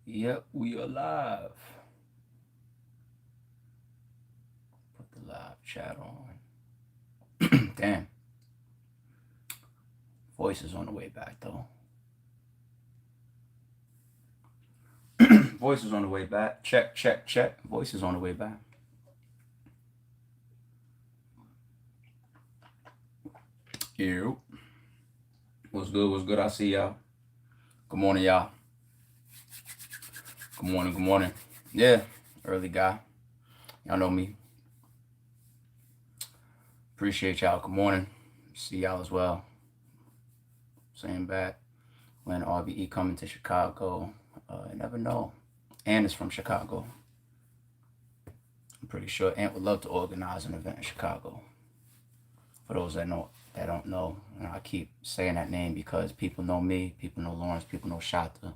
Yep, we are live. Put the live chat on. Damn, voice is on the way back though. Voice is on the way back. Check, check, check. Voice is on the way back. Ew. What's good? What's good? I see y'all. Good morning, y'all. Good morning. Good morning. Yeah, early guy. Y'all know me. Appreciate y'all. Good morning. See y'all as well. Same back. When RBE coming to Chicago, I never know. Ann is from Chicago. I'm pretty sure Ant would love to organize an event in Chicago. For those that don't know, I keep saying that name because people know me, people know Lawrence, people know Shata.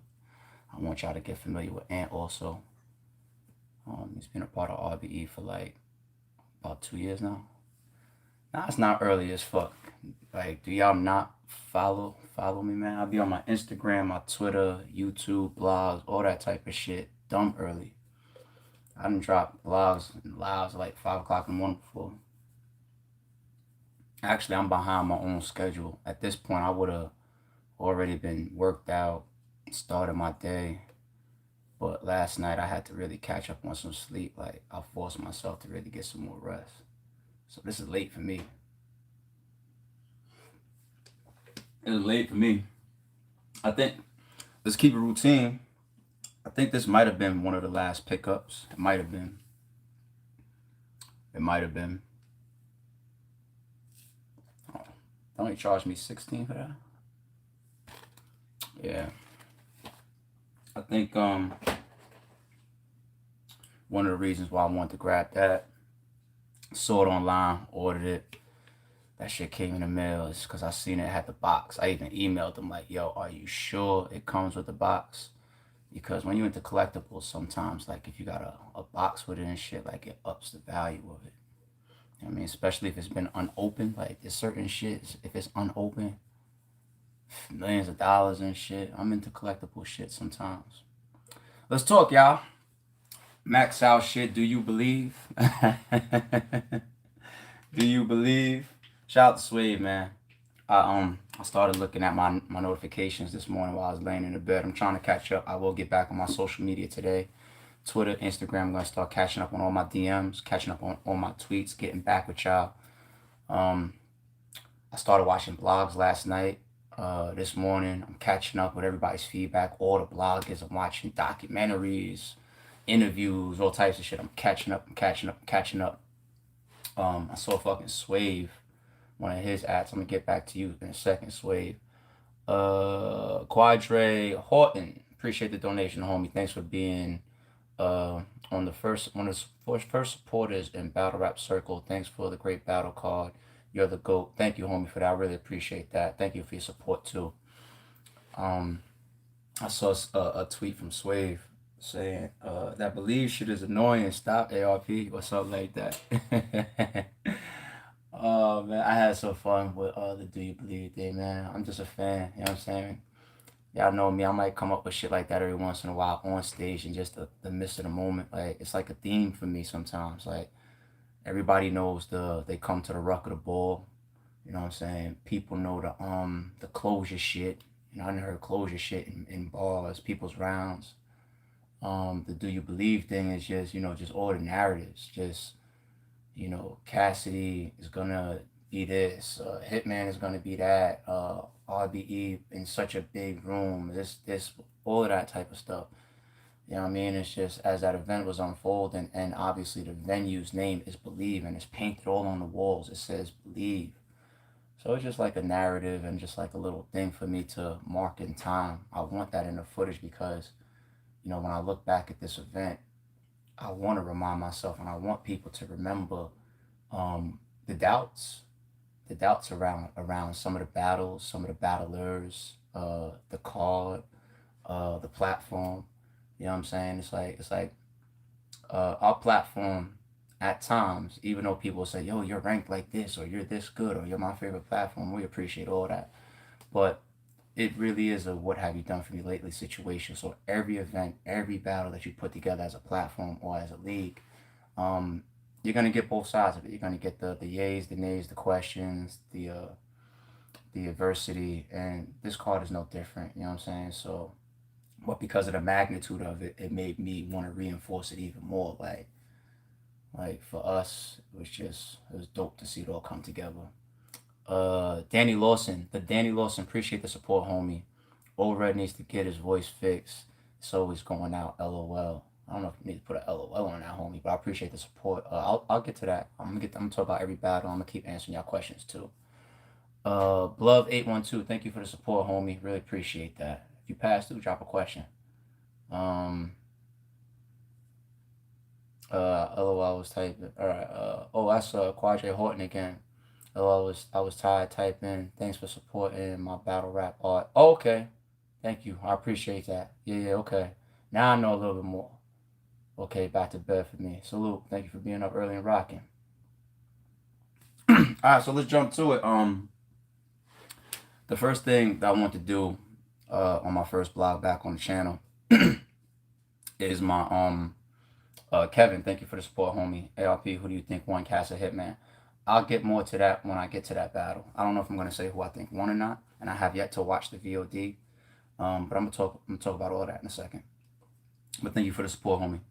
I want y'all to get familiar with Ant also. He's been a part of RBE for like about 2 years now. Nah, it's not early as fuck. Like, do y'all not follow me, man? I'll be on my Instagram, my Twitter, YouTube, blogs, all that type of shit. Dumb early. I done dropped blogs and lives like 5 o'clock in the morning before. Actually, I'm behind my own schedule. At this point, I would have already been worked out, started my day. But last night, I had to really catch up on some sleep. Like, I forced myself to really get some more rest. So this is late for me. It was late for me. I think, let's keep a routine. I think this might have been one of the last pickups. It might have been. It might have been. Oh, they only charged me 16 for that. Yeah. I think one of the reasons why I wanted to grab that, saw it online, ordered it. That shit came in the mail is because I seen it had the box. I even emailed them like, yo, are you sure it comes with the box? Because when you into collectibles, sometimes like if you got a box with it and shit, like it ups the value of it. You know what I mean, especially if it's been unopened. Like there's certain shit, if it's unopened, millions of dollars and shit. I'm into collectible shit sometimes. Let's talk, y'all. Max out shit. Do you believe? Do you believe? Shout out to Suede, man. I started looking at my notifications this morning while I was laying in the bed. I'm trying to catch up. I will get back on my social media today. Twitter, Instagram. I'm gonna start catching up on all my DMs, catching up on all my tweets, getting back with y'all. Um, I started watching blogs last night. This morning, I'm catching up with everybody's feedback. All the bloggers. I'm watching documentaries, interviews, all types of shit. I'm catching up. I'm catching up. I'm catching up. I saw fucking Swave, one of his ads. I'm gonna get back to you in a second, Swave. Quadre Horton, appreciate the donation, homie. Thanks for being on the first one of the first supporters in Battle Rap Circle. Thanks for the great battle card. You're the GOAT. Thank you, homie, for that. I really appreciate that. Thank you for your support too. Um, I saw a tweet from Swave saying that believe shit is annoying. Stop ARP or something like that. Oh man, I had so fun with the Do You Believe thing, man. I'm just a fan, you know what I'm saying? Y'all know me, I might come up with shit like that every once in a while on stage and just the midst of the moment. Like it's like a theme for me sometimes. Like everybody knows they come to the ruck of the ball. You know what I'm saying? People know the closure shit. You know, I done heard closure shit in bars, people's rounds. The Do You Believe thing is just, just all the narratives. Just, Cassidy is gonna be this, Hitman is gonna be that, RBE in such a big room, this, all of that type of stuff. You know what I mean? It's just as that event was unfolding, and obviously the venue's name is Believe, and it's painted all on the walls. It says Believe. So it's just like a narrative and just like a little thing for me to mark in time. I want that in the footage because, when I look back at this event, I want to remind myself and I want people to remember um, the doubts, around some of the battles, some of the battlers, the card, the platform. You know what I'm saying? It's like our platform at times, even though people say, "Yo, you're ranked like this," or "You're this good," or "You're my favorite platform," we appreciate all that. But it really is a what have you done for me lately situation. So every event, every battle that you put together as a platform or as a league, um, you're gonna get both sides of it. You're gonna get the yays, the nays, the questions, the adversity, and this card is no different. You know what I'm saying? So, but because of the magnitude of it, it made me want to reinforce it even more. Like for us, it was dope to see it all come together. Danny Lawson, the Danny Lawson, appreciate the support, homie. Old Red needs to get his voice fixed. It's always going out. LOL. I don't know if you need to put a LOL on that, homie, but I appreciate the support. I'll get to that. I'm gonna talk about every battle. I'm gonna keep answering y'all questions too. Blove 812, thank you for the support, homie. Really appreciate that. If you pass through, drop a question. Um, LOL was typing. All right. Oh, that's Quadre Horton again. Oh, I was tired typing. Thanks for supporting my battle rap art. Oh, okay. Thank you. I appreciate that. Yeah, okay. Now I know a little bit more. Okay, back to bed for me. Salute. Thank you for being up early and rocking. Alright, so let's jump to it. The first thing that I want to do on my first blog back on the channel is my Kevin, thank you for the support, homie. ARP, who do you think won CASSIDY Hitman? I'll get more to that when I get to that battle. I don't know if I'm gonna say who I think won or not, and I have yet to watch the VOD. But I'm gonna talk about all that in a second. But thank you for the support, homie.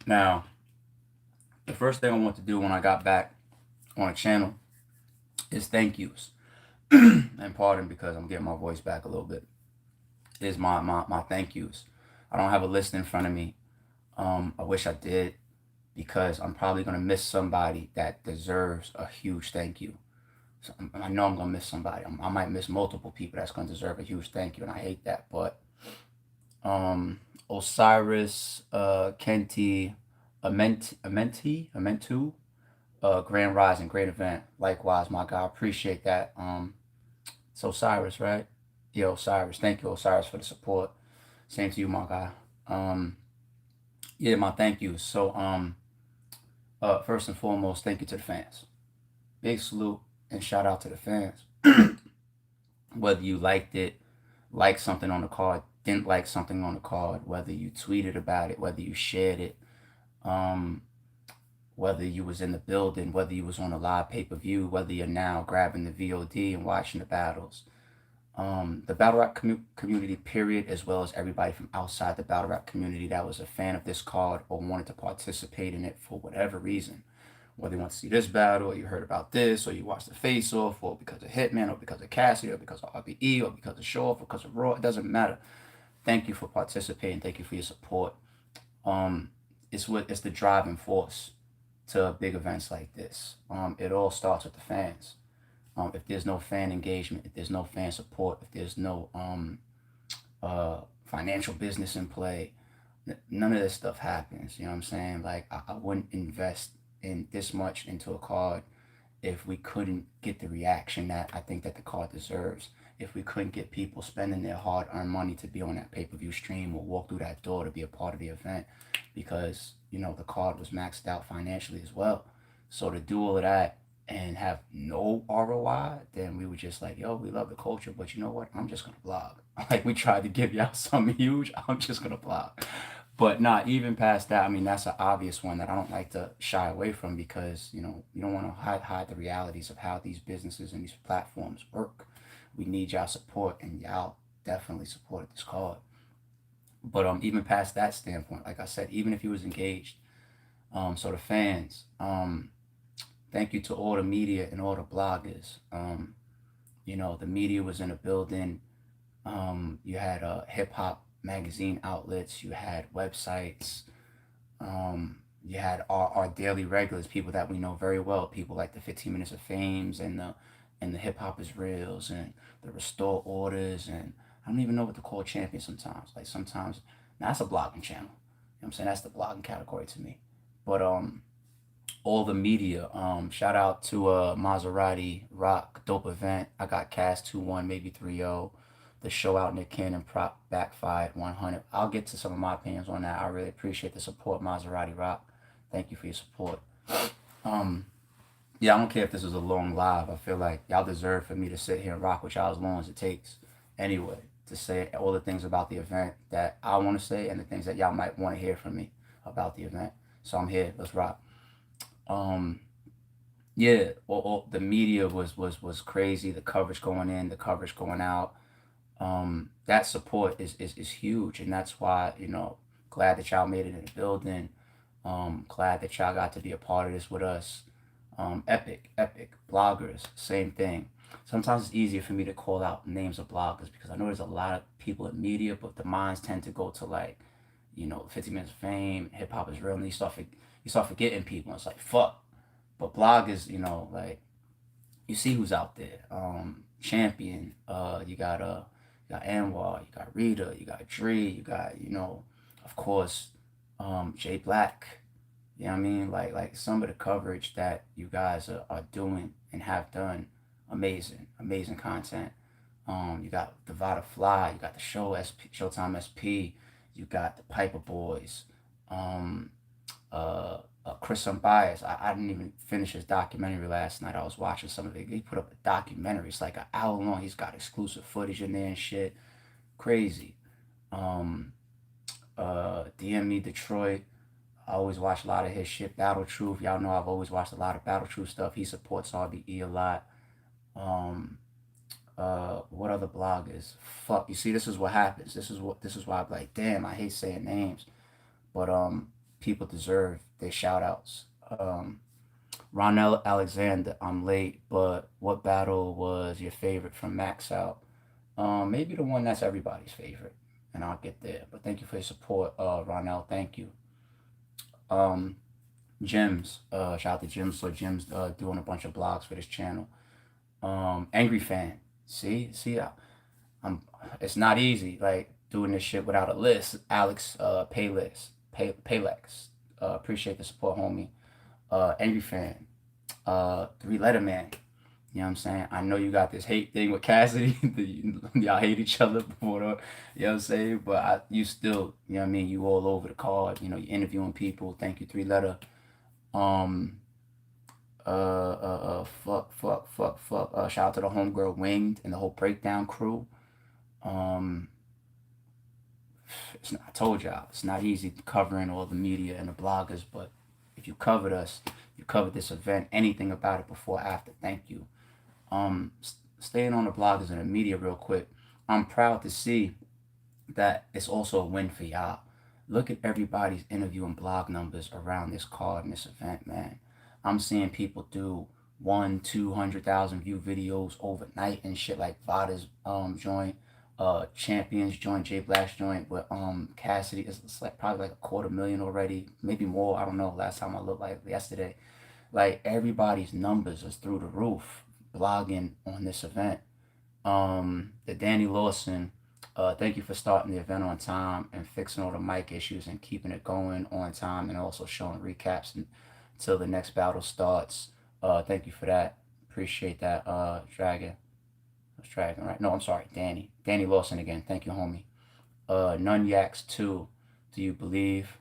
Now, the first thing I want to do when I got back on the channel is thank yous. And pardon because I'm getting my voice back a little bit. Is my thank yous. I don't have a list in front of me. I wish I did, because I'm probably gonna miss somebody that deserves a huge thank you. So I know I'm gonna miss somebody. I might miss multiple people that's gonna deserve a huge thank you, and I hate that. But Osiris, Kenti, Amentu, Grand Rising, great event. Likewise, my guy, appreciate that. It's Osiris, right? Yeah, Osiris. Thank you, Osiris, for the support. Same to you, my guy. Yeah, my thank you. So, first and foremost, thank you to the fans. Big salute and shout out to the fans. Whether you liked it, liked something on the card, didn't like something on the card, whether you tweeted about it, whether you shared it, whether you was in the building, whether you was on a live pay-per-view, whether you're now grabbing the VOD and watching the battles. The battle rap community, period, as well as everybody from outside the battle rap community that was a fan of this card or wanted to participate in it for whatever reason. Whether you want to see this battle, or you heard about this, or you watched the face-off, or because of Hitman, or because of Cassidy, or because of RBE, or because of Show-Off, or because of Raw, it doesn't matter. Thank you for participating. Thank you for your support. It's the driving force to big events like this. It all starts with the fans. If there's no fan engagement, if there's no fan support, if there's no financial business in play, none of this stuff happens. You know what I'm saying? Like, I wouldn't invest in this much into a card if we couldn't get the reaction that I think that the card deserves. If we couldn't get people spending their hard-earned money to be on that pay-per-view stream or walk through that door to be a part of the event, because, you know, the card was maxed out financially as well. So to do all of that and have no ROI, then we were just like, yo, we love the culture, but you know what? I'm just gonna blog. Like, we tried to give y'all something huge. I'm just gonna blog. But not even past that, I mean, that's an obvious one that I don't like to shy away from, because, you know, you don't want to hide the realities of how these businesses and these platforms work. We need y'all support, and y'all definitely supported this card. But even past that standpoint, like I said, even if you was engaged, so the fans, thank you to all the media and all the bloggers. You know, the media was in a building. You had hip hop magazine outlets, you had websites, you had our daily regulars, people that we know very well, people like the 15 Minutes of Fames and the Hip Hop is Reals and the Restore Orders, and I don't even know what to call champion sometimes. Like, sometimes, now that's a blogging channel. You know what I'm saying? That's the blogging category to me. But all the media, shout out to Maserati Rock, dope event. I got cast 2-1, maybe 3-0. The show out Nick Cannon prop backfired 100. I'll get to some of my opinions on that. I really appreciate the support, Maserati Rock. Thank you for your support. Yeah, Yeah, I don't care if this is a long live. I feel like y'all deserve for me to sit here and rock with y'all as long as it takes. Anyway, to say all the things about the event that I want to say and the things that y'all might want to hear from me about the event. So I'm here. Let's rock. Um, yeah, the media was crazy. The coverage going in, the coverage going out. That support is huge, and that's why, glad that y'all made it in the building. Glad that y'all got to be a part of this with us. Epic bloggers, same thing. Sometimes it's easier for me to call out names of bloggers because I know there's a lot of people in media, but the minds tend to go to like, 50 minutes of fame, hip hop is real, and you start forgetting people. It's like fuck. But bloggers, like, you see who's out there. Champion, you got Anwar, you got Rita, you got Dre, you got, of course, Jay Black. You know what I mean? Like some of the coverage that you guys are doing and have done, amazing content. You got the Vada Fly, you got the Showtime SP, you got the Piper Boys, um, Chris Unbiased. I didn't even finish his documentary last night. I was watching some of it. He put up a documentary. It's like an hour long. He's got exclusive footage in there and shit. Crazy. Um, DM Me Detroit. I always watch a lot of his shit. Battle Truth. Y'all know I've always watched a lot of Battle Truth stuff. He supports RBE a lot. Um, what other bloggers? Fuck. You see, this is what happens. This is why I'm like, damn, I hate saying names. But people deserve their shout outs. Ronell Alexander, I'm late, but what battle was your favorite from Max Out? Maybe the one that's everybody's favorite, and I'll get there. But thank you for your support, Ronell. Thank you. Um, Jims, shout out to Jims. So Jims doing a bunch of blogs for this channel. Angry Fan. I'm. It's not easy like doing this shit without a list. Alex, Paylex. Appreciate the support, homie. Angry Fan. Three Letter Man. You know what I'm saying? I know you got this hate thing with Cassidy. Y'all hate each other before the, you know what I'm saying? But you still, you know what I mean? You all over the card. You're interviewing people. Thank you, Three Letter. Um, fuck. Shout out to the homegirl Winged and the whole breakdown crew. Um, I told y'all, it's not easy covering all the media and the bloggers, but if you covered us, you covered this event, anything about it before, after, thank you. Staying on the bloggers and the media real quick, I'm proud to see that it's also a win for y'all. Look at everybody's interview and blog numbers around this card and this event, man. I'm seeing people do 200,000 view videos overnight and shit, like Vada's joint, Champions joint, Jay Black's joint with Cassidy. It's like probably like a 250,000 already, maybe more. I don't know. Last time I looked, like yesterday. Like everybody's numbers is through the roof blogging on this event. The Danny Lawson, thank you for starting the event on time and fixing all the mic issues and keeping it going on time and also showing recaps until the next battle starts. Thank you for that. Appreciate that, Dragon. That's Dragon, right? No, I'm sorry, Danny. Danny Lawson again. Thank you, homie. None Yaks 2. Do you believe?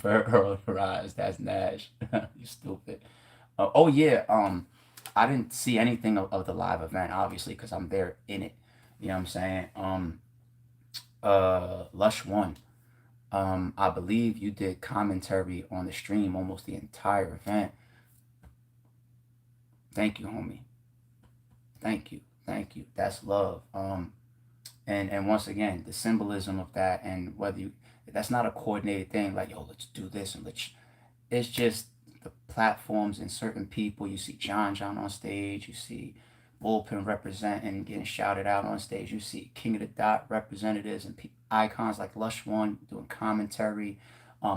Rise, that's Nash. You stupid. Oh yeah. I didn't see anything of the live event, obviously, because I'm there in it. You know what I'm saying? Lush One. I believe you did commentary on the stream almost the entire event. Thank you, homie. Thank you. That's love. And once again, the symbolism of that, and that's not a coordinated thing. Like, yo, let's do this and it's just the platforms and certain people. You see John on stage. You see Bullpen representing, getting shouted out on stage. You see King of the Dot representatives and icons like Lush One doing commentary.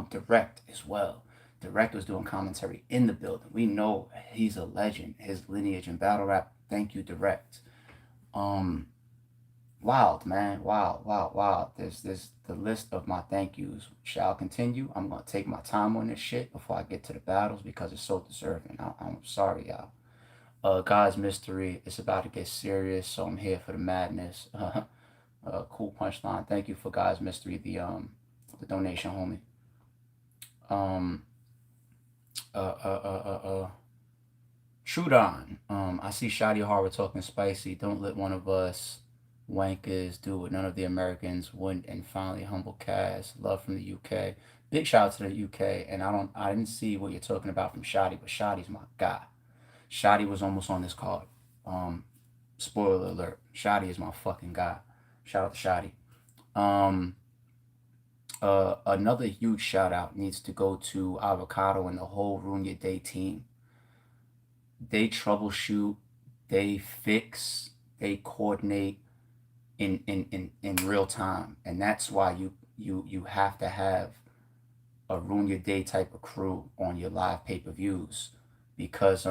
Direct as well. Direct was doing commentary in the building. We know he's a legend. His lineage in battle rap. Thank you, Direct. Wild, man. Wild. There's the list of my thank yous shall continue. I'm gonna take my time on this shit before I get to the battles because it's so deserving. I'm sorry, y'all. God's Mystery, it's about to get serious, so I'm here for the madness. Cool punchline. Thank you for God's Mystery, the donation, homie. Um, uh, uh, uh, uh, uh. Trudon. I see Shotty Harvard talking spicy. Don't let one of us wankers do what none of the Americans wouldn't. And finally, humble Cass. Love from the UK. Big shout out to the UK. And I didn't see what you're talking about from Shotty, but Shotty's my guy. Shotty was almost on this card. Um, Spoiler alert. Shotty is my fucking guy. Shout out to Shotty. Another huge shout out needs to go to Avocado and the whole Ruin Your Day team. They troubleshoot, they fix, they coordinate in real time, and that's why you have to have a Ruin Your Day type of crew on your live pay-per-views, because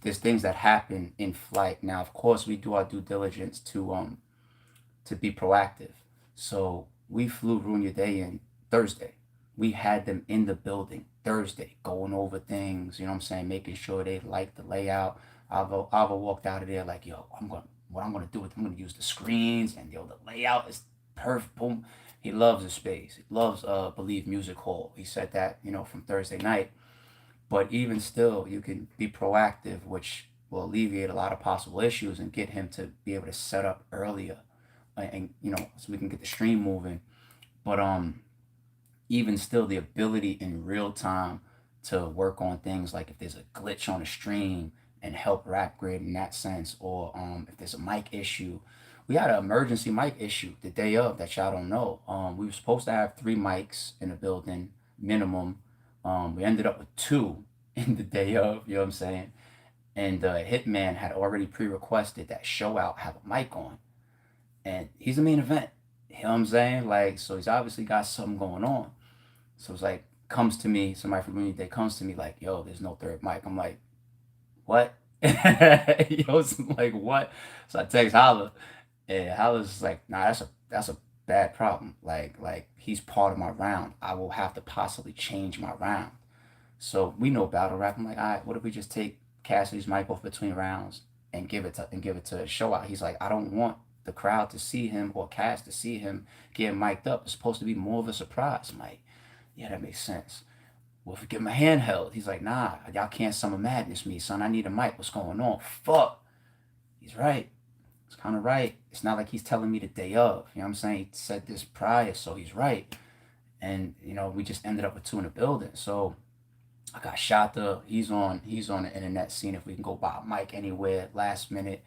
there's things that happen in flight. Now, of course, we do our due diligence to be proactive. So we flew Ruin Your Day in Thursday. We had them in the building Thursday, going over things, you know what I'm saying, making sure they like the layout. Ava walked out of there like, yo, what I'm gonna do is I'm gonna use the screens, and yo, the layout is perfect. Boom. He loves the space. He loves Believe Music Hall. He said that, from Thursday night. But even still, you can be proactive, which will alleviate a lot of possible issues and get him to be able to set up earlier, and so we can get the stream moving. But even still, the ability in real time to work on things like if there's a glitch on a stream and help rap grid in that sense, or if there's a mic issue. We had an emergency mic issue the day of that y'all don't know. We were supposed to have 3 mics in the building minimum. We ended up with 2 in the day of, you know what I'm saying? And Hitman had already pre-requested that Show Out have a mic on, and he's the main event. You know what I'm saying? Like, so he's obviously got something going on. So it's like, comes to me, somebody from Community Day comes to me like, yo, there's no third mic. I'm like, what? Yo, I'm like, what? So I text Holla, and Holla's like, nah, that's a bad problem. Like he's part of my round. I will have to possibly change my round. So we know battle rap. I'm like, all right, what if we just take Cassidy's mic off between rounds and give it to Show Out? He's like, I don't want the crowd to see him or Cass to see him getting mic'd up. It's supposed to be more of a surprise. I'm like, yeah, that makes sense. Well, if we give him a handheld, he's like, nah, y'all can't Summer Madness me, son. I need a mic. What's going on? Fuck. He's right. It's kind of right. It's not like he's telling me the day of. You know what I'm saying? He said this prior, so he's right. And we just ended up with 2 in the building. So I got Shata. He's on the internet scene. If we can go buy a mic anywhere, last minute.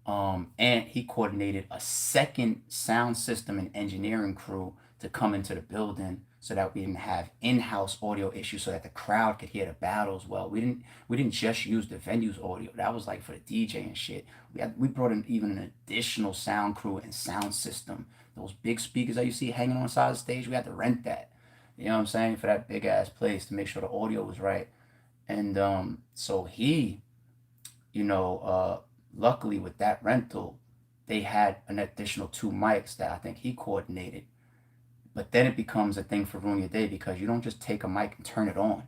And he coordinated a second sound system and engineering crew to come into the building so that we didn't have in-house audio issues, so that the crowd could hear the battles well. We didn't just use the venue's audio. That was like for the DJ and shit. We brought in even an additional sound crew and sound system. Those big speakers that you see hanging on the side of the stage, we had to rent that. You know what I'm saying? For that big ass place to make sure the audio was right. And so he, you know, luckily with that rental, they had an additional 2 mics that I think he coordinated. But then it becomes a thing for Ruin Your Day, because you don't just take a mic and turn it on.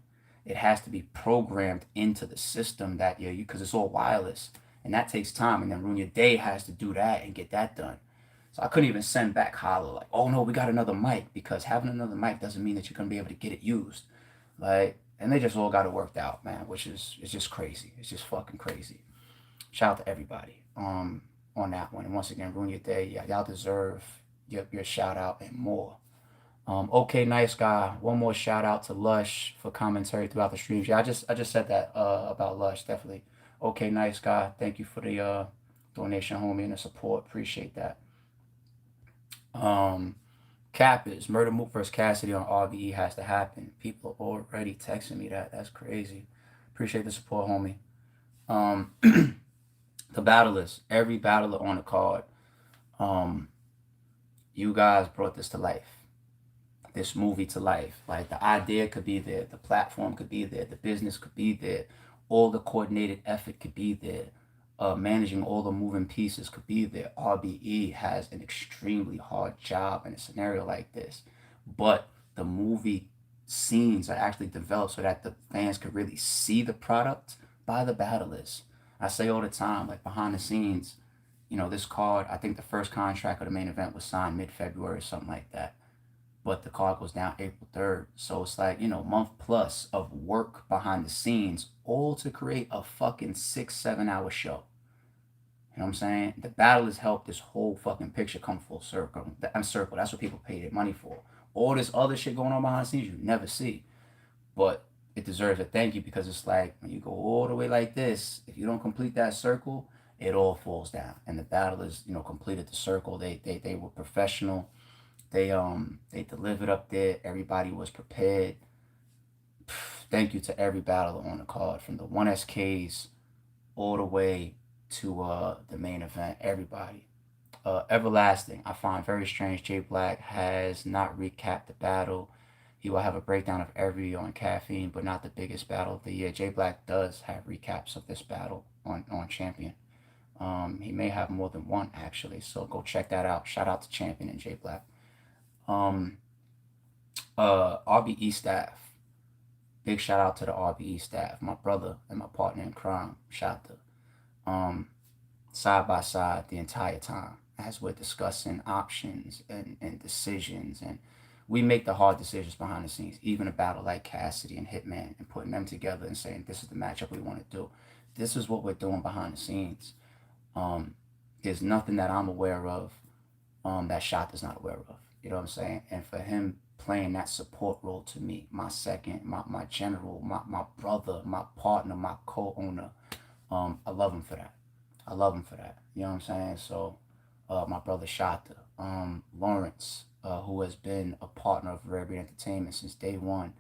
It has to be programmed into the system that you because it's all wireless, and that takes time. And then Ruin Your Day has to do that and get that done. So I couldn't even send back Holla like, oh no, we got another mic, because having another mic doesn't mean that you're gonna be able to get it used. Like, and they just all got it worked out, man, which is it's just crazy. It's just fucking crazy. Shout out to everybody on that one. And once again, Ruin Your Day. Yeah, y'all deserve your shout out and more. Okay, nice guy. One more shout out to Lush for commentary throughout the streams. Yeah, I just said that about Lush, definitely. Okay, nice guy. Thank you for the donation, homie, and the support. Appreciate that. Um, Cap is Murder Mook versus Cassidy on RBE has to happen. People are already texting me that. That's crazy. Appreciate the support, homie. Um, the battlers, every battler on the card. Um, you guys brought this to life. This movie to life. Like, the idea could be there, the platform could be there, the business could be there, all the coordinated effort could be there, managing all the moving pieces could be there. RBE has an extremely hard job in a scenario like this, but the movie scenes are actually developed so that the fans could really see the product by the battlers. I say all the time, like, behind the scenes, this card, I think the first contract of the main event was signed mid-February or something like that. but the card goes down April 3rd. So it's like, month plus of work behind the scenes, all to create a fucking 6, 7 hour show. You know what I'm saying? The battle has helped this whole fucking picture come full circle. I'm circle. That's what people pay their money for. All this other shit going on behind the scenes you never see. But it deserves a thank you, because it's like when you go all the way like this, if you don't complete that circle, it all falls down. And the battle is, completed the circle. They were professional. They delivered up there. Everybody was prepared. Thank you to every battler on the card, from the 1SKs all the way to the main event. Everybody. Everlasting. I find very strange Jay Black has not recapped the battle. He will have a breakdown of every on Caffeine, but not the biggest battle of the year. Jay Black does have recaps of this battle on Champion. He may have more than one, actually, so go check that out. Shout out to Champion and Jay Black. RBE staff. Big shout out to the RBE staff. My brother and my partner in crime, Shata. Side by side the entire time as we're discussing options and decisions, and we make the hard decisions behind the scenes, even a battle like Cassidy and Hitman, and putting them together and saying, this is the matchup we want to do. This is what we're doing behind the scenes. There's nothing that I'm aware of that Shot is not aware of. You know what I'm saying? And for him playing that support role to me, my second, my general, my brother, my partner, my co-owner, I love him for that. I love him for that. You know what I'm saying? So, my brother Shata, Lawrence, who has been a partner of Rare Breed Entertainment since day one,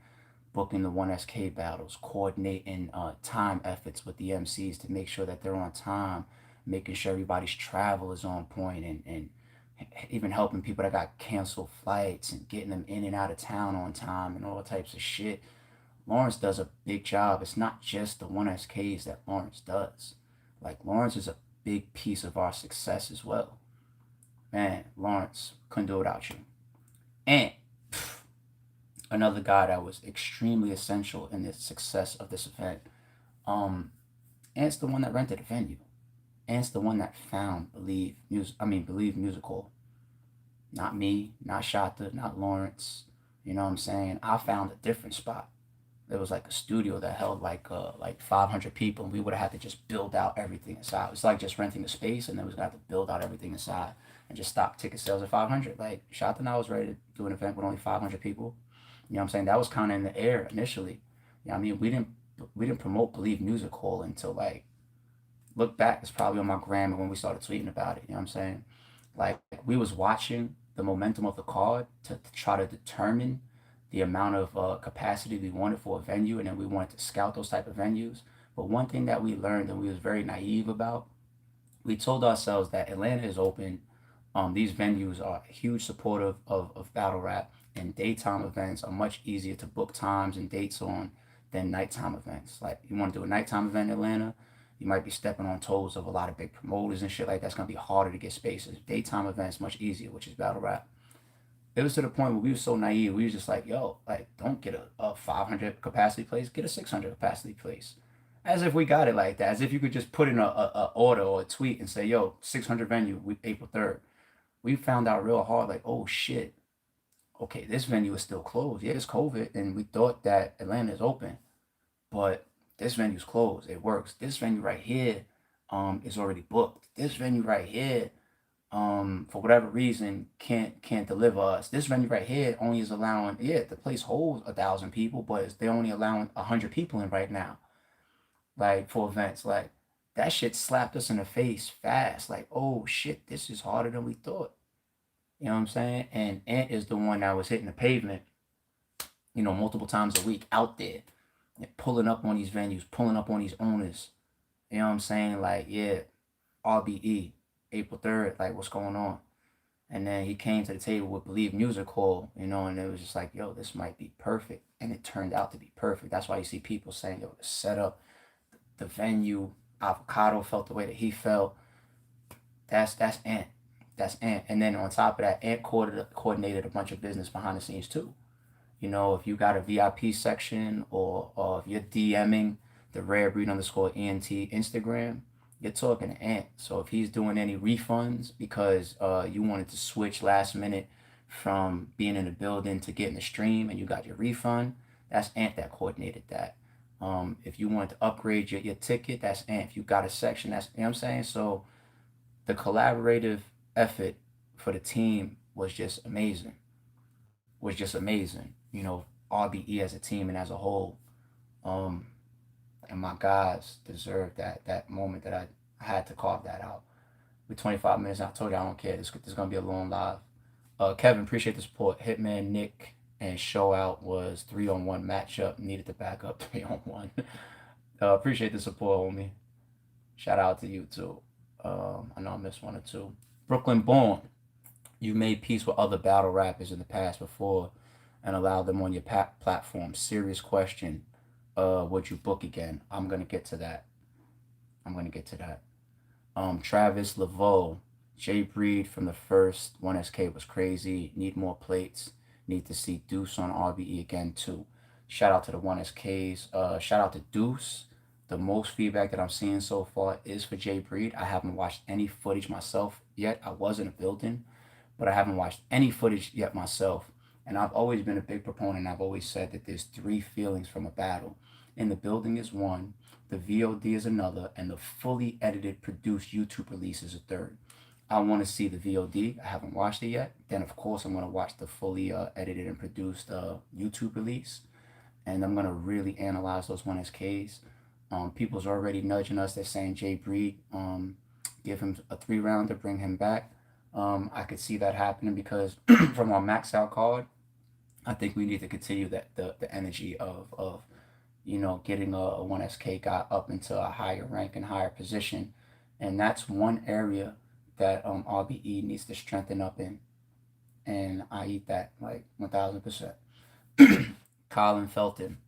booking the 1SK battles, coordinating time efforts with the MCs to make sure that they're on time, making sure everybody's travel is on point, and even helping people that got canceled flights and getting them in and out of town on time and all types of shit. Lawrence does a big job. It's not just the 1SKs that Lawrence does. Like, Lawrence is a big piece of our success as well. Man, Lawrence, couldn't do it without you. And another guy that was extremely essential in the success of this event. Ant's the one that rented the venue. Ant's the one that found Believe Music Hall. Not me, not Shata, not Lawrence. You know what I'm saying? I found a different spot. There was like a studio that held like 500 people, and we would have had to just build out everything inside. It's like just renting a space, and then we was gonna have to build out everything inside and just stop ticket sales at 500. Like, Shot and I was ready to do an event with only 500 people. You know what I'm saying? That was kind of in the air initially. You know what I mean? We didn't promote Believe Music Hall until, like, look back, it's probably on my gram when we started tweeting about it. You know what I'm saying? Like, we was watching the momentum of the card to try to determine the amount of capacity we wanted for a venue, and then we wanted to scout those type of venues. But one thing that we learned, and we was very naive about, we told ourselves that Atlanta is open. These venues are huge supportive of battle rap, and daytime events are much easier to book times and dates on than nighttime events. Like, you want to do a nighttime event in Atlanta, you might be stepping on toes of a lot of big promoters and shit like that. It's gonna be harder to get spaces. Daytime events much easier, which is battle rap. It was to the point where we were so naive. We was just like, yo, like, don't get a 500 capacity place, get a 600 capacity place. As if we got it like that. As if you could just put in a order or a tweet and say, yo, 600 venue, April 3rd. We found out real hard, like, oh shit, okay, this venue is still closed. Yeah, it's COVID, and we thought that Atlanta is open, but this venue's closed. It works. This venue right here is already booked. This venue right here, for whatever reason, can't deliver us. This venue right here only is allowing, yeah, the place holds 1,000 people, but they're only allowing 100 people in right now, like, for events. Like, that shit slapped us in the face fast. Like, oh shit, this is harder than we thought. You know what I'm saying? And Ant is the one that was hitting the pavement, multiple times a week out there, pulling up on these venues, pulling up on these owners. You know what I'm saying? Like, yeah, RBE, April 3rd, like, what's going on? And then he came to the table with Believe Music Hall, and it was just like, yo, this might be perfect. And it turned out to be perfect. That's why you see people saying, yo, the setup, the venue, Avocado felt the way that he felt. That's Ant. That's Ant. And then on top of that, Ant coordinated a bunch of business behind the scenes too. If you got a VIP section, or if you're DMing the Rare Breed _ ENT Instagram, you're talking to Ant. So if he's doing any refunds because you wanted to switch last minute from being in the building to getting the stream and you got your refund, that's Ant that coordinated that. If you want to upgrade your ticket, that's Ant. If you got a section, that's, you know what I'm saying? So the collaborative effort for the team was just amazing. Was just amazing. You know, RBE as a team and as a whole. Um, and my guys deserved that moment that I had to carve that out. With 25 minutes, I told you I don't care. This is gonna be a long live. Kevin, appreciate the support. Hitman, Nick, and Show Out was 3-on-1 matchup. Needed to back up 3-on-1. Appreciate the support, homie. Shout out to you too. I know I missed one or two. Brooklyn Born, you made peace with other battle rappers in the past before and allowed them on your platform. Serious question. Would you book again? I'm gonna get to that. I'm gonna get to that. Travis Laveau, Jay Breed from the first 1SK was crazy. Need more plates. Need to see Deuce on RBE again too. Shout out to the 1SKs. Shout out to Deuce. The most feedback that I'm seeing so far is for Jay Breed. I haven't watched any footage myself yet. I was in a building, but I haven't watched any footage yet myself. And I've always been a big proponent. I've always said that there's three feelings from a battle. In the building is one, the VOD is another, and the fully edited, produced YouTube release is a third. I want to see the VOD. I haven't watched it yet. Then, of course, I'm going to watch the fully edited and produced YouTube release. And I'm going to really analyze those 1SKs. People's already nudging us. They're saying Jay Breed, give him a 3-rounder, bring him back. I could see that happening because from our max out card, I think we need to continue the energy of you know, getting a 1SK guy up into a higher rank and higher position. And that's one area that RBE needs to strengthen up in. And I eat that like 1000%. Colin Felton,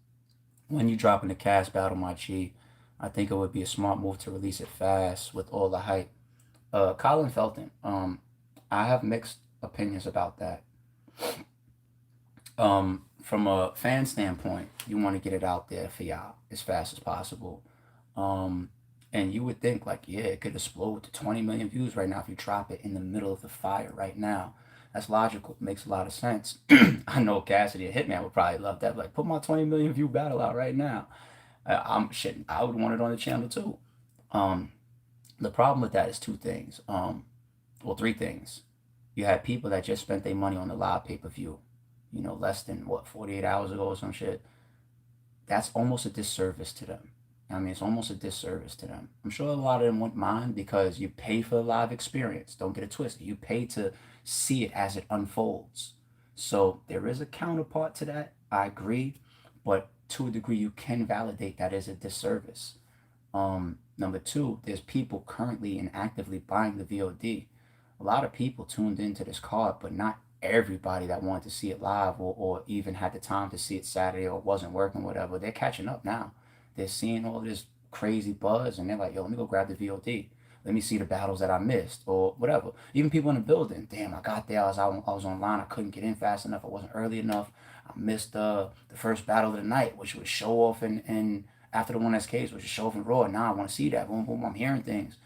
when you drop in the cast battle, my G, I think it would be a smart move to release it fast with all the hype. Colin Felton, I have mixed opinions about that. From a fan standpoint, you want to get it out there for y'all as fast as possible. And you would think like, yeah, it could explode to 20 million views right now if you drop it in the middle of the fire right now. That's logical. Makes a lot of sense. I know Cassidy and Hitman would probably love that. Like, put my 20 million view battle out right now. I'm shit. I would want it on the channel too. Um, the problem with that is two things. Well, three things. You had people that just spent their money on the live pay-per-view, you know, less than what, 48 hours ago or some shit. That's almost a disservice to them. I mean, it's almost a disservice to them. I'm sure a lot of them wouldn't mind because you pay for the live experience. Don't get it twisted. You pay to see it as it unfolds. So there is a counterpart to that. I agree. But to a degree, you can validate that as a disservice. Number two, there's people currently and actively buying the VOD. A lot of people tuned into this card, but not everybody that wanted to see it live or even had the time to see it Saturday or wasn't working, whatever. They're catching up now. They're seeing all this crazy buzz and they're like, yo, let me go grab the VOD. Let me see the battles that I missed or whatever. Even people in the building, damn, I got there. I was online. I couldn't get in fast enough. I wasn't early enough. I missed the first battle of the night, which was show off and after the 1SKs, which is show off and Raw. Now I want to see that. Boom, boom, I'm hearing things.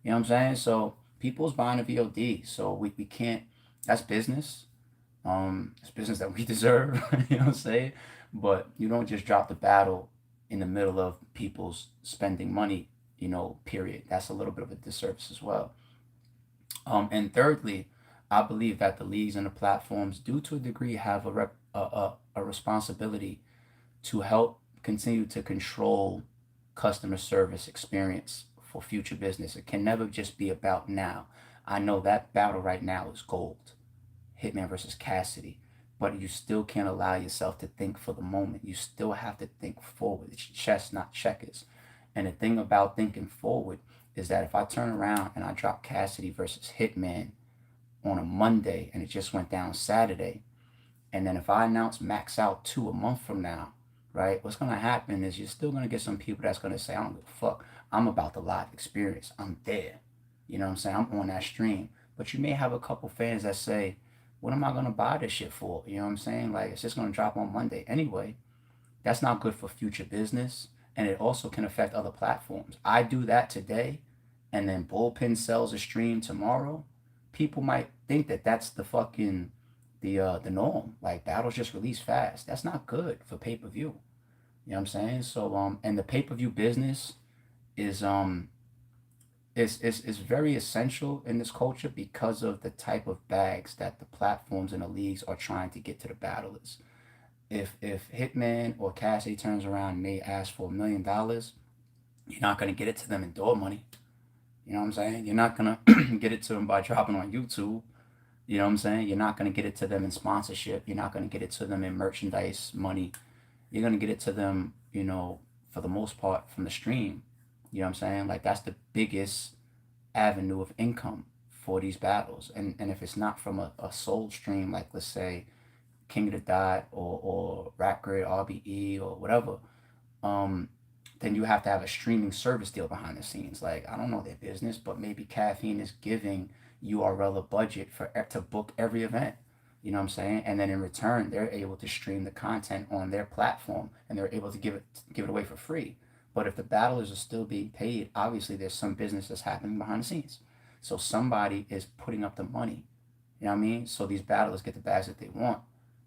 You know what I'm saying? So people's buying a VOD. So we can't, that's business. It's business that we deserve. You know what I'm saying? But you don't just drop the battle in the middle of people's spending money, you know, period. That's a little bit of a disservice as well. And thirdly, I believe that the leagues and the platforms do to a degree have a responsibility to help continue to control customer service experience for future business. It can never just be about now. I know that battle right now is gold. Hitman versus Cassidy. But you still can't allow yourself to think for the moment. You still have to think forward. It's chess, not checkers. And the thing about thinking forward is that if I turn around and I drop Cassidy versus Hitman on a Monday and it just went down Saturday, and then if I announce Max Out 2 a month from now, right, what's going to happen is you're still going to get some people that's going to say, I don't give a fuck. I'm about the live experience. I'm there. You know what I'm saying? I'm on that stream. But you may have a couple fans that say, what am I going to buy this shit for? You know what I'm saying? Like, it's just going to drop on Monday. Anyway, that's not good for future business. And it also can affect other platforms. I do that today, and then Bullpen sells a stream tomorrow. People might think that that's the fucking the norm. Like battles just release fast. That's not good for pay-per-view. You know what I'm saying? So and the pay-per-view business is is very essential in this culture because of the type of bags that the platforms and the leagues are trying to get to the battlers. If Hitman or Cassidy turns around and they ask for $1 million, you're not gonna get it to them in door money. You know what I'm saying? You're not gonna get it to them by dropping on YouTube. You know what I'm saying? You're not gonna get it to them in sponsorship. You're not gonna get it to them in merchandise money. You're gonna get it to them, for the most part from the stream. You know what I'm saying? Like that's the biggest avenue of income for these battles. And if it's not from a soul stream, like let's say King of the Dot or Rap Grid, RBE or whatever, um, then you have to have a streaming service deal behind the scenes. Like I don't know their business, but maybe Caffeine is giving URL a budget for to book every event. You know what I'm saying? And then in return, they're able to stream the content on their platform, and they're able to give it away for free. But if the battlers are still being paid, obviously there's some business that's happening behind the scenes. So somebody is putting up the money. You know what I mean? So these battlers get the bags that they want.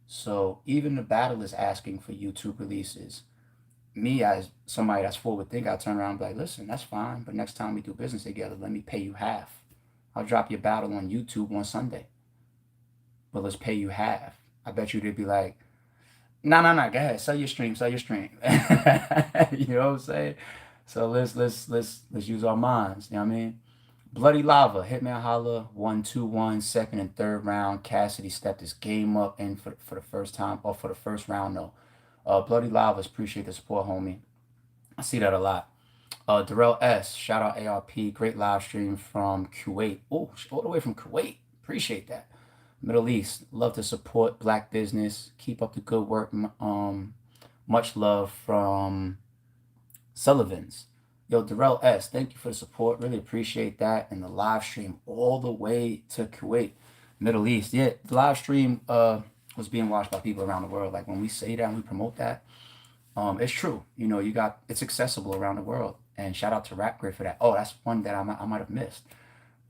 So even the battlers asking for YouTube releases, me as somebody that's forward think, I turn around and be like, listen, that's fine, but next time we do business together, let me pay you half. I'll drop your battle on YouTube on Sunday, but let's pay you half. I bet you they'd be like, no, go ahead, sell your stream. You know what I'm saying? So let's use our minds. You know what I mean? Bloody Lava, Hitman Holla, 1-2-1, second and third round. Cassidy stepped his game up in for the first time, or for the first round, though. Bloody Lavas, appreciate the support, homie. I see that a lot. Darrell S, shout out ARP, great live stream from Kuwait. Oh, all the way from Kuwait. Appreciate that. Middle East, love to support black business. Keep up the good work. Much love from Sullivan's. Yo, Darrell S, thank you for the support. Really appreciate that. And the live stream all the way to Kuwait, Middle East. Yeah, the live stream was being watched by people around the world. Like when we say that and we promote that, it's true. It's accessible around the world. And shout out to Rap Grid for that. Oh, that's one that I might have missed.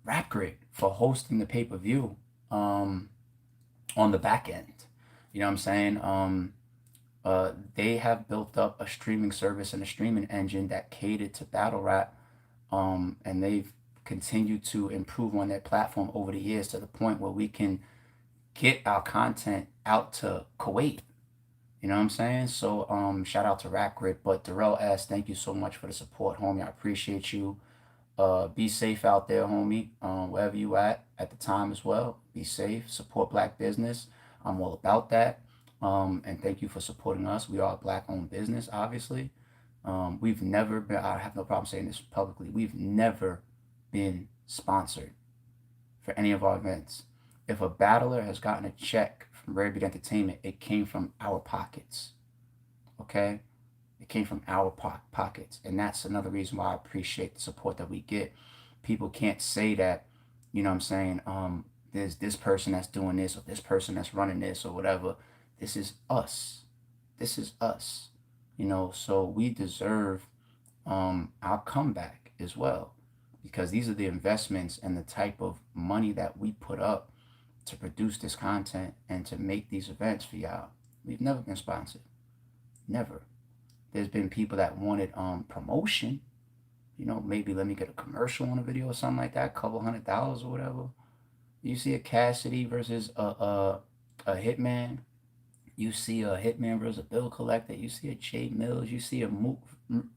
Rap Grid for hosting the pay-per-view on the back end. You know what I'm saying? They have built up a streaming service and a streaming engine that catered to battle rap, and they've continued to improve on their platform over the years to the point where we can get our content out to Kuwait. You know what I'm saying? So shout out to Rap Grid. But Darrell S, thank you so much for the support, homie. I appreciate you. Be safe out there, homie. Wherever you at the time as well. Be safe. Support black business. I'm all about that. And thank you for supporting us. We are a black-owned business, obviously. We've never been, I have no problem saying this publicly, we've never been sponsored for any of our events. If a battler has gotten a check from Rare Beat Entertainment, it came from our pockets. Okay? It came from our pockets. And that's another reason why I appreciate the support that we get. People can't say that, you know what I'm saying, there's this person that's doing this, or this person that's running this, or whatever. This is us. This is us. So we deserve our comeback as well, because these are the investments and the type of money that we put up to produce this content and to make these events for y'all. We've never been sponsored. Never. There's been people that wanted promotion. Maybe let me get a commercial on a video or something like that, a couple $100 or whatever. You see a Cassidy versus a Hitman. You see a Hitman versus a bill collector. You see a Jay Mills. You see a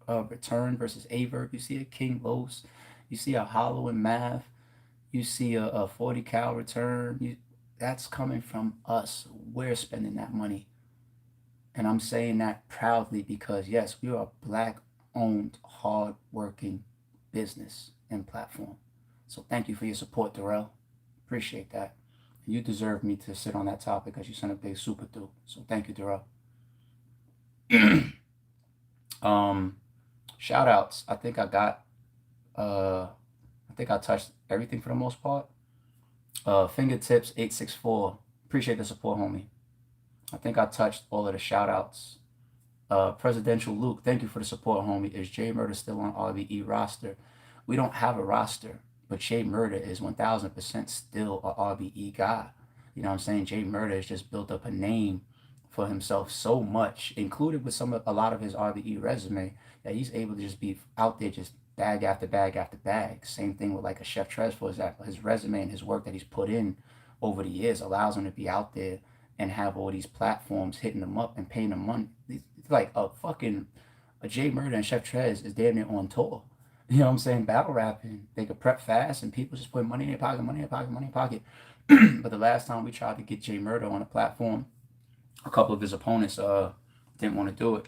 Return versus Averb. You see a King Los. You see a Hollow and Math. You see a 40 cal Return. That's coming from us. We're spending that money. And I'm saying that proudly because, yes, we are a black-owned, hard-working business and platform. So thank you for your support, Darrell. Appreciate that. You deserve me to sit on that topic because you sent a big super through. So thank you, Darrell. Shout outs. I think I touched everything for the most part. Fingertips 864. Appreciate the support, homie. I think I touched all of the shout outs. Presidential Luke, thank you for the support, homie. Is Jay Murder still on RBE roster? We don't have a roster, but Jay Murder is 1000% still a RBE guy. You know what I'm saying? Jay Murder has just built up a name for himself so much, included with a lot of his RBE resume, that he's able to just be out there just bag after bag after bag. Same thing with like a Chef Trez, for example. His resume and his work that he's put in over the years allows him to be out there and have all these platforms hitting them up and paying them money. It's like a Jay Murder and Chef Trez is damn near on tour. You know what I'm saying? Battle rapping. They could prep fast and people just put money in their pocket, money in their pocket, money in their pocket. But the last time we tried to get Jay Murder on a platform, a couple of his opponents didn't want to do it.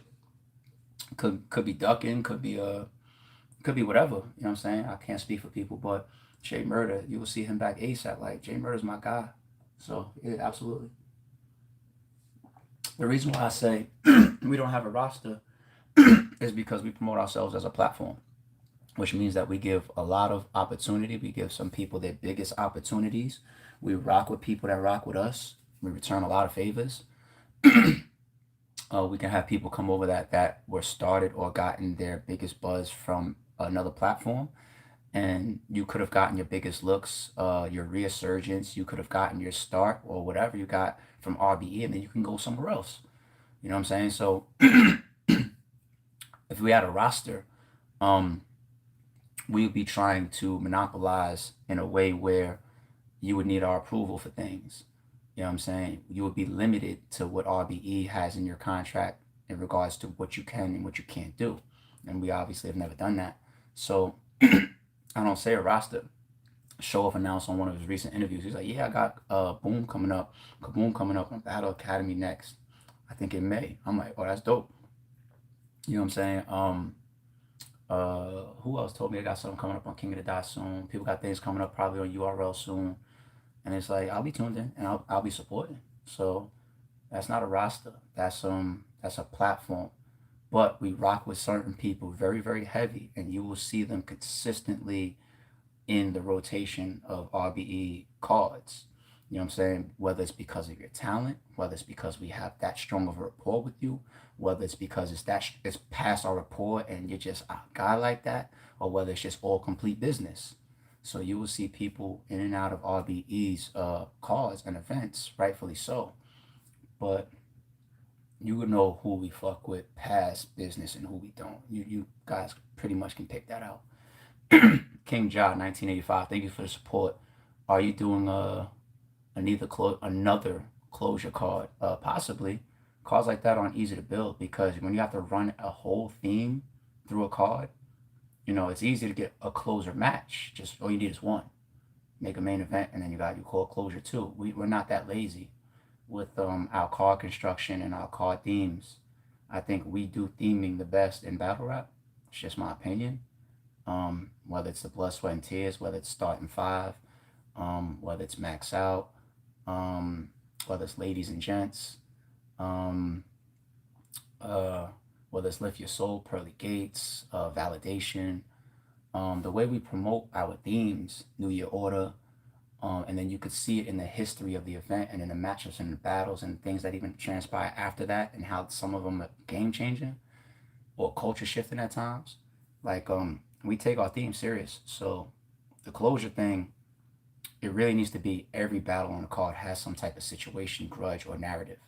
Could be ducking, could be whatever. You know what I'm saying? I can't speak for people, but Jay Murder, you will see him back ASAP. Like, Jay Murder's my guy. So yeah, absolutely. The reason why I say we don't have a roster is because we promote ourselves as a platform, which means that we give a lot of opportunity. We give some people their biggest opportunities. We rock with people that rock with us. We return a lot of favors. We can have people come over that were started or gotten their biggest buzz from another platform, and you could have gotten your biggest looks, your resurgence. You could have gotten your start or whatever you got from RBE, and then you can go somewhere else. You know what I'm saying? So if we had a roster, um, we would be trying to monopolize in a way where you would need our approval for things. You know what I'm saying? You would be limited to what RBE has in your contract in regards to what you can and what you can't do. And we obviously have never done that. So I don't say a roster. Show off announced on one of his recent interviews. He's like, yeah, I got Boom coming up, Kaboom coming up on Battle Academy next. I think in May. I'm like, oh, that's dope. You know what I'm saying? Who else told me I got something coming up on King of the Dot soon? People got things coming up probably on URL soon. And it's like, I'll be tuned in and I'll be supporting. So that's not a roster. That's a platform. But we rock with certain people very, very heavy, and you will see them consistently in the rotation of RBE cards. You know what I'm saying? Whether it's because of your talent, whether it's because we have that strong of a rapport with you, whether it's because it's past our rapport and you're just a guy like that, or whether it's just all complete business. So you will see people in and out of RBE's cards and events, rightfully so. But you would know who we fuck with past business and who we don't. You guys pretty much can pick that out. King Ja, 1985. Thank you for the support. Are you doing another closure card? Possibly. Cards like that aren't easy to build because when you have to run a whole theme through a card, you know, it's easy to get a closer match. Just all you need is one. Make a main event, and then you call closure two. We're not that lazy with our card construction and our card themes. I think we do theming the best in battle rap. It's just my opinion. Whether it's the blood, sweat, and tears, whether it's starting five, whether it's max out, whether it's ladies and gents, um, whether it's lift your soul, pearly gates, validation, the way we promote our themes, New Year Order, and then you could see it in the history of the event and in the matchups and the battles and things that even transpire after that and how some of them are game changing or culture shifting at times. Like, we take our theme serious. So the closure thing, it really needs to be every battle on the card has some type of situation, grudge, or narrative.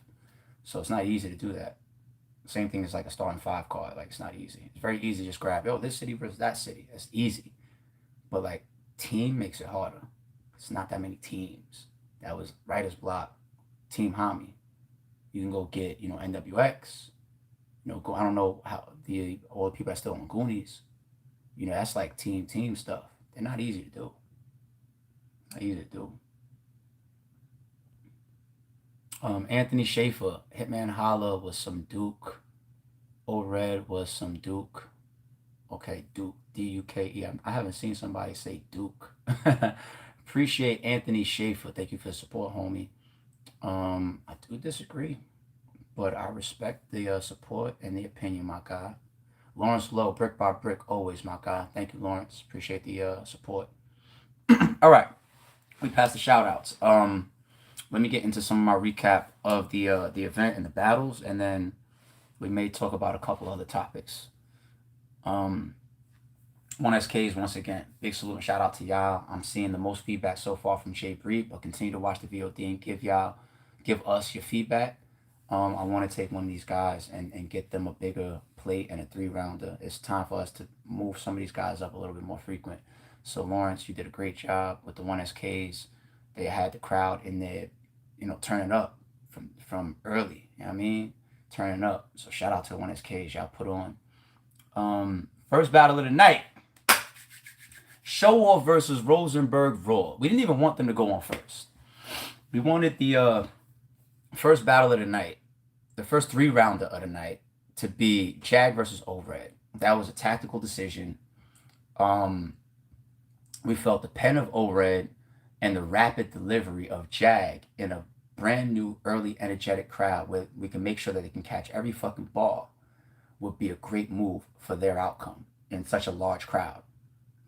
So it's not easy to do that. Same thing as like a starting five card. Like, it's not easy. It's very easy to just grab, oh, this city versus that city. That's easy. But like, team makes it harder. It's not that many teams. That was Writer's Block, Team Hami. You can go get, NWX. I don't know how all the people that still on Goonies. That's like team stuff. They're not easy to do. Not easy to do. Anthony Schaefer, Hitman Holla was some Duke. O-Red was some Duke. Okay, Duke, D-U-K-E. I haven't seen somebody say Duke. Appreciate Anthony Schaefer. Thank you for the support, homie. I do disagree, but I respect the support and the opinion, my guy. Lawrence Lowe, brick by brick, always, my guy. Thank you, Lawrence. Appreciate the support. All right, we passed the shout outs. Let me get into some of my recap of the event and the battles, and then we may talk about a couple other topics. 1SKs once again. Big salute and shout out to y'all. I'm seeing the most feedback so far from Jay Breed, but continue to watch the VOD and give us your feedback. I want to take one of these guys and get them a bigger plate and a 3-rounder. It's time for us to move some of these guys up a little bit more frequent. So Lawrence, you did a great job with the 1SKs. They had the crowd in there, turning up from early. You know what I mean? Turning up. So shout out to the 1SKs y'all put on. First battle of the night. Show Off versus Rosenberg Raw. We didn't even want them to go on first. We wanted the first battle of the night, the first 3-rounder of the night, to be Jag versus Overhead. That was a tactical decision. We felt the pen of Overhead and the rapid delivery of Jag in a brand new, early, energetic crowd where we can make sure that they can catch every fucking ball would be a great move for their outcome in such a large crowd.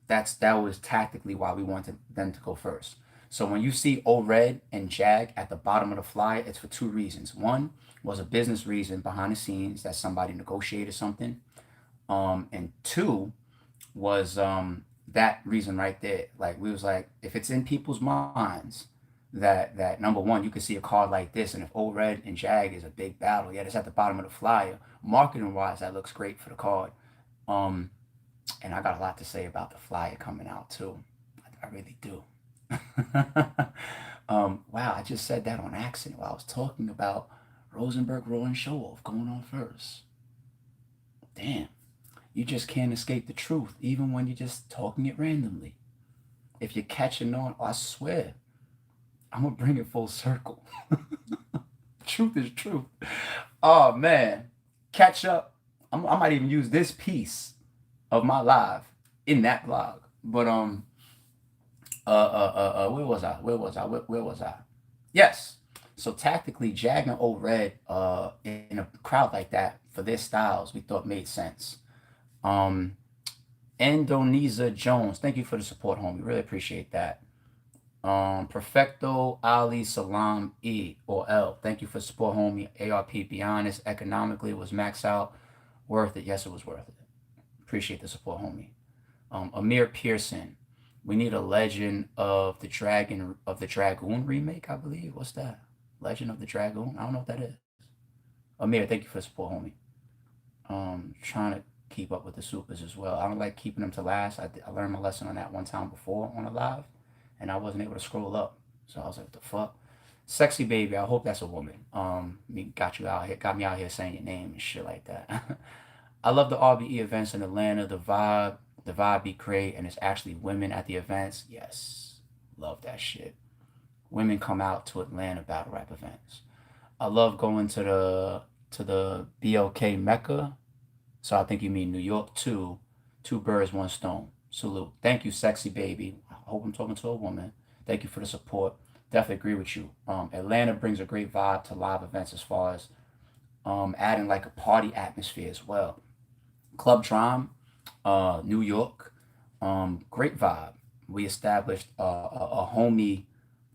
That was tactically why we wanted them to go first. So when you see O-Red and Jag at the bottom of the flyer, it's for 2 reasons. One was a business reason behind the scenes that somebody negotiated something. And 2 was that reason right there. Like, we was like, if it's in people's minds that number one, you could see a card like this, and if O-Red and Jag is a big battle, yeah, it's at the bottom of the flyer. Marketing wise, that looks great for the card. And I got a lot to say about the flyer coming out too. I really do. Wow, I just said that on accident while I was talking about Rosenberg Raw and Show Off going on first. Damn, you just can't escape the truth, even when you're just talking it randomly. If you're catching on, I swear, I'm gonna bring it full circle. Truth is truth. Oh man, catch up. I might even use this piece of my live in that vlog. But where was I? Yes. So tactically, Jag and O-Red in a crowd like that for their styles, we thought made sense. Indonesia Jones, thank you for the support, homie. Really appreciate that. Perfecto Ali Salam E or L, thank you for support, homie. ARP, be honest, economically it was max out. Worth it? Yes, it was worth it. Appreciate the support, homie. Amir Pearson, we need a Legend of the Dragoon remake, I believe. What's that? Legend of the Dragoon? I don't know what that is. Amir, thank you for the support, homie. Trying to keep up with the supers as well. I don't like keeping them to last. I learned my lesson on that one time before on a live, and I wasn't able to scroll up. So I was like, what the fuck? Sexy Baby, I hope that's a woman. Got me out here saying your name and shit like that. I love the RBE events in Atlanta. The vibe be great, and it's actually women at the events. Yes, love that shit. Women come out to Atlanta battle rap events. I love going to the BLK Mecca. So I think you mean New York too. 2 birds, 1 stone. Salute. Thank you, Sexy Baby. I hope I'm talking to a woman. Thank you for the support. Definitely agree with you. Atlanta brings a great vibe to live events as far as adding like a party atmosphere as well. Club Drum, New York, great vibe. We established a homie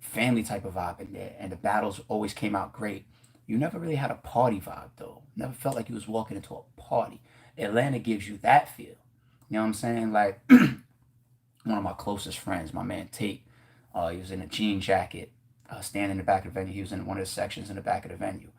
family type of vibe in there, and the battles always came out great. You never really had a party vibe though. Never felt like you was walking into a party. Atlanta gives you that feel. You know what I'm saying? Like one of my closest friends, my man Tate, he was in a jean jacket, standing in the back of the venue. He was in one of the sections in the back of the venue.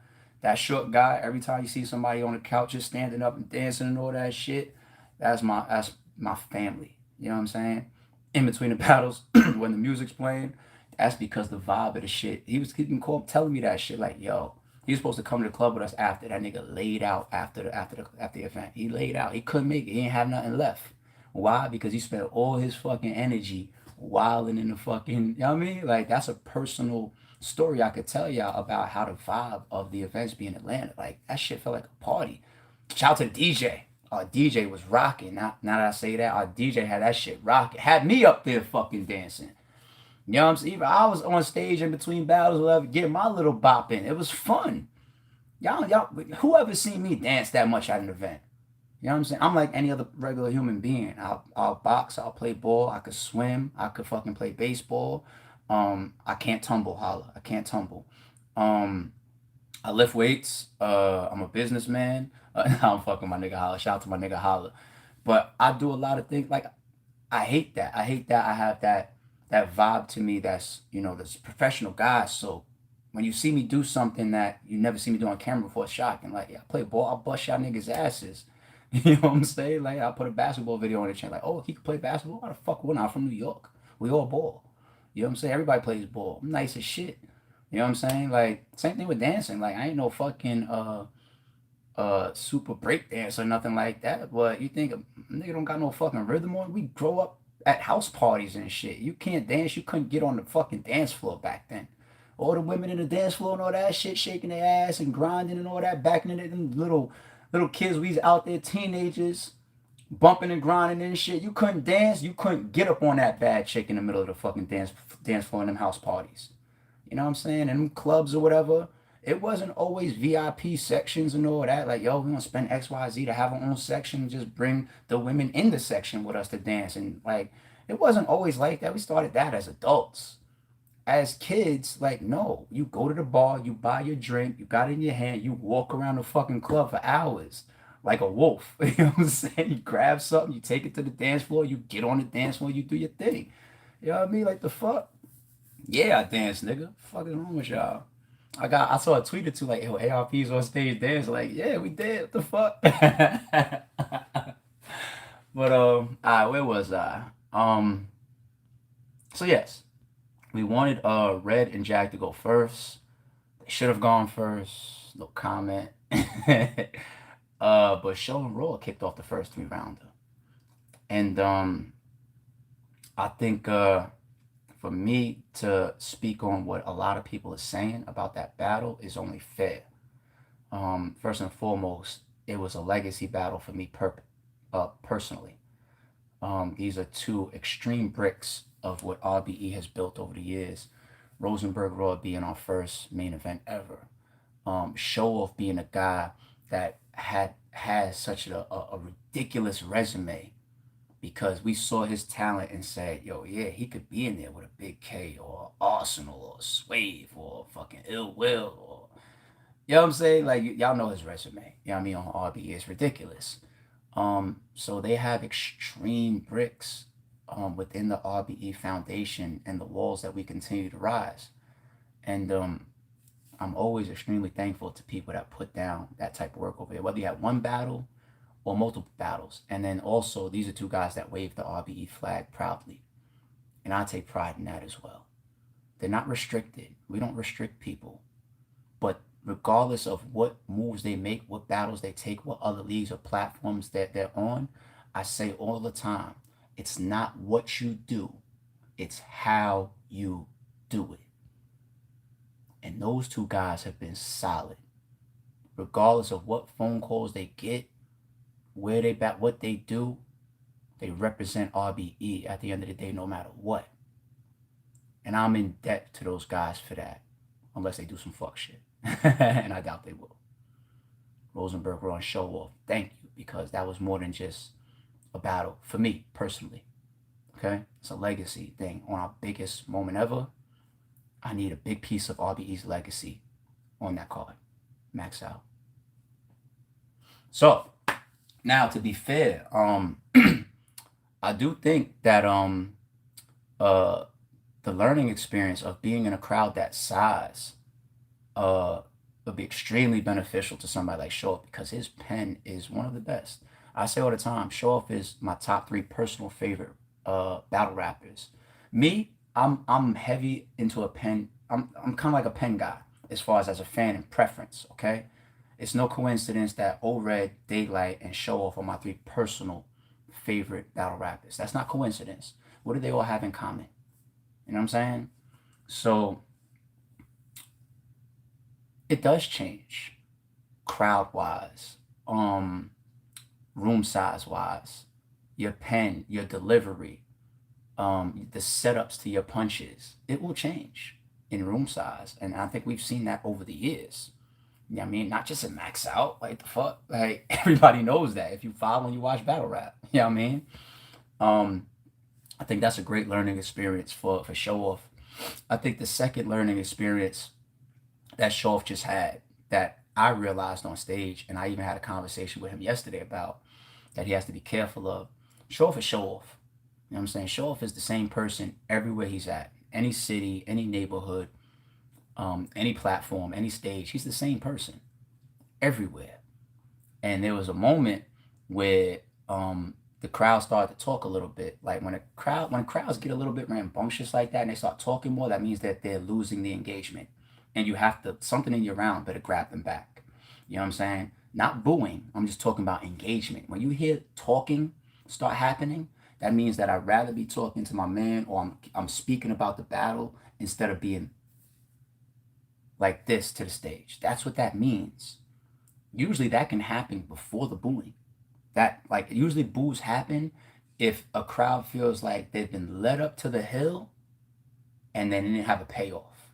That short guy, every time you see somebody on the couch just standing up and dancing and all that shit, that's my family. You know what I'm saying? In between the battles, when the music's playing, that's because the vibe of the shit. He was keeping telling me that shit, like, yo, he was supposed to come to the club with us after. That nigga laid out after the event. He laid out. He couldn't make it. He didn't have nothing left. Why? Because he spent all his fucking energy wilding in the fucking, you know what I mean? Like, that's a personal story I could tell y'all about how the vibe of the events be in Atlanta. Like, that shit felt like a party. Shout out to the DJ. Our DJ was rocking. Now that I say that, our DJ had that shit rocking. Had me up there fucking dancing. You know what I'm saying? Even I was on stage in between battles, whatever, getting my little bop in. It was fun. Y'all, whoever seen me dance that much at an event? You know what I'm saying? I'm like any other regular human being. I'll box, I'll play ball, I could swim, I could fucking play baseball. I can't tumble, holla. I can't tumble. I lift weights. I'm a businessman. I'm fucking my nigga Holla. Shout out to my nigga Holla. But I do a lot of things. Like, I hate that. I hate that I have that vibe to me that's, this professional guy. So when you see me do something that you never see me do on camera before, it's shocking. Like, yeah, I play ball, I'll bust y'all niggas' asses. You know what I'm saying? Like, I'll put a basketball video on the channel. Like, oh, he can play basketball? Why the fuck we're not from New York? We all ball. You know what I'm saying? Everybody plays ball. I'm nice as shit. You know what I'm saying? Like, same thing with dancing. Like, I ain't no fucking super break dance or nothing like that. But you think a nigga don't got no fucking rhythm on? We grow up at house parties and shit. You can't dance. You couldn't get on the fucking dance floor back then. All the women in the dance floor and all that shit, shaking their ass and grinding and all that. Back in the them little kids, we was out there, teenagers, bumping and grinding and shit. You couldn't dance. You couldn't get up on that bad chick in the middle of the fucking dance floor in them house parties. You know what I'm saying? And clubs or whatever. It wasn't always VIP sections and all that. Like, yo, we gonna spend XYZ to have our own section and just bring the women in the section with us to dance. And like, it wasn't always like that. We started that as adults. As kids, like, no, you go to the bar, you buy your drink, you got it in your hand, you walk around the fucking club for hours like a wolf. You know what I'm saying? You grab something, you take it to the dance floor, you get on the dance floor, you do your thing. You know what I mean? Like, the fuck? Yeah, I dance, nigga. Fuck is wrong with y'all? I saw a tweet or two like, yo, ARP's on stage dance. Like, yeah, we did. What the fuck? But where was I? So yes, we wanted Red and Jack to go first. They should have gone first. No comment. But Show and Raw kicked off the first 3 rounder, and I think for me to speak on what a lot of people are saying about that battle is only fair. First and foremost, it was a legacy battle for me personally. These are two extreme bricks of what RBE has built over the years. Rosenberg Raw being our first main event ever. Show Off being a guy that has such a ridiculous resume because we saw his talent and said, yo, yeah, he could be in there with a Big K or Arsenal or Swave or fucking Ill Will or, you know what I'm saying? Like, y'all know his resume. You know what I mean? On RBE, it's ridiculous. So they have extreme bricks within the RBE foundation and the walls that we continue to rise. And I'm always extremely thankful to people that put down that type of work over there, whether you have one battle or multiple battles. And then also, these are two guys that wave the RBE flag proudly. And I take pride in that as well. They're not restricted. We don't restrict people. But regardless of what moves they make, what battles they take, what other leagues or platforms that they're on, I say all the time, it's not what you do, it's how you do it. And those two guys have been solid. Regardless of what phone calls they get, where they bat, what they do, they represent RBE at the end of the day, no matter what. And I'm in debt to those guys for that, unless they do some fuck shit. And I doubt they will. Rosenberg Raw and Show Off, thank you, because that was more than just a battle for me personally. Okay? It's a legacy thing. On our biggest moment ever, I need a big piece of RBE's legacy on that card. Max out. So, now to be fair, I do think that the learning experience of being in a crowd that size would be extremely beneficial to somebody like Show Off because his pen is one of the best. I say all the time, Show Off is my top 3 personal favorite battle rappers. Me, I'm heavy into a pen. I'm kind of like a pen guy as far as a fan and preference. Okay, it's no coincidence that O-Red, Daylight, and Show Off are my 3 personal favorite battle rappers. That's not coincidence. What do they all have in common? You know what I'm saying? So it does change, crowd wise, room size wise, your pen, your delivery, the setups to your punches. It will change in room size, and I think we've seen that over the years. You know what I mean? Not just in Max Out, like the fuck, like everybody knows that if you follow and you watch battle rap. You know what I mean? I think that's a great learning experience for Show Off. I think the second learning experience that Show Off just had that I realized on stage, and I even had a conversation with him yesterday about that he has to be careful of. Show Off is Show Off. You know what I'm saying? Show off is the same person everywhere he's at. Any city, any neighborhood, any platform, any stage. He's the same person everywhere. And there was a moment where the crowd started to talk a little bit. Like when crowds get a little bit rambunctious like that and they start talking more, that means that they're losing the engagement. And you have to, something in your round better grab them back. You know what I'm saying? Not booing. I'm just talking about engagement. When you hear talking start happening, that means that I'd rather be talking to my man, or I'm speaking about the battle instead of being like this to the stage. That's what that means. Usually that can happen before the booing. That, like, usually boos happen if a crowd feels like they've been led up to the hill and then they didn't have a payoff.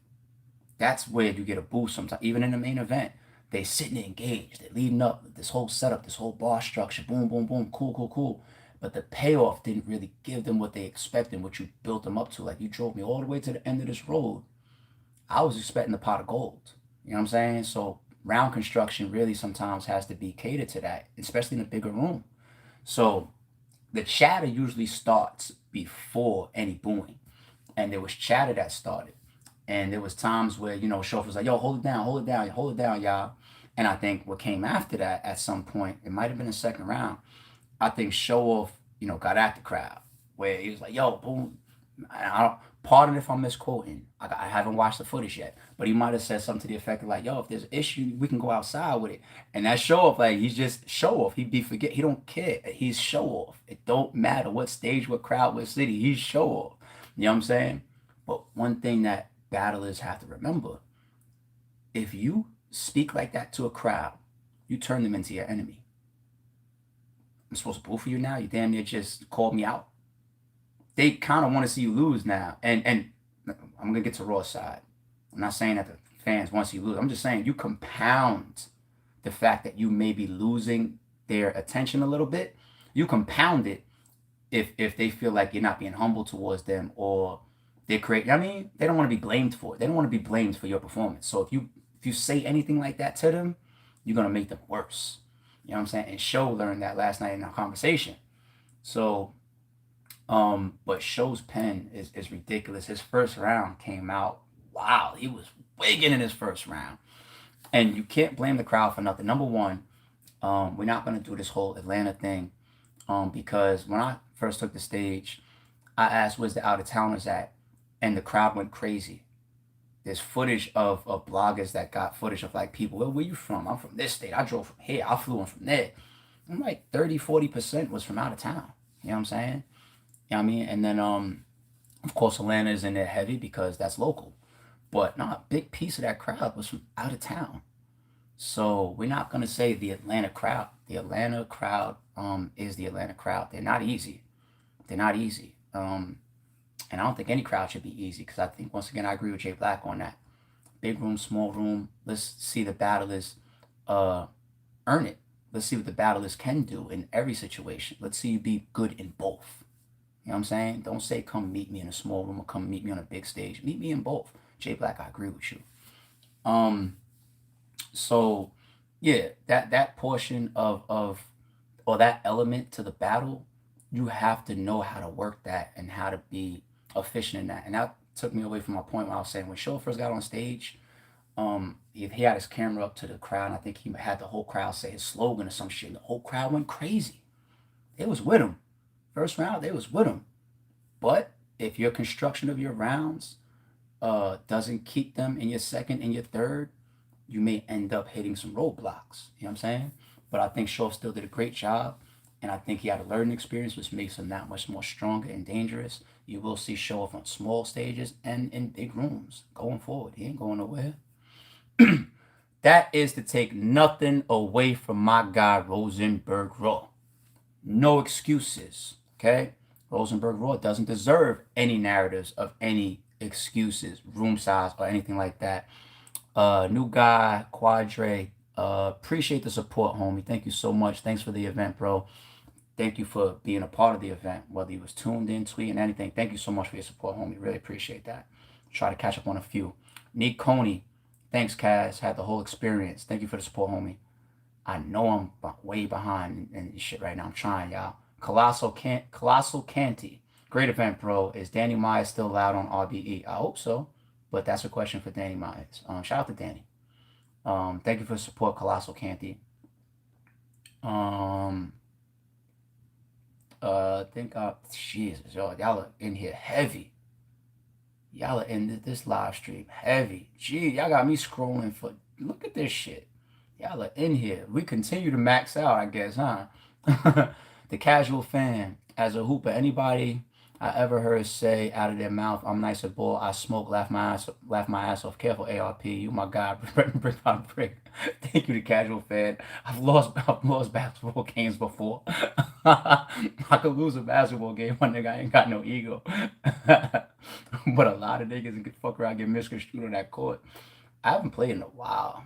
That's where you get a boo sometimes. Even in the main event, they sitting engaged, they're leading up this whole setup, this whole bar structure, boom, boom, boom, cool, cool, cool. But the payoff didn't really give them what they expected, what you built them up to. Like, you drove me all the way to the end of this road. I was expecting the pot of gold. You know what I'm saying? So round construction really sometimes has to be catered to that, especially in a bigger room. So the chatter usually starts before any booing. And there was chatter that started. And there was times where, you know, Shof was like, yo, hold it down, hold it down, hold it down, y'all. And I think what came after that at some point, it might have been the second round, I think Show Off, you know, got at the crowd where he was like, yo, boom. I don't, pardon if I'm misquoting. I haven't watched the footage yet, but he might have said something to the effect of like, yo, if there's an issue, we can go outside with it. And that Show Off, like, he's just Show Off. He don't care. He's Show Off. It don't matter what stage, what crowd, what city. He's Show Off. You know what I'm saying? But one thing that battlers have to remember, if you speak like that to a crowd, you turn them into your enemy. I'm supposed to boo for you now? You damn near just called me out. They kind of want to see you lose now. And I'm going to get to Raw's side. I'm not saying that the fans want to see you lose. I'm just saying you compound the fact that you may be losing their attention a little bit. You compound it if they feel like you're not being humble towards them, or they create, I mean, they don't want to be blamed for it. They don't want to be blamed for your performance. So if you say anything like that to them, you're going to make them worse. You know what I'm saying? And Show learned that last night in our conversation. So, but Show's pen is ridiculous. His first round came out, wow, he was wigging in his first round. And you can't blame the crowd for nothing. Number one, we're not going to do this whole Atlanta thing, because when I first took the stage, I asked where's the out-of-towners at, and the crowd went crazy. There's footage of bloggers that got footage of like people, where you from? I'm from this state. I drove from here. I flew in from there. I'm like 30-40% was from out of town. You know what I'm saying? You know what I mean? And then, of course, Atlanta is in there heavy because that's local. But no, a big piece of that crowd was from out of town. So we're not going to say the Atlanta crowd. The Atlanta crowd is the Atlanta crowd. They're not easy. They're not easy. And I don't think any crowd should be easy, because I think, once again, I agree with Jay Black on that. Big room, small room. Let's see the battlers earn it. Let's see what the battlers can do in every situation. Let's see you be good in both. You know what I'm saying? Don't say come meet me in a small room or come meet me on a big stage. Meet me in both. Jay Black, I agree with you. So yeah, that portion of or that element to the battle, you have to know how to work that and how to be efficient in that. And that took me away from my point where I was saying, when Show first got on stage, he had his camera up to the crowd, and I think he had the whole crowd say his slogan or some shit. And the whole crowd went crazy. They was with him. First round, they was with him. But if your construction of your rounds doesn't keep them in your second and your third, you may end up hitting some roadblocks. You know what I'm saying? But I think Show still did a great job. And I think he had a learning experience, which makes him that much more stronger and dangerous. You will see Show Off on small stages and in big rooms going forward. He ain't going nowhere. That is to take nothing away from my guy, Rosenberg Raw. No excuses, okay? Rosenberg Raw doesn't deserve any narratives of any excuses, room size, or anything like that. New guy, Quadre, appreciate the support, homie. Thank you so much. Thanks for the event, bro. Thank you for being a part of the event, whether you was tuned in, tweeting, anything. Thank you so much for your support, homie. Really appreciate that. Try to catch up on a few. Nick Coney, thanks, Cass. Had the whole experience. Thank you for the support, homie. I know I'm way behind and shit right now. I'm trying, y'all. Colossal Canty. Great event, bro. Is Danny Myers still loud on RBE? I hope so, but that's a question for Danny Myers. Shout out to Danny. Thank you for the support, Colossal Canty. Um, Jesus, y'all are in here heavy. Y'all are in this live stream heavy. Gee, y'all got me scrolling for. Look at this shit. Y'all are in here. We continue to max out, I guess, huh? The casual fan, as a hooper, anybody I ever heard say out of their mouth, "I'm nice at ball, I smoke, laugh my ass off." Careful, ARP, you my guy, brick by brick. Thank you, the casual fan. I've lost basketball games before. I could lose a basketball game, my nigga. I ain't got no ego. But a lot of niggas can fuck around, get misconstrued on that court. I haven't played in a while.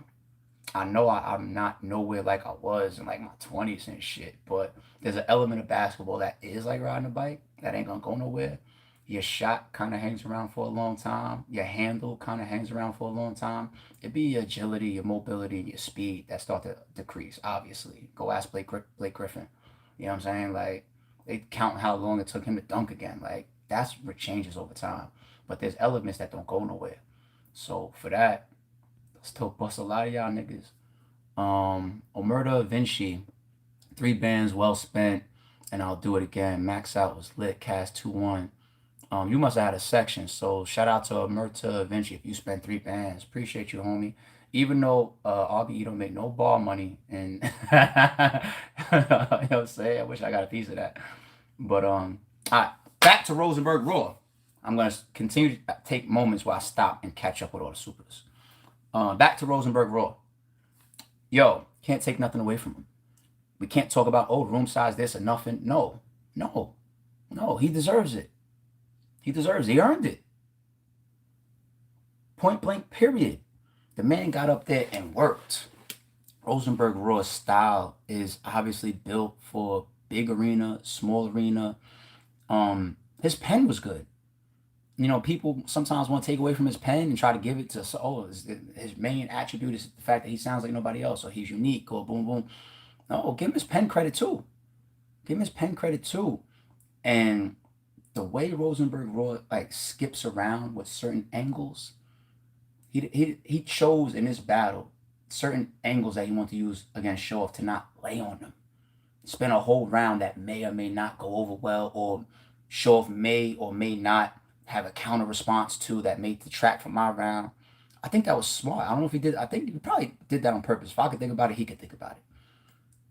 I know I'm not nowhere like I was in like my 20s and shit, but there's an element of basketball that is like riding a bike that ain't gonna go nowhere. Your shot kind of hangs around for a long time. Your handle kind of hangs around for a long time. It'd be your agility, your mobility, your speed that start to decrease, obviously. Go ask Blake Griffin. You know what I'm saying? Like, they count how long it took him to dunk again. Like, that's what changes over time. But there's elements that don't go nowhere. So for that, still bust a lot of y'all niggas. Omerta Vinci, 3 bands well spent, and I'll do it again. Max out was lit. Cast 2-1. You must have had a section. So shout out to Omerta Vinci if you spent 3 bands. Appreciate you, homie. Even though RBE don't make no ball money, and you know what I'm saying, I wish I got a piece of that. But all right, back to Rosenberg Raw. I'm gonna continue to take moments where I stop and catch up with all the supers. Back to Rosenberg Raw. Yo, can't take nothing away from him. We can't talk about, oh, room size this or nothing. No, no, no. He deserves it. He deserves it. He earned it. Point blank, period. The man got up there and worked. Rosenberg Raw's style is obviously built for big arena, small arena. His pen was good. You know, people sometimes want to take away from his pen and try to give it to, oh, his main attribute is the fact that he sounds like nobody else, or he's unique, or boom, boom. No, give him his pen credit too. Give him his pen credit too. And the way Rosenberg Raw like skips around with certain angles, he chose in this battle certain angles that he wanted to use against Show Off to not lay on them. Spend a whole round that may or may not go over well, or Show Off may or may not have a counter response to that may detract from my round. I think that was smart. I don't know if he did. I think he probably did that on purpose. If I could think about it, he could think about it.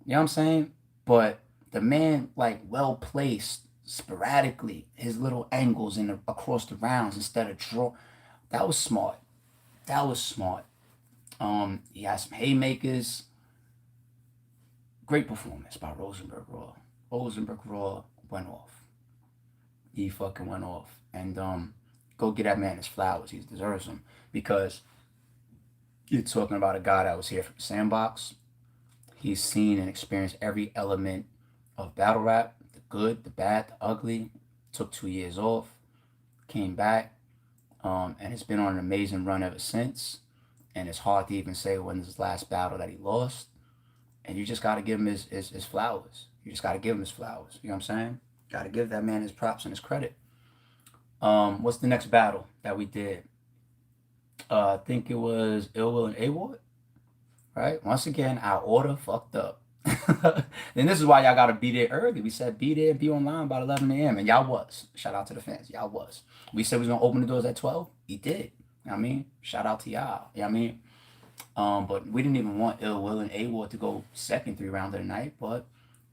You know what I'm saying? But the man, like, well placed sporadically, his little angles across the rounds instead of draw. That was smart. That was smart. He had some haymakers. Great performance by Rosenberg Raw. Rosenberg Raw went off. He fucking went off. And go get that man his flowers. He deserves them. Because you're talking about a guy that was here from the sandbox. He's seen and experienced every element of battle rap. The good, the bad, the ugly. Took 2 years off. Came back. And it's been on an amazing run ever since. And it's hard to even say when this last battle that he lost. And you just got to give him his flowers. You just got to give him his flowers. You know what I'm saying? Got to give that man his props and his credit. What's the next battle that we did? I think it was Ill Will and A-Ward. Right? Once again, our order fucked up. And this is why y'all got to be there early. We said be there and be online by 11 a.m. And y'all was. Shout out to the fans. Y'all was. We said we was going to open the doors at 12. He did. You know what I mean? Shout out to y'all. You know what I mean? But we didn't even want Ill Will and A-Ward to go second 3 rounds of the night. But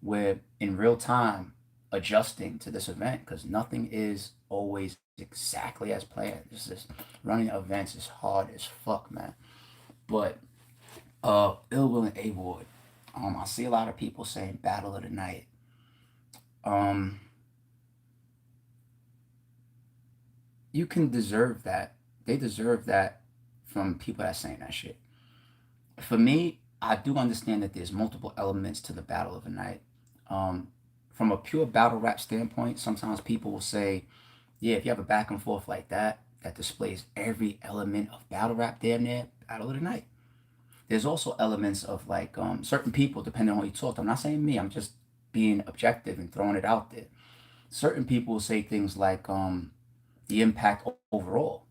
we're in real time adjusting to this event because nothing is always exactly as planned. Just running events is hard as fuck, man. But Ill Will and A-Ward, I see a lot of people saying battle of the night. You can deserve that. They deserve that from people that's saying that shit. For me, I do understand that there's multiple elements to the battle of the night. From a pure battle rap standpoint, sometimes people will say, yeah, if you have a back and forth like that, that displays every element of battle rap damn near, battle of the night. There's also elements of like certain people, depending on who you talk to. I'm not saying me, I'm just being objective and throwing it out there. certain people will say things like the impact overall.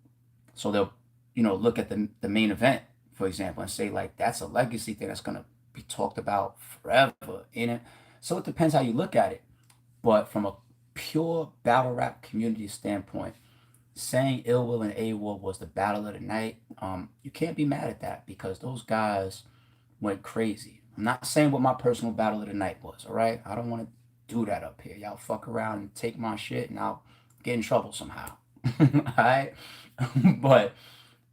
So they'll, look at the main event, for example, and say like that's a legacy thing that's gonna be talked about forever in it. So it depends how you look at it. But from a pure battle rap community standpoint, saying Ill Will and A Ward was the battle of the night, you can't be mad at that because those guys went crazy. I'm not saying what my personal battle of the night was, all right? I don't want to do that up here. Y'all fuck around and take my shit and I'll get in trouble somehow. All right? But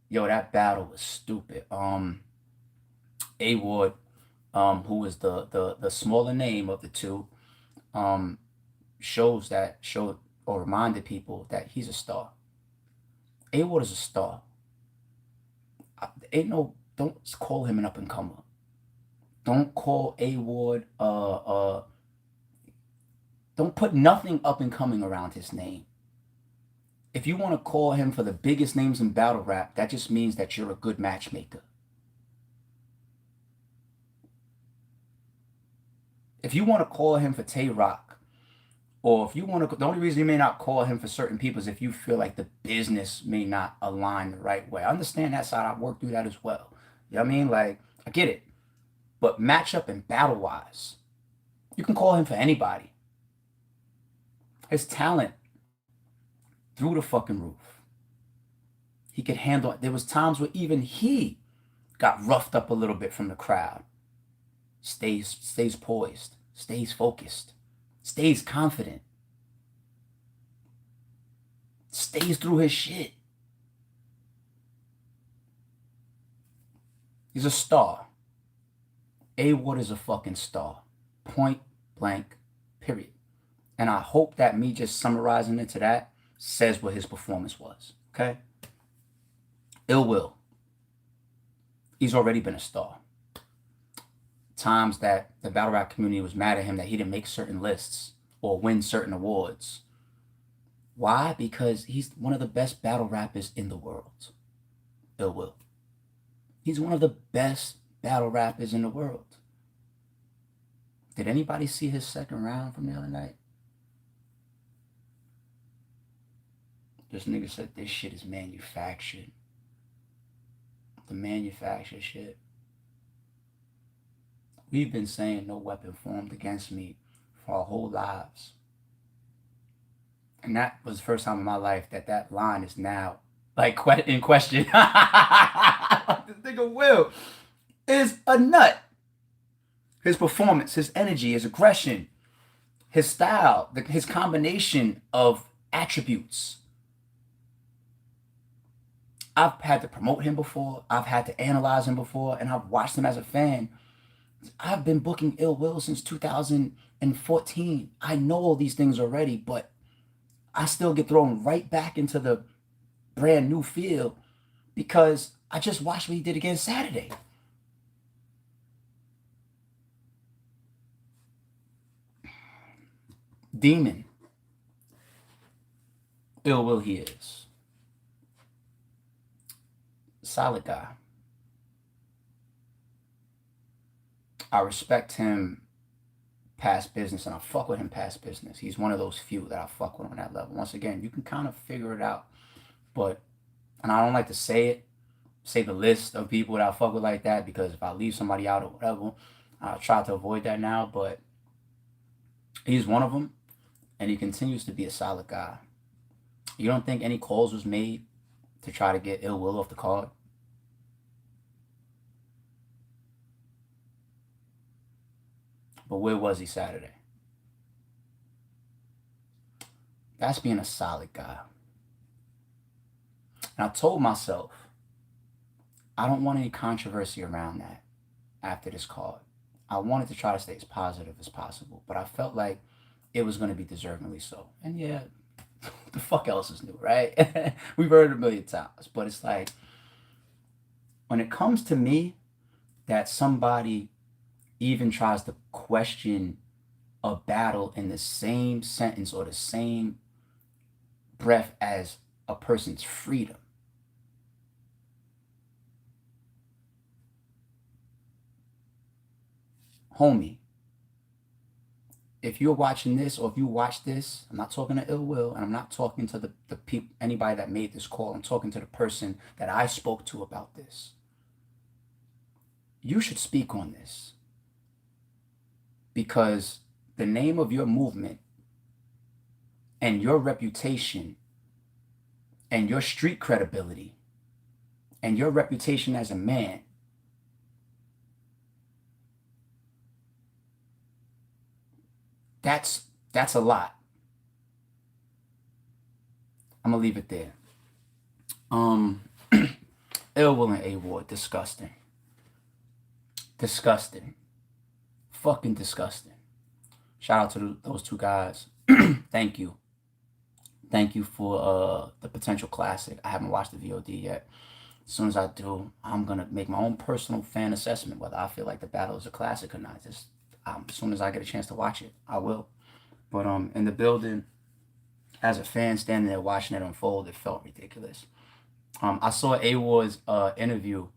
yo, that battle was stupid. A Ward, who is the smaller name of the two, um, showed or reminded people that he's a star. A Ward is a star. Ain't no, don't call him an up and comer. Don't call A Ward don't put nothing up and coming around his name. If you want to call him for the biggest names in battle rap, that just means that you're a good matchmaker. If you want to call him for Tay Rock, or if you want to, the only reason you may not call him for certain people is if you feel like the business may not align the right way. I understand that side. I worked through that as well. You know what I mean? Like, I get it. But matchup and battle wise, you can call him for anybody. His talent through the fucking roof. He could handle it. There was times where even he got roughed up a little bit from the crowd. Stays poised, stays focused, stays confident, stays through his shit. He's a star. A Ward is a fucking star. Point blank, period. And I hope that me just summarizing into that says what his performance was. Okay? Ill Will. He's already been a star. Times that the battle rap community was mad at him that he didn't make certain lists or win certain awards. Why? Because he's one of the best battle rappers in the world. Ill Will. He's one of the best battle rappers in the world. Did anybody see his second round from the other night? This nigga said this shit is manufactured. The manufactured shit. We've been saying no weapon formed against me for our whole lives. And that was the first time in my life that line is now like in question. This nigga Will is a nut. His performance, his energy, his aggression, his style, his combination of attributes. I've had to promote him before. I've had to analyze him before. And I've watched him as a fan. I've been booking Ill Will since 2014. I know all these things already, but I still get thrown right back into the brand new field because I just watched what he did again Saturday. Demon. Ill Will he is. Solid guy. I respect him past business and I fuck with him past business. He's one of those few that I fuck with on that level. Once again, you can kind of figure it out. But, and I don't like to say the list of people that I fuck with like that because if I leave somebody out or whatever, I try to avoid that now. But he's one of them and he continues to be a solid guy. You don't think any calls was made to try to get Ill Will off the card? But where was he Saturday? That's being a solid guy. And I told myself, I don't want any controversy around that after this card. I wanted to try to stay as positive as possible, but I felt like it was going to be deservingly so. And yeah, the fuck else is new, right? We've heard it a million times, but it's like, when it comes to me, that somebody even tries to question a battle in the same sentence or the same breath as a person's freedom. Homie, if you're watching this or if you watch this, I'm not talking to ill will, and I'm not talking to the people, anybody that made this call. I'm talking to the person that I spoke to about this. You should speak on this, because the name of your movement and your reputation and your street credibility and your reputation as a man, that's a lot. I'm gonna leave it there. Ill Will and A Ward, disgusting. Disgusting. Fucking disgusting. Shout out to those two guys. Thank you. Thank you for the potential classic. I haven't watched the VOD yet. As soon as I do, I'm gonna make my own personal fan assessment whether I feel like the battle is a classic or not. Just as soon as I get a chance to watch it, I will. But in the building, as a fan standing there watching it unfold, it felt ridiculous. I saw A Ward's interview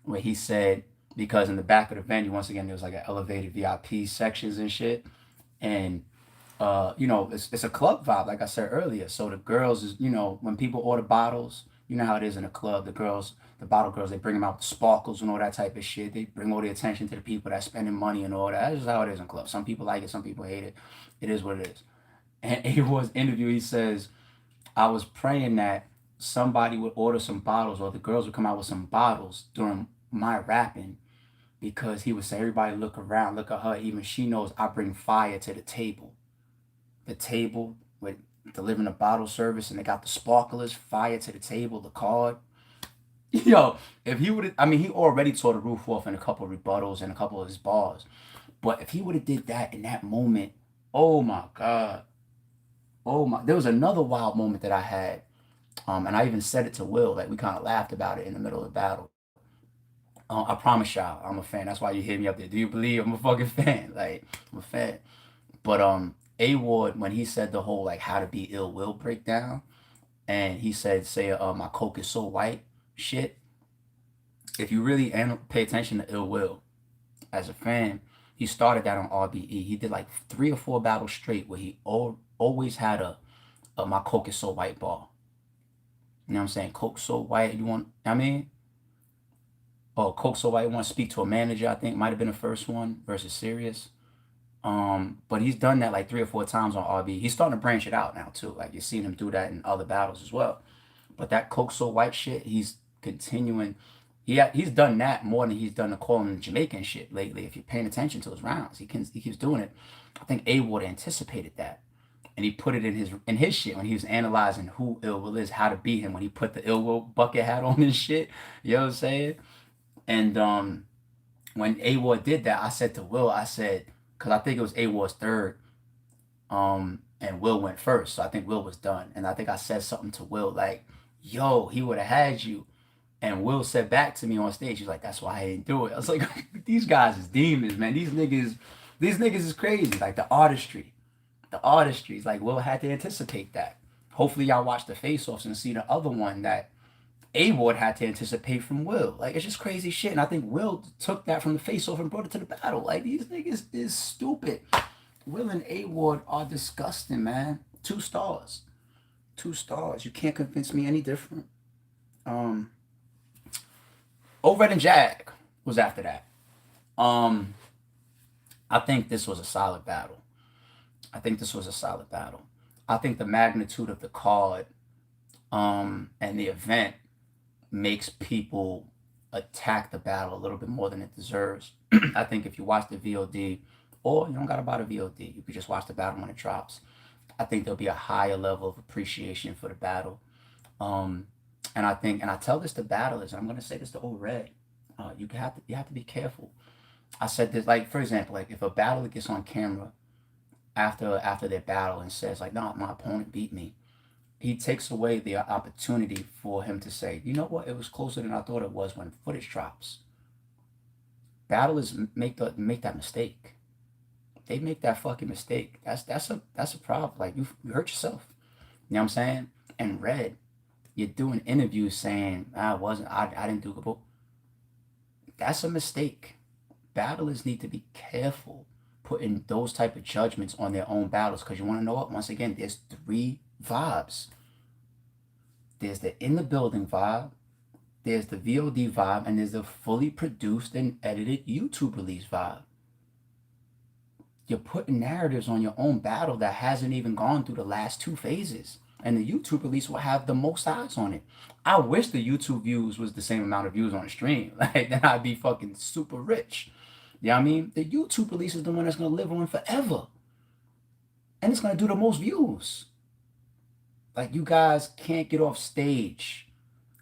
where he said, because in the back of the venue, once again, there was like an elevated VIP sections and shit, and you know, it's a club vibe, like I said earlier. So the girls is, you know, when people order bottles, you know how it is in a club. The girls, the bottle girls, they bring them out with sparkles and all that type of shit. They bring all the attention to the people that's spending money and all that. That's just how it is in clubs. Some people like it, some people hate it. It is what it is. And A Ward's interview, he says, I was praying that somebody would order some bottles, or the girls would come out with some bottles during my rapping, because he would say, everybody look around, look at her, even she knows I bring fire to the table. The table with delivering a bottle service, and they got the sparklers, fire to the table, the card. Yo, if he would have, I mean, he already tore the roof off in a couple of rebuttals and a couple of his bars. But if he would have did that in that moment, oh my God. Oh my, there was another wild moment that I had. And I even said it to Will, like we kind of laughed about it in the middle of the battle. I promise y'all, I'm a fan. That's why you hit me up there. Do you believe I'm a fucking fan? Like, I'm a fan. But A Ward, when he said the whole like how to be ill will breakdown, and he said, say, my coke is so white shit. If you really pay attention to ill will as a fan, he started that on RBE. He did like 3 or 4 battles straight where he always had a my coke is so white bar. You know what I'm saying? Coke so white, you want, I mean, oh, Coke so white, want to speak to a manager, I think might have been the first one versus Sirius. But he's done that like 3 or 4 times on RB. He's starting to branch it out now too. Like you're seeing him do that in other battles as well. But that Coke so white shit, he's continuing. He's done that more than he's done the calling Jamaican shit lately. If you're paying attention to his rounds, he keeps doing it. I think A Ward anticipated that, and he put it in his shit when he was analyzing who Ill Will is, how to beat him. When he put the Ill Will bucket hat on his shit, you know what I'm saying? And when A Ward did that, I said to Will, I said, because I think it was A Ward's third, and Will went first, so I think Will was done. And I think I said something to Will like, "Yo, he would have had you." And Will said back to me on stage, he's like, "That's why I didn't do it." I was like, "These guys is demons, man. These niggas is crazy. Like the artistry is like Will had to anticipate that. Hopefully, y'all watch the face-offs and see the other one that A Ward had to anticipate from Will. Like it's just crazy shit. And I think Will took that from the face-off and brought it to the battle. Like these niggas is stupid. Will and A Ward are disgusting, man. 2 stars. 2 stars. You can't convince me any different. Red and Jag was after that. I think this was a solid battle. I think the magnitude of the card and the event makes people attack the battle a little bit more than it deserves. I think if you watch the VOD, or you don't gotta buy the VOD, you could just watch the battle when it drops. I think there'll be a higher level of appreciation for the battle. And I think, and I tell this to battlers, and I'm gonna say this to Old Red, you have to be careful. I said this, like for example, like if a battler gets on camera after their battle and says like, "No, my opponent beat me," he takes away the opportunity for him to say, "You know what? It was closer than I thought it was." When footage drops, battlers make that mistake. They make that fucking mistake. That's a problem. Like you hurt yourself. You know what I'm saying? And Red, you're doing interviews saying I didn't do good. That's a mistake. Battlers need to be careful putting those type of judgments on their own battles. Because you want to know what? Once again, there's 3 vibes. There's the in the building vibe, there's the VOD vibe, and there's the fully produced and edited YouTube release vibe. You're putting narratives on your own battle that hasn't even gone through the last 2 phases. And the YouTube release will have the most eyes on it. I wish the YouTube views was the same amount of views on the stream. Like, then I'd be fucking super rich. You know what I mean? The YouTube release is the one that's going to live on forever. And it's going to do the most views. Like, you guys can't get off stage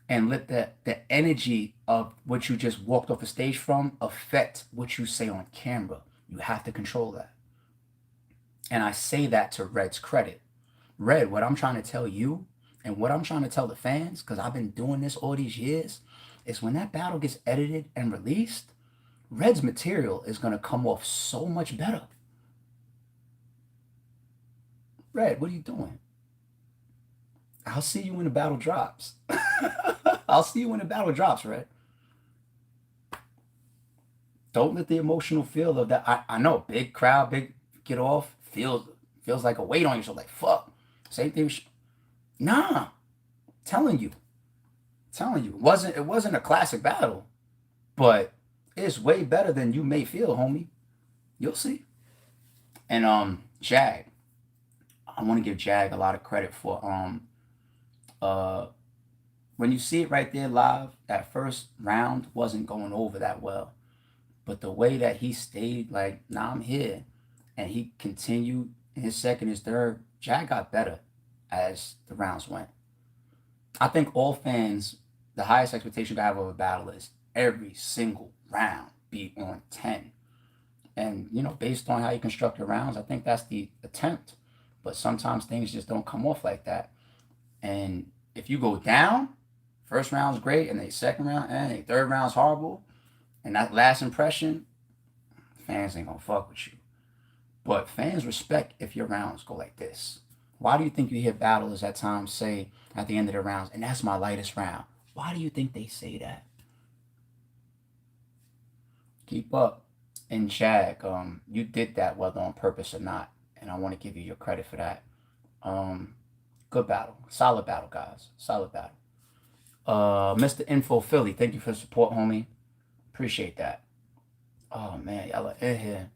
and let the energy of what you just walked off the stage from affect what you say on camera. You have to control that. And I say that to Red's credit. Red, what I'm trying to tell you and what I'm trying to tell the fans, because I've been doing this all these years, is when that battle gets edited and released, Red's material is going to come off so much better. Red, what are you doing? I'll see you when the battle drops. I'll see you when the battle drops, Red. Don't let the emotional feel of that. I know, big crowd, big get off, feels like a weight on you. So like, fuck. Same thing. Nah. Telling you. It wasn't a classic battle, but it's way better than you may feel, homie. You'll see. And Jag. I want to give Jag a lot of credit for when you see it right there live, that first round wasn't going over that well. But the way that he stayed, like, nah, I'm here, and he continued in his second, his third, Jag got better as the rounds went. I think all fans, the highest expectation you have of a battle is every single round be on 10. And, you know, based on how you construct your rounds, I think that's the attempt. But sometimes things just don't come off like that. And if you go down, first round's great, and the second round, and the third round's horrible, and that last impression, fans ain't gonna fuck with you. But fans respect if your rounds go like this. Why do you think you hear battlers at times say at the end of the rounds, and that's my lightest round? Why do you think they say that? Keep up. And Jag, you did that whether on purpose or not, and I want to give you your credit for that. Good battle. Solid battle, guys. Solid battle. Mr. Info Philly, thank you for the support, homie. Appreciate that. Oh, man, y'all are in here.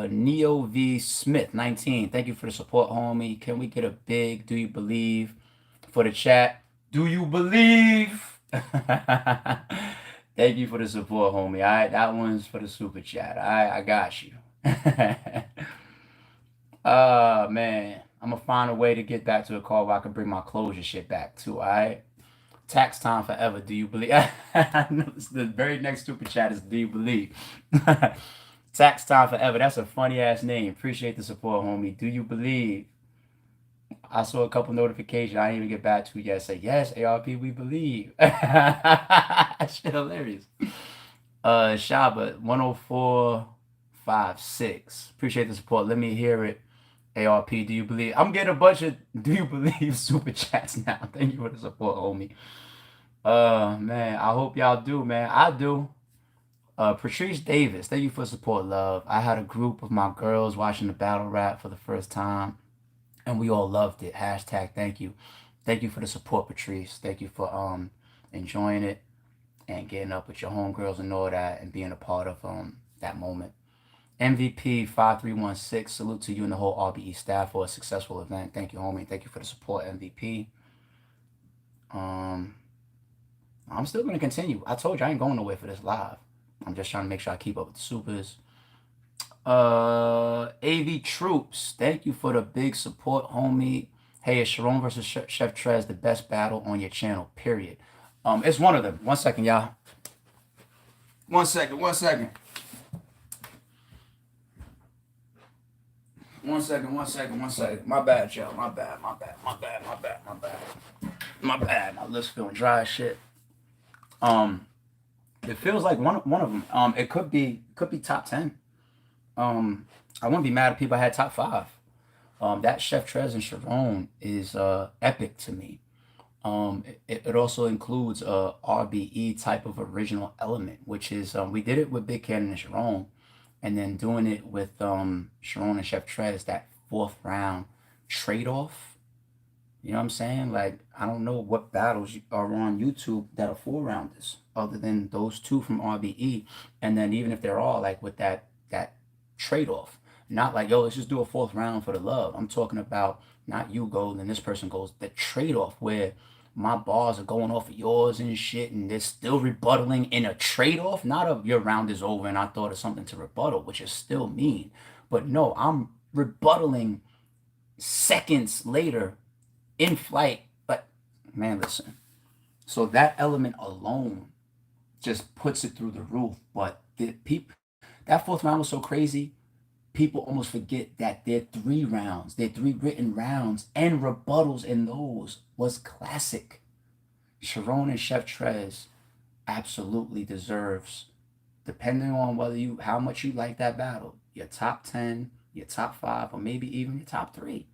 Neo V Smith, 19. Thank you for the support, homie. Can we get a big do you believe for the chat? Do you believe? Thank you for the support, homie. All right, that one's for the super chat. All right, I got you. Man, I'm gonna find a way to get back to a call where I can bring my closure shit back too. All right. Tax time forever. Do you believe? The very next super chat is do you believe? Tax time forever. That's a funny ass name. Appreciate the support, homie. Do you believe? I saw a couple notifications. I didn't even get back to it yet. Say yes, ARP. We believe. Shit hilarious. Shaba 10456. Appreciate the support. Let me hear it. ARP, do you believe? I'm getting a bunch of do you believe super chats now. Thank you for the support, homie. Man, I hope y'all do, man. I do. Patrice Davis, thank you for support, love. I had a group of my girls watching the battle rap for the first time, and we all loved it. Hashtag thank you. Thank you for the support, Patrice. Thank you for enjoying it and getting up with your homegirls and all that and being a part of that moment. MVP 5316, salute to you and the whole RBE staff for a successful event. Thank you, homie. Thank you for the support, MVP. I'm still going to continue. I told you I ain't going nowhere for this live. I'm just trying to make sure I keep up with the supers. AV Troops, thank you for the big support, homie. Hey, is Sharon versus Chef Trez the best battle on your channel, period? It's one of them. 1 second, y'all. 1 second. 1 second. 1 second. 1 second. 1 second. My bad, y'all. My bad. My lips feeling dry as shit. It feels like one of them. It could be top 10. I wouldn't be mad if people had top 5. That Chef Trez and Sharon is epic to me. It also includes a RBE type of original element, which is we did it with Big Cannon and Sharon, and then doing it with Sharon and Chef Trez, that fourth round trade off. You know what I'm saying? Like, I don't know what battles are on YouTube that are 4 rounders other than those two from RBE. And then even if they're all like with that trade off, not like, yo, let's just do a fourth round for the love. I'm talking about not you go, then this person goes, the trade off where my bars are going off of yours and shit, and they're still rebuttaling in a trade off. Not of your round is over and I thought of something to rebuttal, which is still mean. But no, I'm rebuttaling seconds later in flight. But man, listen. So that element alone just puts it through the roof. But the people, that fourth round was so crazy. People almost forget that their 3 rounds, their 3 written rounds and rebuttals in those was classic. Sharon and Chef Trez absolutely deserves, depending on whether you how much you like that battle, your top 10, your top 5, or maybe even your top 3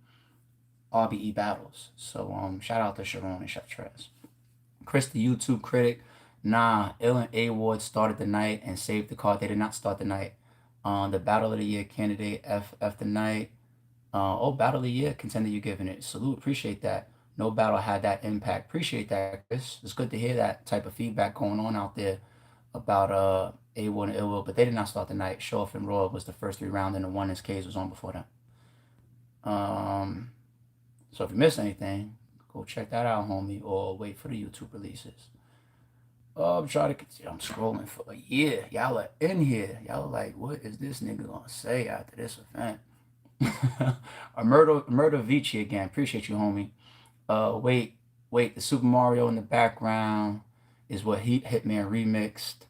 RBE battles. So shout out to Sharon and Chef Trez. Chris, the YouTube critic. Nah, Ill and A Ward started the night and saved the card. They did not start the night. The Battle of the Year candidate, F the night. Battle of the Year contender, you giving it. Salute, appreciate that. No battle had that impact. Appreciate that, Chris. It's good to hear that type of feedback going on out there about A1 and Ill Will, but they did not start the night. Show Off and Raw was the first 3 rounds, and the one in K's was on before that. So if you missed anything, go check that out, homie, or wait for the YouTube releases. I'm trying to. I'm scrolling for a year. Y'all are in here. Y'all are like, what is this nigga gonna say after this event? A murder Vici again. Appreciate you, homie. Wait. The Super Mario in the background is what Hitman remixed,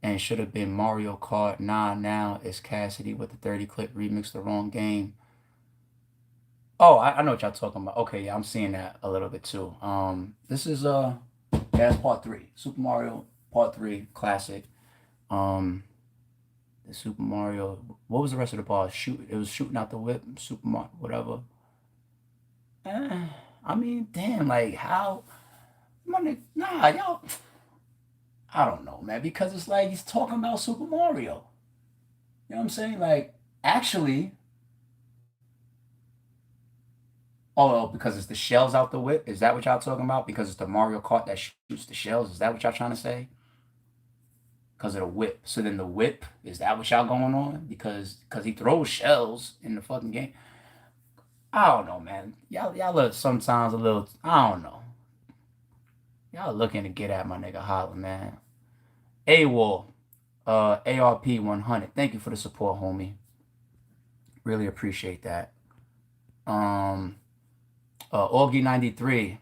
and should have been Mario Kart. Nah, now it's Cassidy with the 30 clip remix. The wrong game. Oh, I know what y'all talking about. Okay, yeah, I'm seeing that a little bit too. This is that's part 3. Super Mario part 3 classic. The Super Mario. What was the rest of the bars? It was shooting out the whip. Super Mario, whatever. I mean, damn, like how? Nah, y'all. I don't know, man, because it's like he's talking about Super Mario. You know what I'm saying? Like, actually, oh, because it's the shells out the whip. Is that what y'all talking about? Because it's the Mario Kart that shoots the shells. Is that what y'all trying to say? Because of the whip. So then the whip, is that what y'all going on? Because he throws shells in the fucking game. I don't know, man. Y'all look sometimes a little. I don't know. Y'all looking to get at my nigga Holla, man. AWOL, ARP 100. Thank you for the support, homie. Really appreciate that. Augie 93.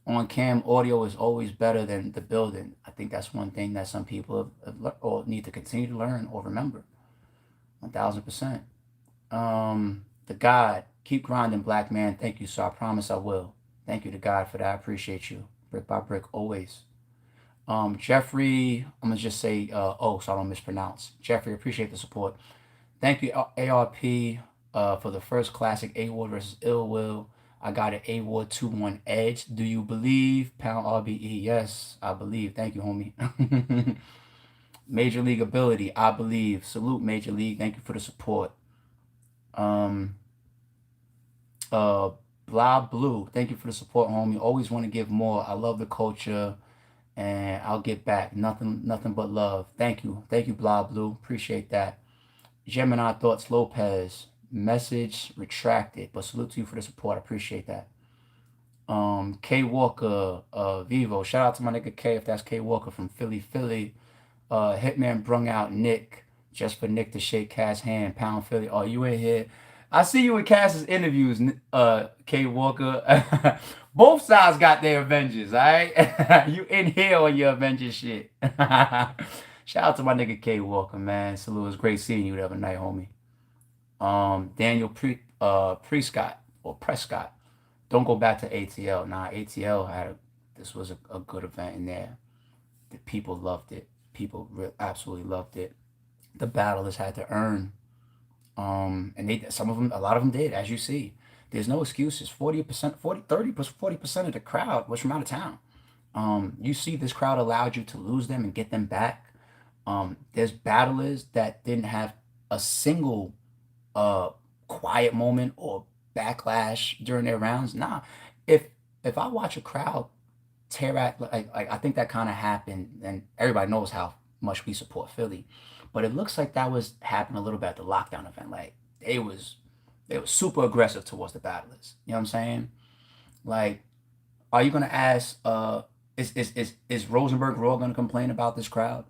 On cam audio is always better than the building. I think that's one thing that some people or need to continue to learn or remember. 1000%. The God, keep grinding, black man. Thank you, sir. I promise I will. Thank you to God for that. I appreciate you. Brick by brick, always. Jeffrey, I'm gonna just say so I don't mispronounce. Jeffrey, appreciate the support. Thank you, ARP, for the first classic A Ward versus Ill Will. I got an A Ward 2-1 edge. Do you believe? Pound RBE. Yes, I believe. Thank you, homie. Major League Ability. I believe. Salute, Major League. Thank you for the support. Blah Blue. Thank you for the support, homie. Always want to give more. I love the culture, and I'll get back. Nothing but love. Thank you, Blah Blue. Appreciate that. Gemini Thoughts Lopez. Message retracted, but salute to you for the support. I appreciate that. K Walker, Vivo. Shout out to my nigga K, if that's K Walker from Philly. Hitman brung out Nick just for Nick to shake Cass' hand. Pound Philly. Oh, you in here? I see you in Cass's interviews, K Walker. Both sides got their Avengers, all right? You in here on your Avengers shit. Shout out to my nigga K Walker, man. Salute. It was great seeing you the other night, homie. Daniel Prescott or Prescott. Don't go back to ATL. Nah, ATL this was a good event in there. The people loved it. People absolutely loved it. The battlers had to earn. And a lot of them did, as you see. There's no excuses. 40%, 40% of the crowd was from out of town. You see this crowd allowed you to lose them and get them back. There's battlers that didn't have a single uh quiet moment or backlash during their rounds. Nah, if if I watch a crowd tear at like I think that kind of happened, and everybody knows how much we support Philly, but it looks like that was happening a little bit at the lockdown event. Like they was super aggressive towards the battlers. You know what I'm saying? Like, are you gonna ask is Rosenberg Raw gonna complain about this crowd?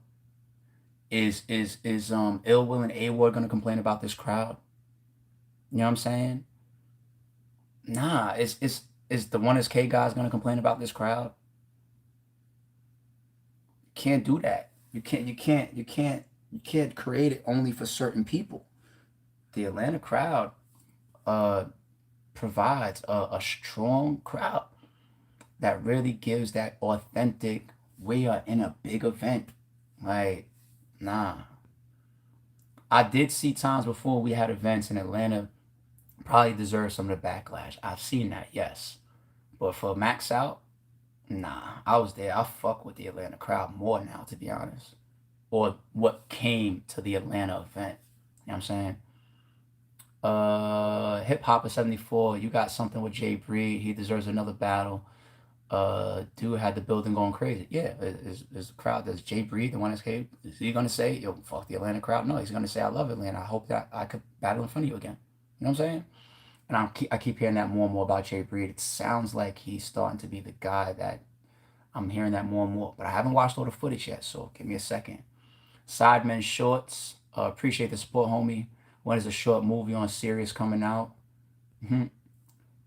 Is Ill Will and A Ward gonna complain about this crowd? You know what I'm saying? Nah, is the one SK guys gonna complain about this crowd? Can't do that. You can't create it only for certain people. The Atlanta crowd uh provides a strong crowd that really gives that authentic, we are in a big event. Like, nah. I did see times before we had events in Atlanta probably deserve some of the backlash. I've seen that, yes. But for Max Out, nah. I was there. I fuck with the Atlanta crowd more now, to be honest. Or what came to the Atlanta event. You know what I'm saying? Hip Hop is 74. You got something with Jay Breed. He deserves another battle. Dude had the building going crazy. Yeah, is the crowd, does Jay Breed, the one that's came, is he gonna say, yo, fuck the Atlanta crowd? No, he's gonna say, I love Atlanta. I hope that I could battle in front of you again. You know what I'm saying? And I keep hearing that more and more about Jay Breed. It sounds like he's starting to be the guy that I'm hearing that more and more. But I haven't watched all the footage yet, so give me a second. Sidemen Shorts. Appreciate the support, homie. When is a short movie on series coming out? Mm-hmm.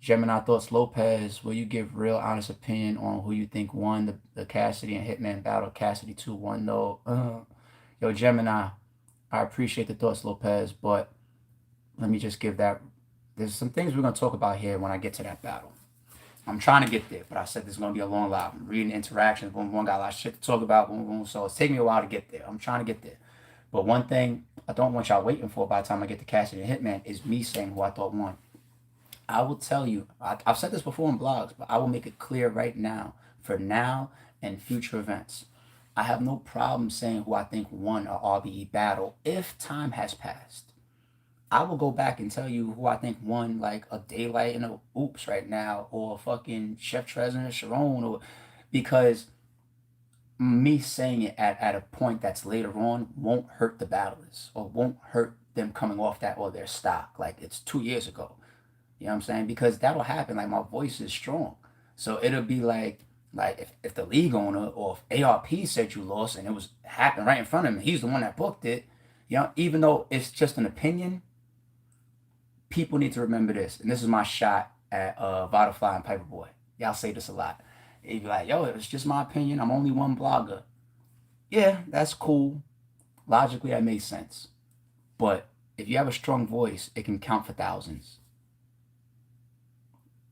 Gemini Thoughts Lopez, will you give real honest opinion on who you think won the Cassidy and Hitman battle? Cassidy 2-1 though. Yo, Gemini, I appreciate the thoughts, Lopez, but let me just give that. There's some things we're going to talk about here when I get to that battle. I'm trying to get there, but I said this is going to be a long live. I'm reading interactions. Boom, boom, got a lot of shit to talk about. Boom, boom. So it's taking me a while to get there. I'm trying to get there. But one thing I don't want y'all waiting for by the time I get to Cassidy and Hitman is me saying who I thought won. I will tell you, I've said this before in blogs, but I will make it clear right now, for now and future events. I have no problem saying who I think won a RBE battle if time has passed. I will go back and tell you who I think won like a Daylight and a Oops right now, or fucking Chef Trezor and Sharon, or because me saying it at a point that's later on won't hurt the battlers or won't hurt them coming off that or their stock. Like it's 2 years ago. You know what I'm saying? Because that'll happen. Like my voice is strong. So it'll be like if the league owner or if ARP said you lost and it was happened right in front of him, he's the one that booked it. You know, even though it's just an opinion, people need to remember this. And this is my shot at Vodafly and Piperboy. Y'all say this a lot. He'd be like, yo, it's just my opinion. I'm only one blogger. Yeah, that's cool. Logically, that makes sense. But if you have a strong voice, it can count for thousands.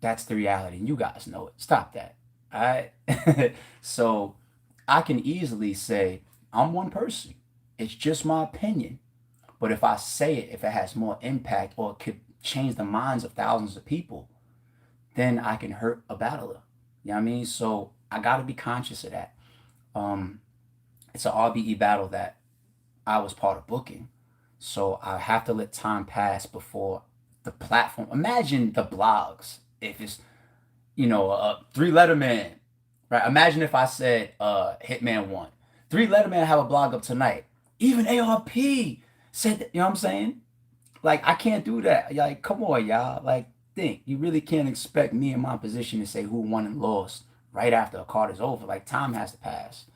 That's the reality. And you guys know it. Stop that. All right. So I can easily say, I'm one person. It's just my opinion. But if I say it, if it has more impact or it could change the minds of thousands of people, then I can hurt a battler. You know what I mean? So I got to be conscious of that. Um, it's an RBE battle that I was part of booking. So I have to let time pass before the platform. Imagine the blogs. If it's, a three-letter man, right? Imagine if I said Hitman won. Three-letter man have a blog up tonight. Even ARP said that, you know what I'm saying? Like, I can't do that. Like, come on, y'all. Like, think. You really can't expect me in my position to say who won and lost right after a card is over. Like, time has to pass.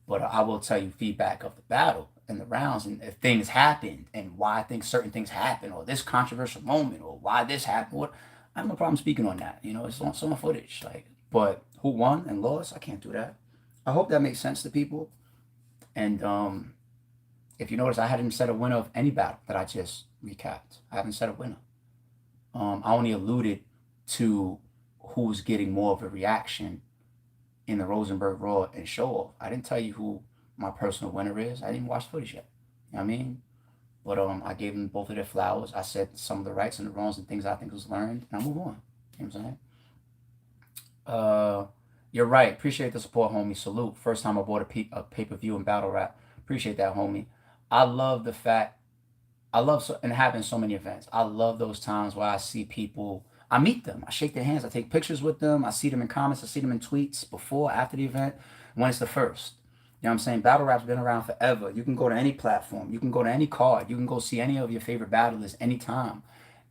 But I will tell you feedback of the battle and the rounds and if things happened and why I think certain things happened or this controversial moment or why this happened. What I have no problem speaking on that. It's on footage. Like, but who won and lost? I can't do that. I hope that makes sense to people. And if you notice, I hadn't said a winner of any battle that I just recapped. I haven't said a winner. I only alluded to who's getting more of a reaction in the Rosenberg Raw and show off. I didn't tell you who my personal winner is. I didn't watch footage yet. You know what I mean? But I gave them both of their flowers. I said some of the rights and the wrongs and things I think was learned, and I move on. You know what I'm saying? You're right. Appreciate the support, homie. Salute. First time I bought a pay-per-view in battle rap. Appreciate that, homie. I love the fact I love and having so many events. I love those times where I see people. I meet them. I shake their hands. I take pictures with them. I see them in comments. I see them in tweets before, after the event, when it's the first. You know what I'm saying? Battle rap's been around forever. You can go to any platform. You can go to any card. You can go see any of your favorite battlers anytime.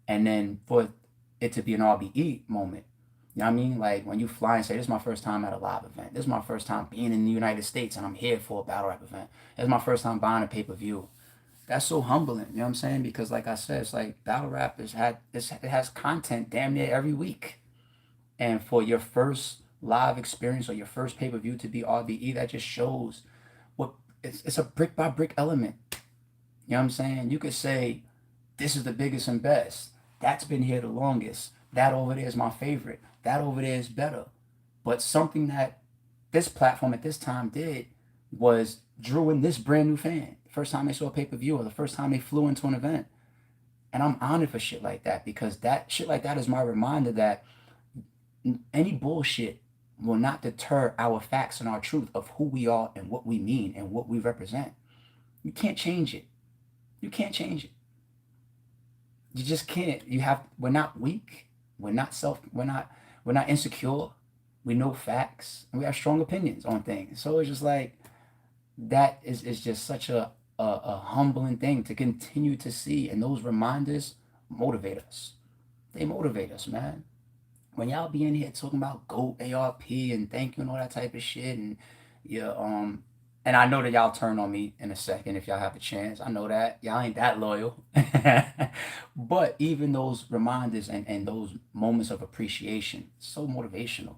And then for it to be an RBE moment, you know what I mean? Like when you fly and say, this is my first time at a live event. This is my first time being in the United States and I'm here for a battle rap event. This is my first time buying a pay-per-view. That's so humbling, you know what I'm saying? Because like I said, it's like battle rap it has content damn near every week. And for your first live experience or your first pay-per-view to be RBE, that just shows what it's a brick by brick element. You know what I'm saying? You could say, this is the biggest and best. That's been here the longest. That over there is my favorite. That over there is better. But something that this platform at this time did was drew in this brand new fan. The first time they saw a pay-per-view or the first time they flew into an event. And I'm honored for shit like that because that shit like that is my reminder that any bullshit will not deter our facts and our truth of who we are and what we mean and what we represent. You can't change it. You can't change it. You just can't. We're not weak. We're not insecure. We know facts and we have strong opinions on things. So it's just like that is just such a humbling thing to continue to see. And those reminders motivate us. They motivate us, man. When y'all be in here talking about GOAT, ARP, and thank you and all that type of shit, and yeah, and I know that y'all turn on me in a second if y'all have the chance. I know that y'all ain't that loyal, but even those reminders and those moments of appreciation, so motivational.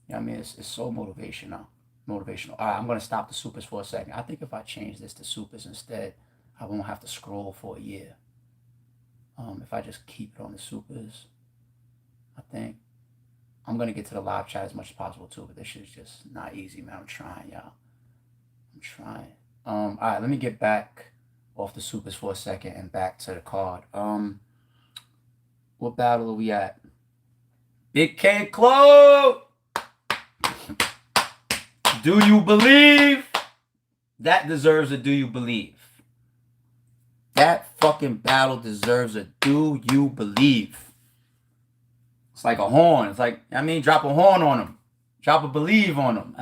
You know what I mean? It's so motivational. Motivational. All right, I'm gonna stop the supers for a second. I think if I change this to supers instead, I won't have to scroll for a year. If I just keep it on the supers, I think I'm gonna get to the live chat as much as possible too. But this shit's just not easy, man. I'm trying, y'all. I'm trying. All right, let me get back off the supers for a second and back to the card. What battle are we at? Big K Club. Do you believe? That deserves a do you believe. That fucking battle deserves a do you believe. It's like a horn. It's like, I mean, drop a horn on them. Drop a believe on them.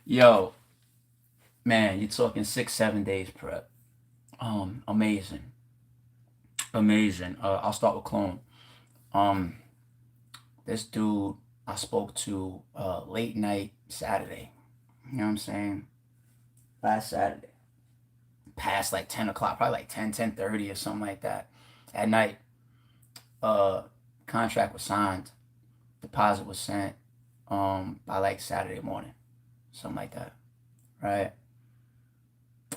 Yo, man, you're talking 6-7 days prep. Amazing. Amazing. I'll start with Clone. This dude I spoke to late night Saturday. You know what I'm saying? Last Saturday. Past like 10 o'clock, probably like 10:30 or something like that. At night, contract was signed. Deposit was sent by like Saturday morning. Something like that. Right?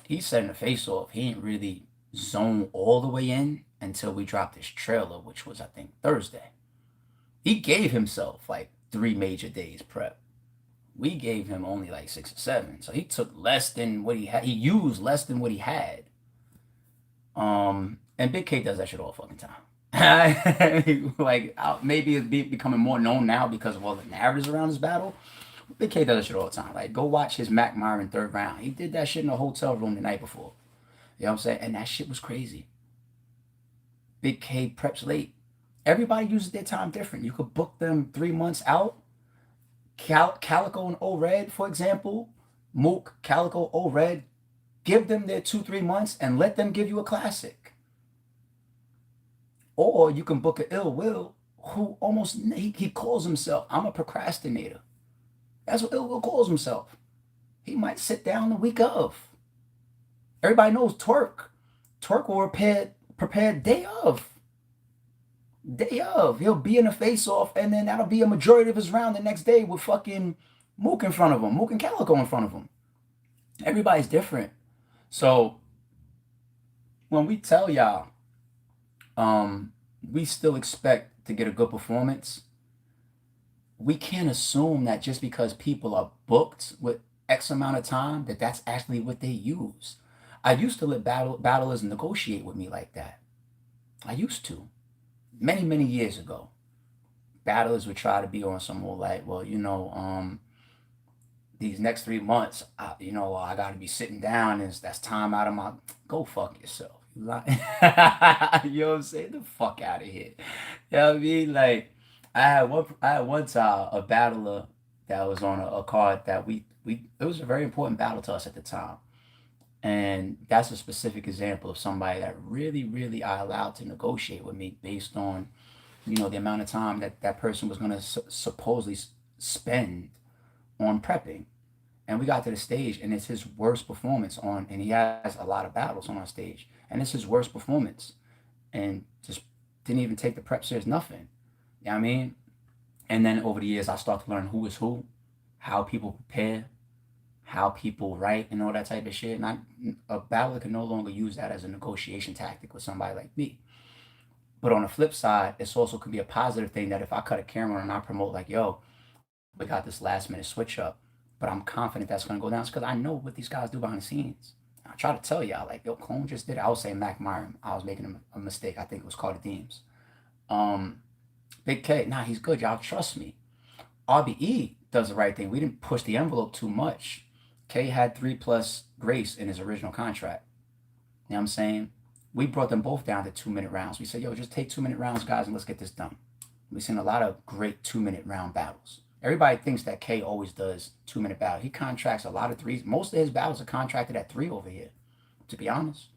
He's setting the face off. He ain't really zoned all the way in until we dropped this trailer, which was, I think, Thursday. He gave himself like 3 major days prep. We gave him only like 6 or 7. So he took less than what he had. He used less than what he had. And Big K does that shit all fucking time. Like, maybe it's becoming more known now because of all the narratives around this battle. Big K does that shit all the time. Like, go watch his Mac Myron 3rd round. He did that shit in a hotel room the night before. You know what I'm saying? And that shit was crazy. Big K preps late. Everybody uses their time different. You could book them 3 months out. Calico and O-Red, for example. Mook, Calico, O-Red. Give them their 2-3 months and let them give you a classic. Or you can book an Ill Will who almost, he calls himself, I'm a procrastinator. That's what Ill Will calls himself. He might sit down the week of. Everybody knows Twerk. Twerk will prepare day of. Day of. He'll be in a face-off, and then that'll be a majority of his round the next day with fucking Mook in front of him. Mook and Calico in front of him. Everybody's different. So, when we tell y'all, we still expect to get a good performance, we can't assume that just because people are booked with X amount of time, that that's actually what they use. I used to let battlers negotiate with me like that. I used to. Many, many years ago. Battlers would try to be on some more like, well, you know, these next 3 months, you know, I got to be sitting down, and that's time out of my. Go fuck yourself. You know what I'm saying? The fuck out of here. You know what I mean? Like, I had one time a battler that was on a card that we it was a very important battle to us at the time. And that's a specific example of somebody that really I allowed to negotiate with me based on, you know, the amount of time that that person was going to supposedly spend on prepping. And we got to the stage, and it's his worst performance on, and he has a lot of battles on our stage, and it's his worst performance, and just didn't even take the prep serious, nothing. You know what I mean? And then over the years, I start to learn who is who, how people prepare, how people write, and all that type of shit. And a battler can no longer use that as a negotiation tactic with somebody like me. But on the flip side, it's also could be a positive thing that if I cut a camera and I promote like, yo, we got this last minute switch up, but I'm confident that's gonna go down. It's because I know what these guys do behind the scenes. I try to tell y'all like, yo, Clone just did it. I was saying Mac Myron. I was making a mistake. I think it was called the Deems. Um, Big K, nah, he's good. Y'all trust me. RBE does the right thing. We didn't push the envelope too much. K had 3+ grace in his original contract. You know what I'm saying? We brought them both down to 2-minute rounds. We said, yo, just take 2-minute rounds, guys, and let's get this done. We've seen a lot of great 2-minute round battles. Everybody thinks that K always does 2-minute battle. He contracts a lot of threes. Most of his battles are contracted at 3 over here, to be honest.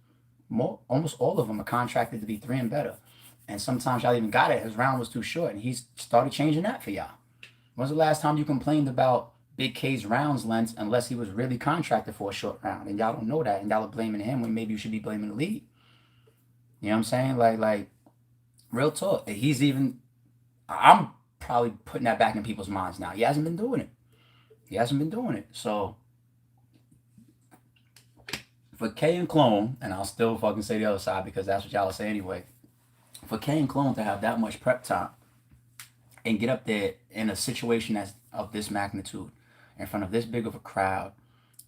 Almost all of them are contracted to be 3 and better. And sometimes y'all even got it. His round was too short, and he's started changing that for y'all. When's the last time you complained about Big K's rounds length unless he was really contracted for a short round? And y'all don't know that, and y'all are blaming him when maybe you should be blaming the league. You know what I'm saying? Like real talk. He's even. I'm probably putting that back in people's minds now. He hasn't been doing it. He hasn't been doing it. So for K and Clone, and I'll still fucking say the other side because that's what y'all say anyway. For K and Clone to have that much prep time and get up there in a situation that's of this magnitude, in front of this big of a crowd,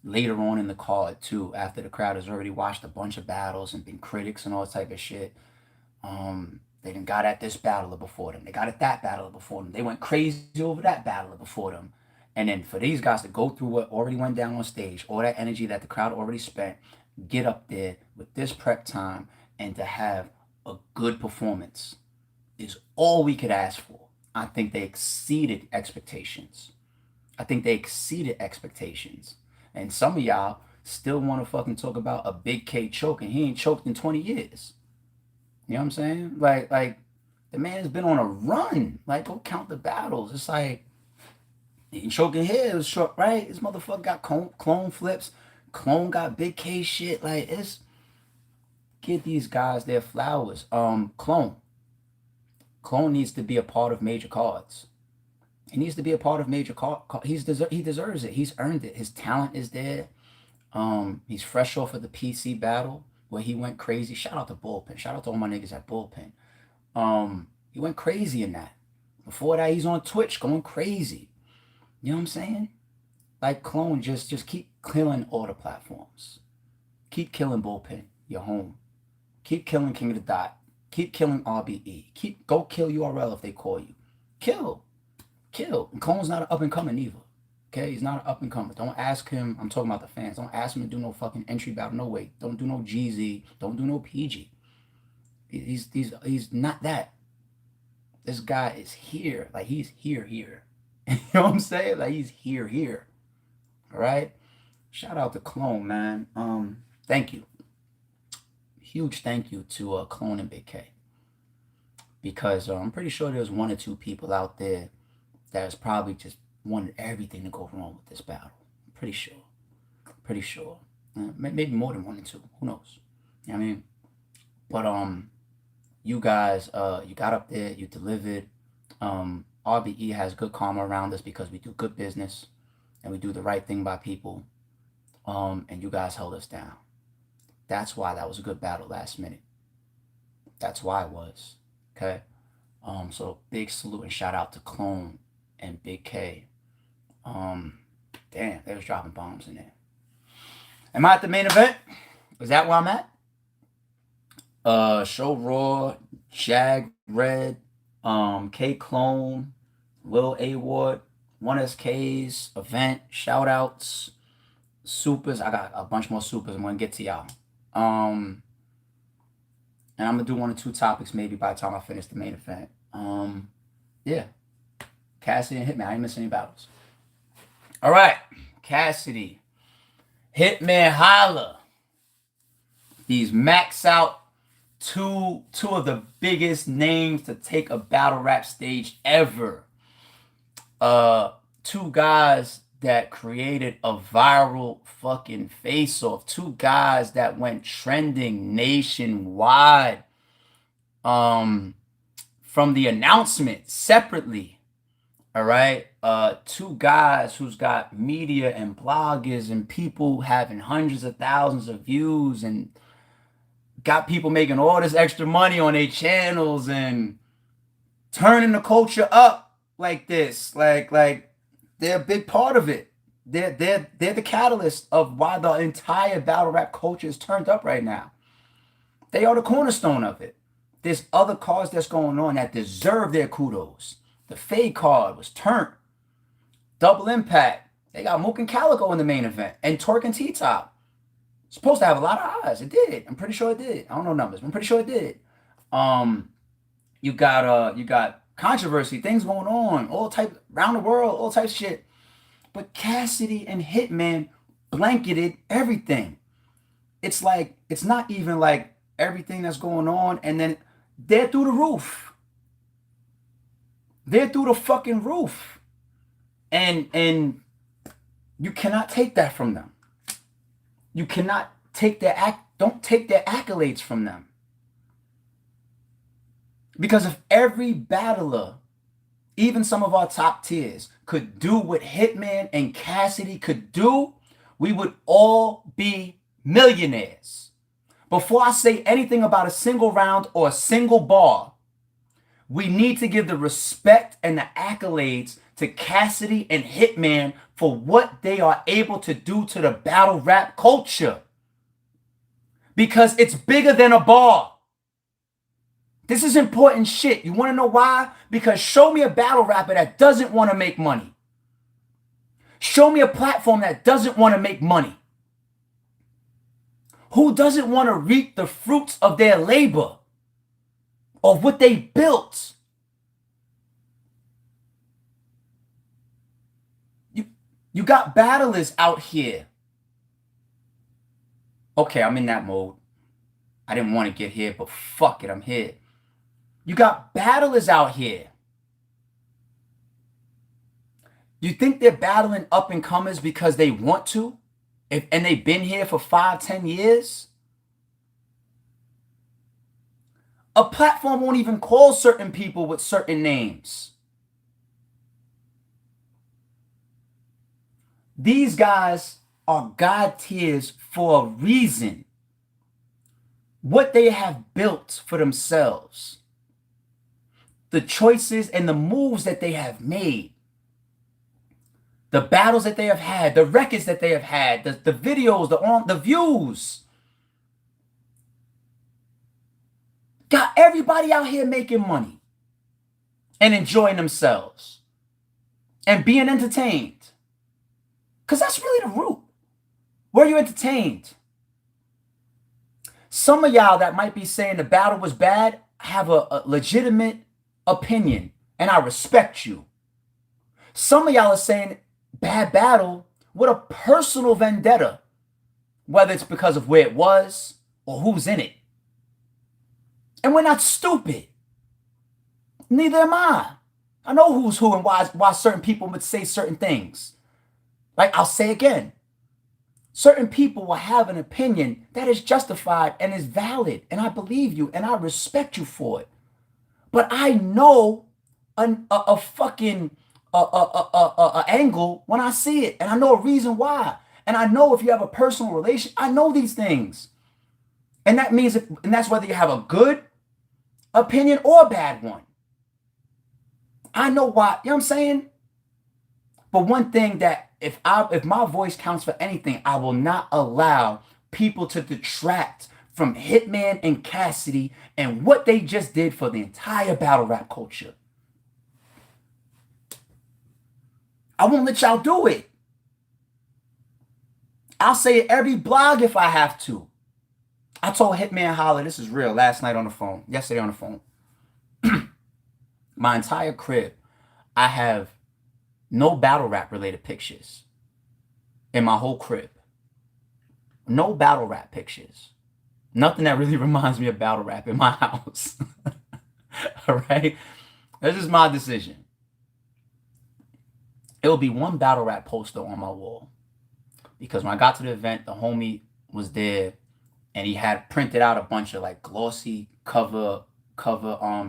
later on in the card too, after the crowd has already watched a bunch of battles and been critics and all type of shit. They done got at this battler before them. They got at that battler before them. They went crazy over that battler before them. And then for these guys to go through what already went down on stage, all that energy that the crowd already spent, get up there with this prep time and to have a good performance is all we could ask for. I think they exceeded expectations. I think they exceeded expectations. And some of y'all still want to fucking talk about a Big K choking. He ain't choked in 20 years. You know what I'm saying? Like the man's been on a run. Like, go count the battles. It's like, he ain't choking here. It was short, right? This motherfucker got clone flips. Clone got Big K shit. Like, it's, give these guys their flowers. Clone needs to be a part of major cards. He needs to be a part of major card. He deserves it. He's earned it. His talent is there. He's fresh off of the PC battle where he went crazy. Shout out to Bullpen. Shout out to all my niggas at Bullpen. He went crazy in that. Before that, he's on Twitch going crazy. You know what I'm saying? Like, Clone, just keep killing all the platforms. Keep killing Bullpen, your home. Keep killing King of the Dot. Keep killing RBE. Go kill URL if they call you. Kill. And Clone's not an up and coming either. Okay, he's not an up and comer. Don't ask him. I'm talking about the fans. Don't ask him to do no fucking entry battle. No way. Don't do no GZ. Don't do no PG. He's not that. This guy is here. Like, he's here. You know what I'm saying? Like, he's here. All right. Shout out to Clone, man. Thank you. Huge thank you to Clone and Big K. Because I'm pretty sure there's 1 or 2 people out there that's probably just wanted everything to go wrong with this battle. Pretty sure. Maybe more than 1 or 2. Who knows? You know what I mean? But you guys, you got up there, you delivered. RBE has good karma around us because we do good business and we do the right thing by people. And you guys held us down. That's why that was a good battle last minute. That's why it was. Okay? So big salute and shout out to Clone and Big K. Damn, they was dropping bombs in there. Am I at the main event? Is that where I'm at? Show Raw, Jag Red, K Clone, Lil A Ward, 1SK's event, shoutouts, supers. I got a bunch more supers I'm gonna get to y'all. And I'm gonna do 1 or 2 topics maybe by the time I finish the main event. Yeah. Cassidy and Hitman. I ain't missing any battles. All right. Cassidy. Hitman holla. These max out two of the biggest names to take a battle rap stage ever. 2 guys that created a viral fucking face-off. 2 guys that went trending nationwide. From the announcement separately. All right. 2 guys who's got media and bloggers and people having hundreds of thousands of views and got people making all this extra money on their channels and turning the culture up like this. Like they're a big part of it. They're the catalyst of why the entire battle rap culture is turned up right now. They are the cornerstone of it. There's other cards that's going on that deserve their kudos. The Fade card was turned. Double Impact. They got Mook and Calico in the main event. And Torque and T-Top. Supposed to have a lot of eyes. It did. I'm pretty sure it did. I don't know numbers, but I'm pretty sure it did. You got controversy, things going on, all type around the world, all types of shit. But Cassidy and Hitman blanketed everything. It's like, it's not even like everything that's going on, and then they're through the roof. They're through the fucking roof. And you cannot take that from them. You cannot take don't take their accolades from them. Because if every battler, even some of our top tiers, could do what Hitman and Cassidy could do, we would all be millionaires. Before I say anything about a single round or a single bar, we need to give the respect and the accolades to Cassidy and Hitman for what they are able to do to the battle rap culture. Because it's bigger than a bar. This is important shit. You want to know why? Because show me a battle rapper that doesn't want to make money. Show me a platform that doesn't want to make money. Who doesn't want to reap the fruits of their labor, of what they built? You got battlers out here. Okay, I'm in that mode. I didn't want to get here, but fuck it, I'm here. You got battlers out here. You think they're battling up and comers because they want to? And they've been here for 5-10 years? A platform won't even call certain people with certain names. These guys are God tiers for a reason. What they have built for themselves. The choices and the moves that they have made. The battles that they have had. The records that they have had. The videos, the views. Got everybody out here making money. And enjoying themselves. And being entertained. Because that's really the root. Were you entertained? Some of y'all that might be saying the battle was bad have a legitimate opinion, and I respect you. Some of y'all are saying bad battle with a personal vendetta, whether it's because of where it was or who's in it. And we're not stupid. Neither am I. I know who's who and why certain people would say certain things. Like I'll say again, certain people will have an opinion that is justified and is valid, and I believe you and I respect you for it. But I know a fucking angle when I see it, and I know a reason why, and I know if you have a personal relation, I know these things, and that means and that's whether you have a good opinion or a bad one. I know why. You know what I'm saying? But one thing that if my voice counts for anything, I will not allow people to detract from Hitman and Cassidy and what they just did for the entire battle rap culture. I won't let y'all do it. I'll say it every blog if I have to. I told Hitman Holla, this is real, last night on the phone, yesterday on the phone. My entire crib, I have no battle rap related pictures in my whole crib. No battle rap pictures. Nothing that really reminds me of battle rap in my house. All right? This is my decision. It will be one battle rap poster on my wall. Because when I got to the event, the homie was there and he had printed out a bunch of like glossy cover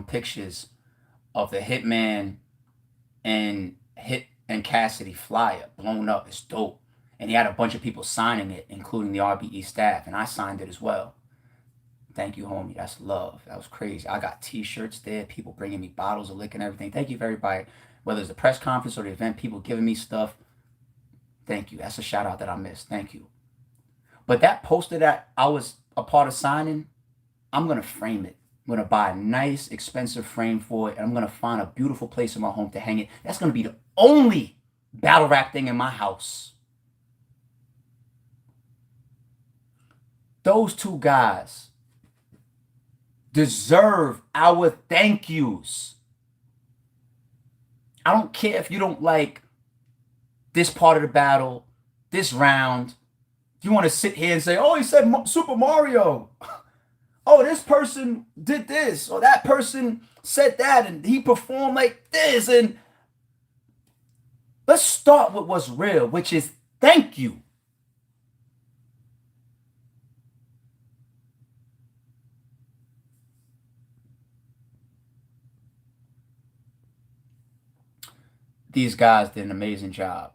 pictures of the Hitman and Cassidy flyer blown up. It's dope. And he had a bunch of people signing it, including the RBE staff, and I signed it as well. Thank you, homie. That's love. That was crazy. I got t-shirts there, people bringing me bottles of liquor and everything. Thank you for everybody, whether it's the press conference or the event, people giving me stuff. Thank you. That's a shout out that I missed. Thank you. But that poster that I was a part of signing, I'm going to frame it. I'm going to buy a nice, expensive frame for it, and I'm going to find a beautiful place in my home to hang it. That's going to be the only battle rap thing in my house. Those two guys deserve our thank yous. I don't care if you don't like this part of the battle, this round. You want to sit here and say, oh, he said Super Mario. Oh, this person did this, or that person said that, and he performed like this. And let's start with what's real, which is thank you. These guys did an amazing job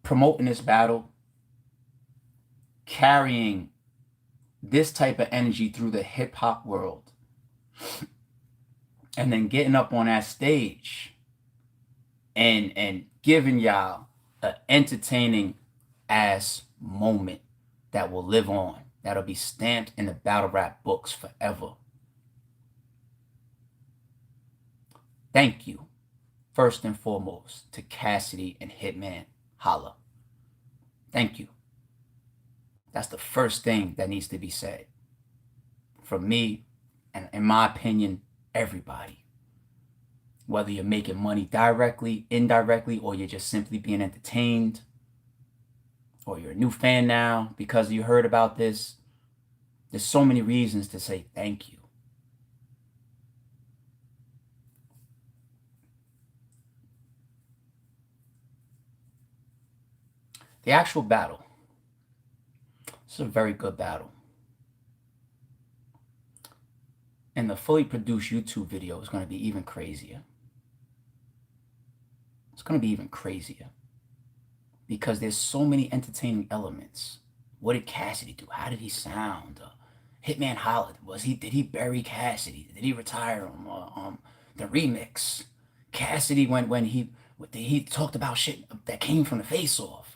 promoting this battle, carrying this type of energy through the hip-hop world, and then getting up on that stage and giving y'all an entertaining ass moment that will live on, that'll be stamped in the battle rap books forever. Thank you, first and foremost, to Cassidy and Hitman Holla. Thank you. That's the first thing that needs to be said. From me, and in my opinion, everybody. Whether you're making money directly, indirectly, or you're just simply being entertained, or you're a new fan now because you heard about this, there's so many reasons to say thank you. The actual battle. It's a very good battle. And the fully produced YouTube video is going to be even crazier. It's going to be even crazier. Because there's so many entertaining elements. What did Cassidy do? How did he sound? Hitman Holla, did he bury Cassidy? Did he retire him? The remix. Cassidy when he talked about shit that came from the face-off.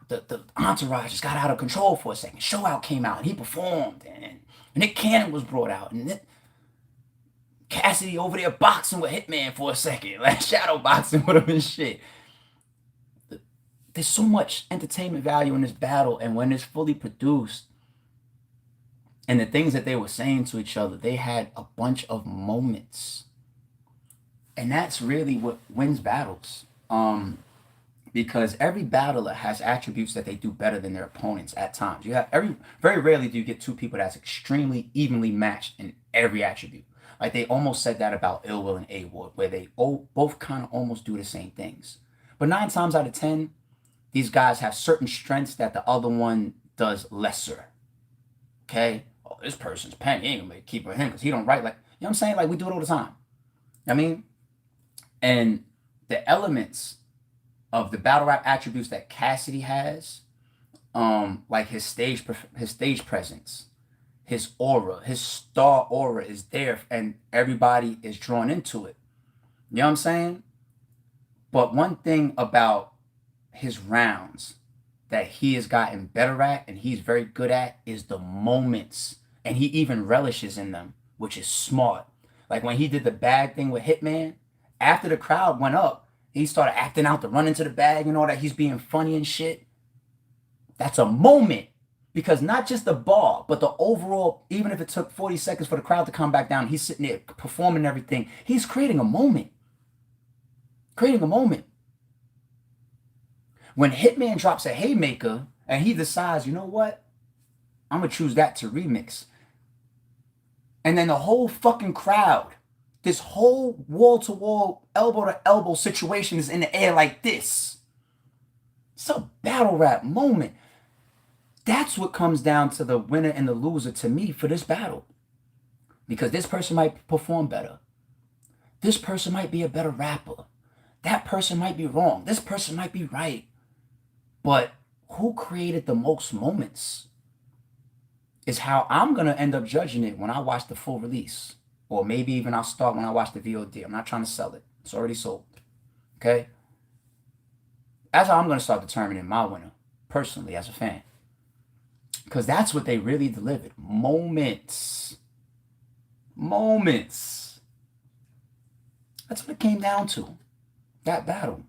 The entourage just got out of control for a second. Shoutout came out and he performed, and Nick Cannon was brought out, and Cassidy over there boxing with Hitman for a second, like shadow boxing with him and shit. There's so much entertainment value in this battle, and when it's fully produced, and the things that they were saying to each other, they had a bunch of moments, and that's really what wins battles. Because every battler has attributes that they do better than their opponents at times. Very rarely do you get two people that's extremely evenly matched in every attribute. Like they almost said that about Ill Will and A-Ward, where they both kind of almost do the same things. But 9 times out of 10, these guys have certain strengths that the other one does lesser. Okay? Oh, this person's pen, he ain't gonna keep with him because he don't write like, you know what I'm saying? Like we do it all the time. I mean, and the elements of the battle rap attributes that Cassidy has, like his stage presence, his aura, his star aura is there, and everybody is drawn into it. You know what I'm saying? But one thing about his rounds that he has gotten better at, and he's very good at, is the moments, and he even relishes in them, which is smart. Like when he did the bag thing with Hitman, after the crowd went up, he started acting out to run into the bag and all that. He's being funny and shit. That's a moment. Because not just the bar, but the overall, even if it took 40 seconds for the crowd to come back down, he's sitting there performing everything. He's creating a moment. Creating a moment. When Hitman drops a haymaker and he decides, you know what? I'm going to choose that to remix. And then the whole fucking crowd, this whole wall-to-wall, elbow-to-elbow situation is in the air like this. It's a battle rap moment. That's what comes down to the winner and the loser to me for this battle. Because this person might perform better. This person might be a better rapper. That person might be wrong. This person might be right. But who created the most moments is how I'm going to end up judging it when I watch the full release. Or maybe even I'll start when I watch the VOD. I'm not trying to sell it. It's already sold. Okay? That's how I'm going to start determining my winner, personally, as a fan. Because that's what they really delivered. Moments. Moments. That's what it came down to. That battle.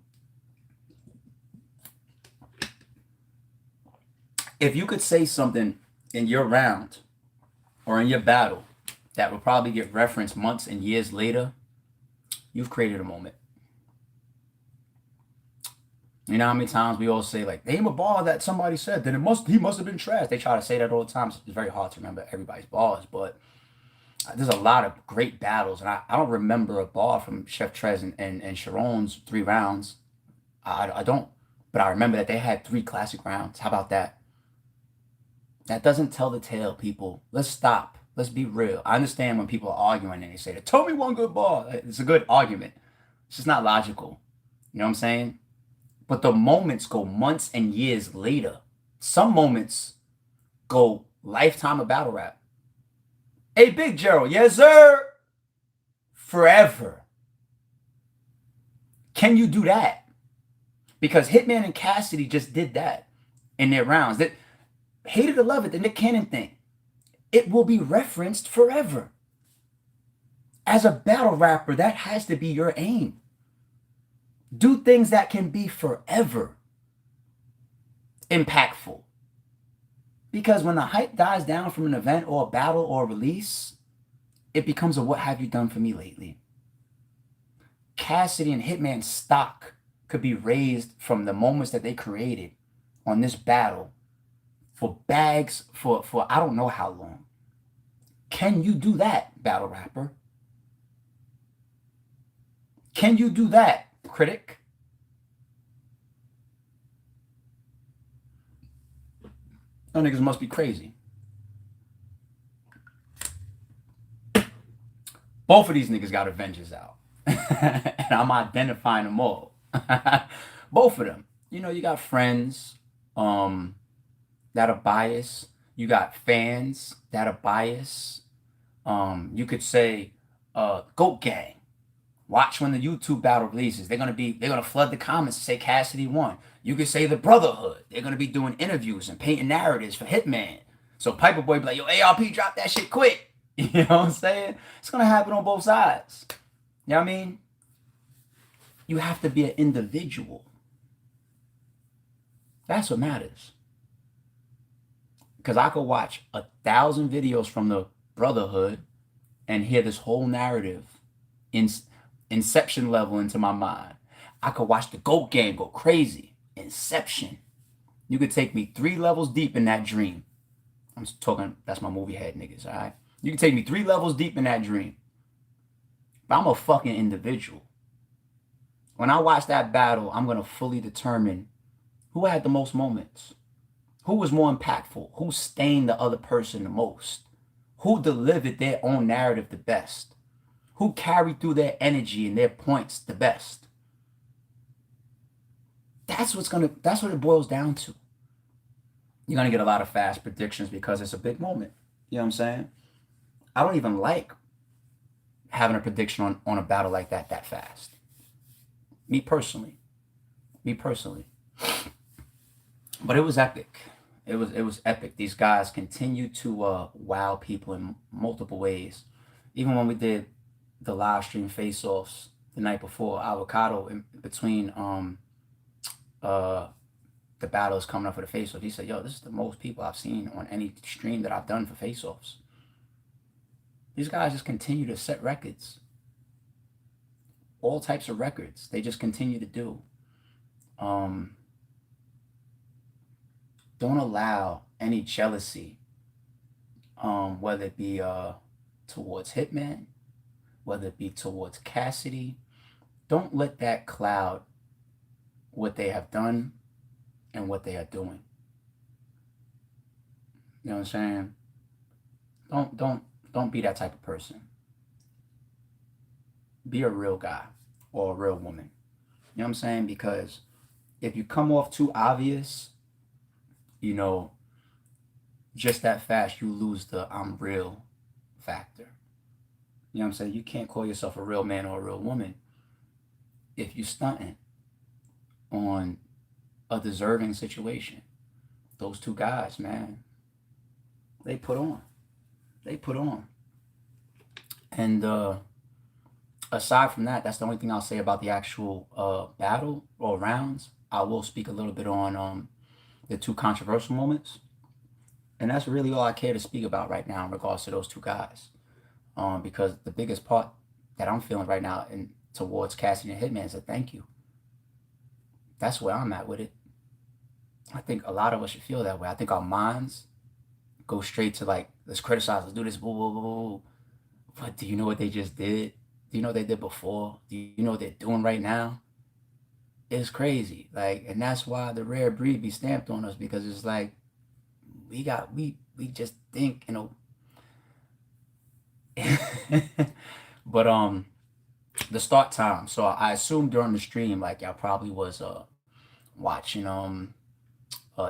If you could say something in your round or in your battle that will probably get referenced months and years later, you've created a moment. You know how many times we all say, like, name a bar that somebody said, then he must have been trash. They try to say that all the time. So it's very hard to remember everybody's bars, but there's a lot of great battles, and I don't remember a bar from Chef Trez and Sharon's 3 rounds. I don't, but I remember that they had 3 classic rounds. How about that? That doesn't tell the tale, people. Let's stop. Let's be real. I understand when people are arguing and they say, tell me one good bar. It's a good argument. It's just not logical. You know what I'm saying? But the moments go months and years later. Some moments go lifetime of battle rap. Hey, Big Gerald, yes, sir. Forever. Can you do that? Because Hitman and Cassidy just did that in their rounds. That hate it or love it, the Nick Cannon thing. It will be referenced forever. As a battle rapper, that has to be your aim. Do things that can be forever impactful. Because when the hype dies down from an event or a battle or a release, it becomes a what have you done for me lately? Cassidy and Hitman's stock could be raised from the moments that they created on this battle for bags for I don't know how long. Can you do that, battle rapper? Can you do that, critic? Those niggas must be crazy. Both of these niggas got Avengers out. And I'm identifying them all. Both of them. You know, you got friends that are biased. You got fans that are biased. You could say Goat Gang. Watch when the YouTube battle releases. They're gonna flood the comments and say Cassidy won. You could say the Brotherhood. They're gonna be doing interviews and painting narratives for Hitman. So Piper Boy be like, yo, ARP, drop that shit quick. You know what I'm saying? It's gonna happen on both sides. You know what I mean? You have to be an individual. That's what matters. Because I could watch 1,000 videos from the Brotherhood and hear this whole narrative in Inception level into my mind. I could watch the Goat Gang go crazy. Inception. You could take me 3 levels deep in that dream. I'm talking, that's my movie head niggas, all right? You can take me 3 levels deep in that dream. But I'm a fucking individual. When I watch that battle, I'm going to fully determine who had the most moments. Who was more impactful? Who stained the other person the most? Who delivered their own narrative the best? Who carried through their energy and their points the best? That's what it boils down to. You're going to get a lot of fast predictions because it's a big moment. You know what I'm saying? I don't even like having a prediction on a battle like that fast. Me personally. But it was epic. It was epic. These guys continue to wow people in multiple ways. Even when we did the live stream face-offs, the night before, Avocado, in between uh the battles coming up for the face-offs. He said, yo, this is the most people I've seen on any stream that I've done for face-offs. These guys just continue to set records. All types of records. They just continue to do. Don't allow any jealousy, whether it be towards Hitman, whether it be towards Cassidy. Don't let that cloud what they have done and what they are doing. You know what I'm saying? Don't be that type of person. Be a real guy or a real woman. You know what I'm saying? Because if you come off too obvious, you know, just that fast, you lose the I'm real factor. You know what I'm saying? You can't call yourself a real man or a real woman if you stunting on a deserving situation. Those two guys, man, they put on. They put on. And aside from that, that's the only thing I'll say about the actual battle or rounds. I will speak a little bit on the two controversial moments. And that's really all I care to speak about right now in regards to those two guys. Because the biggest part that I'm feeling right now towards Cassidy and Hitman is a thank you. That's where I'm at with it. I think a lot of us should feel that way. I think our minds go straight to like, let's criticize, let's do this, boo, boo, boo. But do you know what they just did? Do you know what they did before? Do you know what they're doing right now? It's crazy. Like, and that's why the rare breed be stamped on us, because it's like, we just think, you know. But the start time. So I assume during the stream, like y'all probably was watching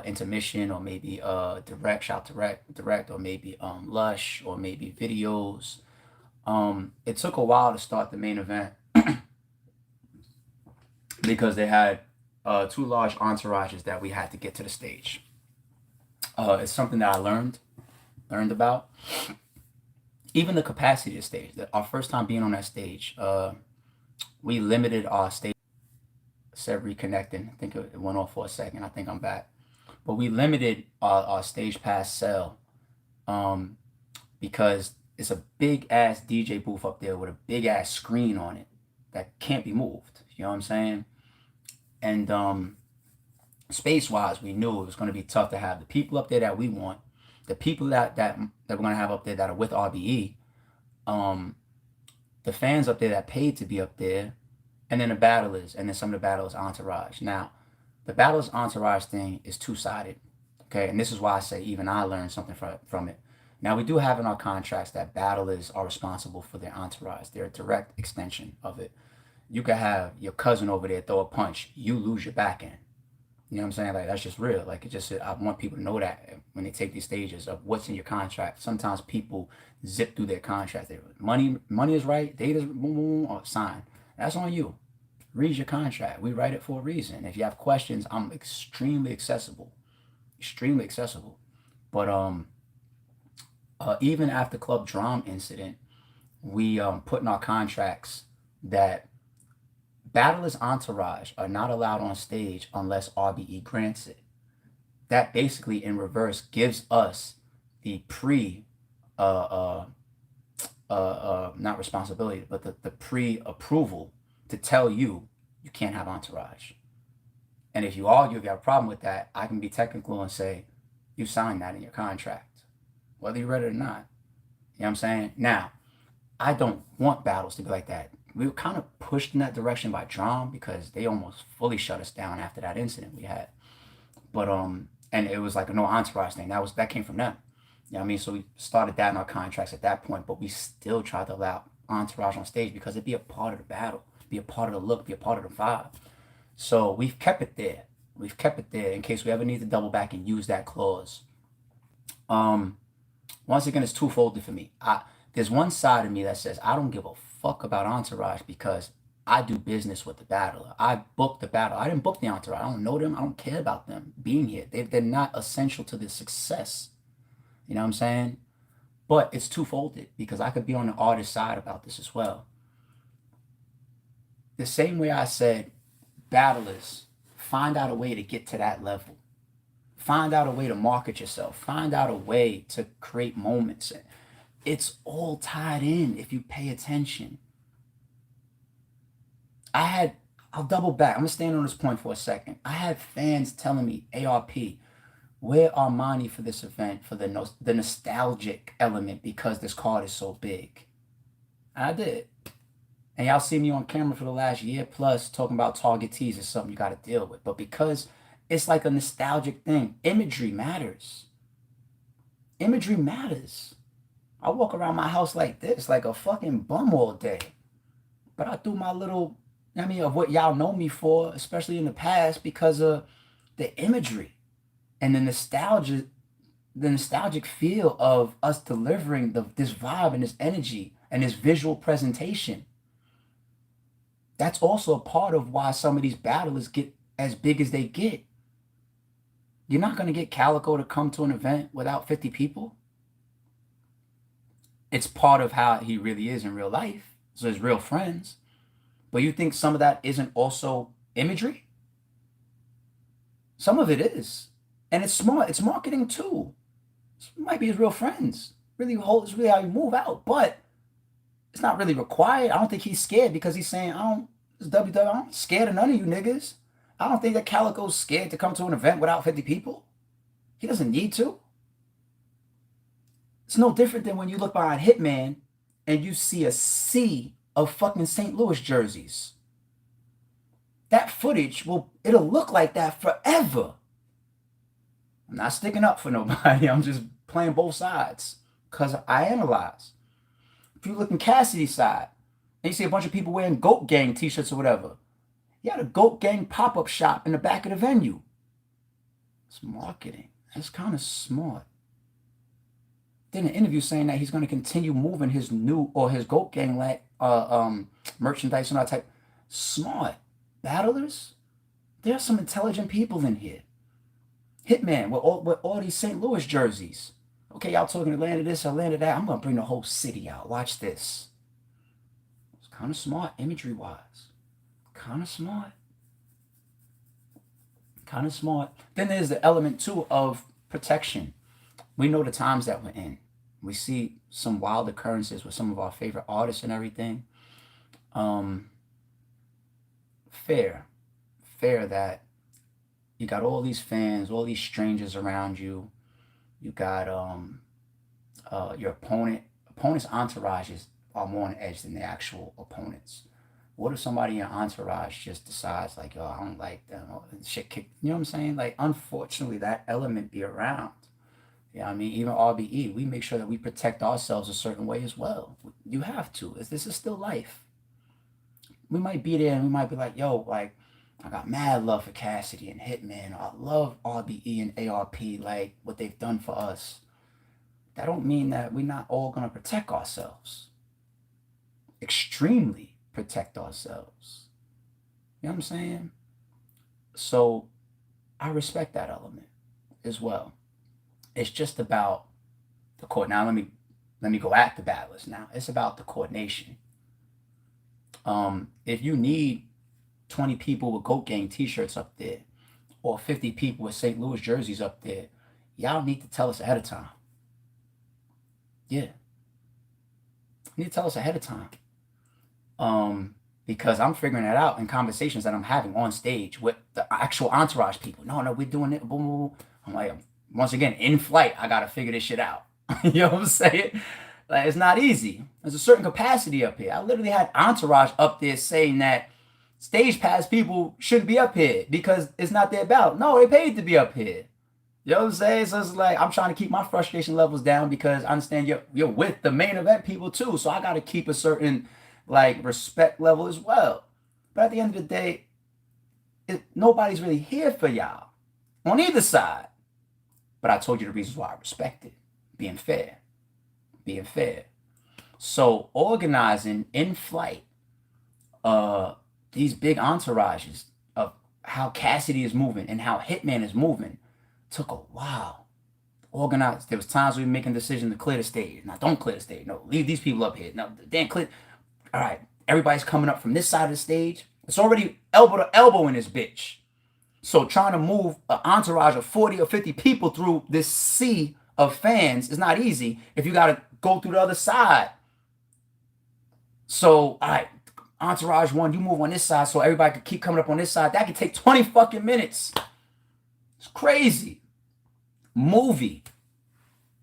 intermission, or maybe direct, or maybe Lush, or maybe videos. It took a while to start the main event because they had two large entourages that we had to get to the stage. It's something that I learned about. Even the capacity of the stage, our first time being on that stage, we limited our stage. Said reconnecting. I think it went off for a second. I think I'm back. But we limited our stage pass sale because it's a big ass DJ booth up there with a big ass screen on it that can't be moved. You know what I'm saying? And space wise, we knew it was going to be tough to have the people up there that we want, the people that we're going to have up there that are with RBE, the fans up there that paid to be up there, and then the battlers, and then some of the battlers entourage. Now, the battlers entourage thing is two-sided, okay? And this is why I say even I learned something from it. Now, we do have in our contracts that battlers are responsible for their entourage. They're a direct extension of it. You could have your cousin over there throw a punch, you lose your back end. You know what I'm saying? Like, that's just real. Like, it just, I want people to know that when they take these stages of what's in your contract. Sometimes people zip through their contract. Money is right, data's boom, boom, boom, or sign. That's on you. Read your contract. We write it for a reason. If you have questions, I'm extremely accessible. Extremely accessible. But even after Club Drum incident, we put in our contracts that battlers' entourage are not allowed on stage unless RBE grants it. That basically, in reverse, gives us the not responsibility, but the pre-approval to tell you can't have entourage. And if you argue, if you have a problem with that, I can be technical and say, you signed that in your contract, whether you read it or not. You know what I'm saying? Now, I don't want battles to be like that. We were kind of pushed in that direction by Drum because they almost fully shut us down after that incident we had. But and it was like a no entourage thing. That came from them. You know what I mean? So we started that in our contracts at that point, but we still tried to allow entourage on stage because it'd be a part of the battle, be a part of the look, be a part of the vibe. So we've kept it there. We've kept it there in case we ever need to double back and use that clause. Once again, it's twofold for me. There's one side of me that says I don't give a fuck about entourage because I do business with the battler. I booked the battle. I didn't book the entourage. I don't know them. I don't care about them being here. They're not essential to the success. You know what I'm saying? But it's twofolded because I could be on the artist side about this as well. The same way I said, battlers, find out a way to get to that level. Find out a way to market yourself. Find out a way to create moments. It's all tied in if you pay attention. I'll double back. I'm going to stand on this point for a second. I had fans telling me, ARP, where are money for this event, for the nostalgic element, because this card is so big. And I did. And y'all see me on camera for the last year plus talking about targetees is something you got to deal with. But because it's like a nostalgic thing, imagery matters. Imagery matters. I walk around my house like this, like a fucking bum all day. But I do my little, of what y'all know me for, especially in the past, because of the imagery and the nostalgic feel of us delivering this vibe and this energy and this visual presentation. That's also a part of why some of these battlers get as big as they get. You're not going to get Calico to come to an event without 50 people. It's part of how he really is in real life. So his real friends. But you think some of that isn't also imagery? Some of it is. And it's smart. It's marketing too. It might be his real friends. It's really how you move out. But it's not really required. I don't think he's scared because he's saying, it's WW, I'm scared of none of you niggas. I don't think that Calico's scared to come to an event without 50 people. He doesn't need to. It's no different than when you look behind Hitman and you see a sea of fucking St. Louis jerseys. That footage it'll look like that forever. I'm not sticking up for nobody. I'm just playing both sides because I analyze. If you look in Cassidy's side and you see a bunch of people wearing Goat Gang t-shirts or whatever, he had a Goat Gang pop-up shop in the back of the venue. It's marketing. That's kind of smart. Did an interview saying that he's going to continue moving his Goat Gang merchandise and all that type. Smart. Battlers, there's some intelligent people in here. Hitman with all these St. Louis jerseys. Okay, y'all talking Atlanta this, Atlanta that. I'm going to bring the whole city out. Watch this. It's kind of smart imagery-wise. Kind of smart. Kind of smart. Then there's the element, too, of protection. We know the times that we're in. We see some wild occurrences with some of our favorite artists and everything. Fair that you got all these fans, all these strangers around you. You got your opponent's entourages are more on edge than the actual opponents. What if somebody in your entourage just decides like, I don't like them, or shit kick, you know what I'm saying? Like, unfortunately, that element be around. Yeah, even RBE, we make sure that we protect ourselves a certain way as well. You have to. This is still life. We might be there and we might be like, yo, like, I got mad love for Cassidy and Hitman. I love RBE and ARP, like what they've done for us. That don't mean that we're not all going to protect ourselves. Extremely protect ourselves. You know what I'm saying? So I respect that element as well. It's just about the court. Now let me go at the battlers now. It's about the coordination. If you need 20 people with Goat Gang t-shirts up there or 50 people with St. Louis jerseys up there, y'all need to tell us ahead of time. Yeah. You need to tell us ahead of time. Because I'm figuring that out in conversations that I'm having on stage with the actual entourage people. No, we're doing it. Boom, boom, boom. I'm like, once again, in flight, I got to figure this shit out. You know what I'm saying? Like, it's not easy. There's a certain capacity up here. I literally had entourage up there saying that stage pass people shouldn't be up here because it's not their battle. No, they paid to be up here. You know what I'm saying? So it's like, I'm trying to keep my frustration levels down because I understand you're with the main event people too. So I got to keep a certain like respect level as well. But at the end of the day, nobody's really here for y'all on either side. But I told you the reasons why I respect it. Being fair. So organizing in flight these big entourages of how Cassidy is moving and how Hitman is moving took a while. Organized. There was times we were making decisions to clear the stage. Now don't clear the stage. No, leave these people up here. No, then clear. All right. Everybody's coming up from this side of the stage. It's already elbow to elbow in this bitch. So trying to move an entourage of 40 or 50 people through this sea of fans is not easy if you got to go through the other side. So, all right, entourage one, you move on this side so everybody can keep coming up on this side. That could take 20 fucking minutes. It's crazy. Movie.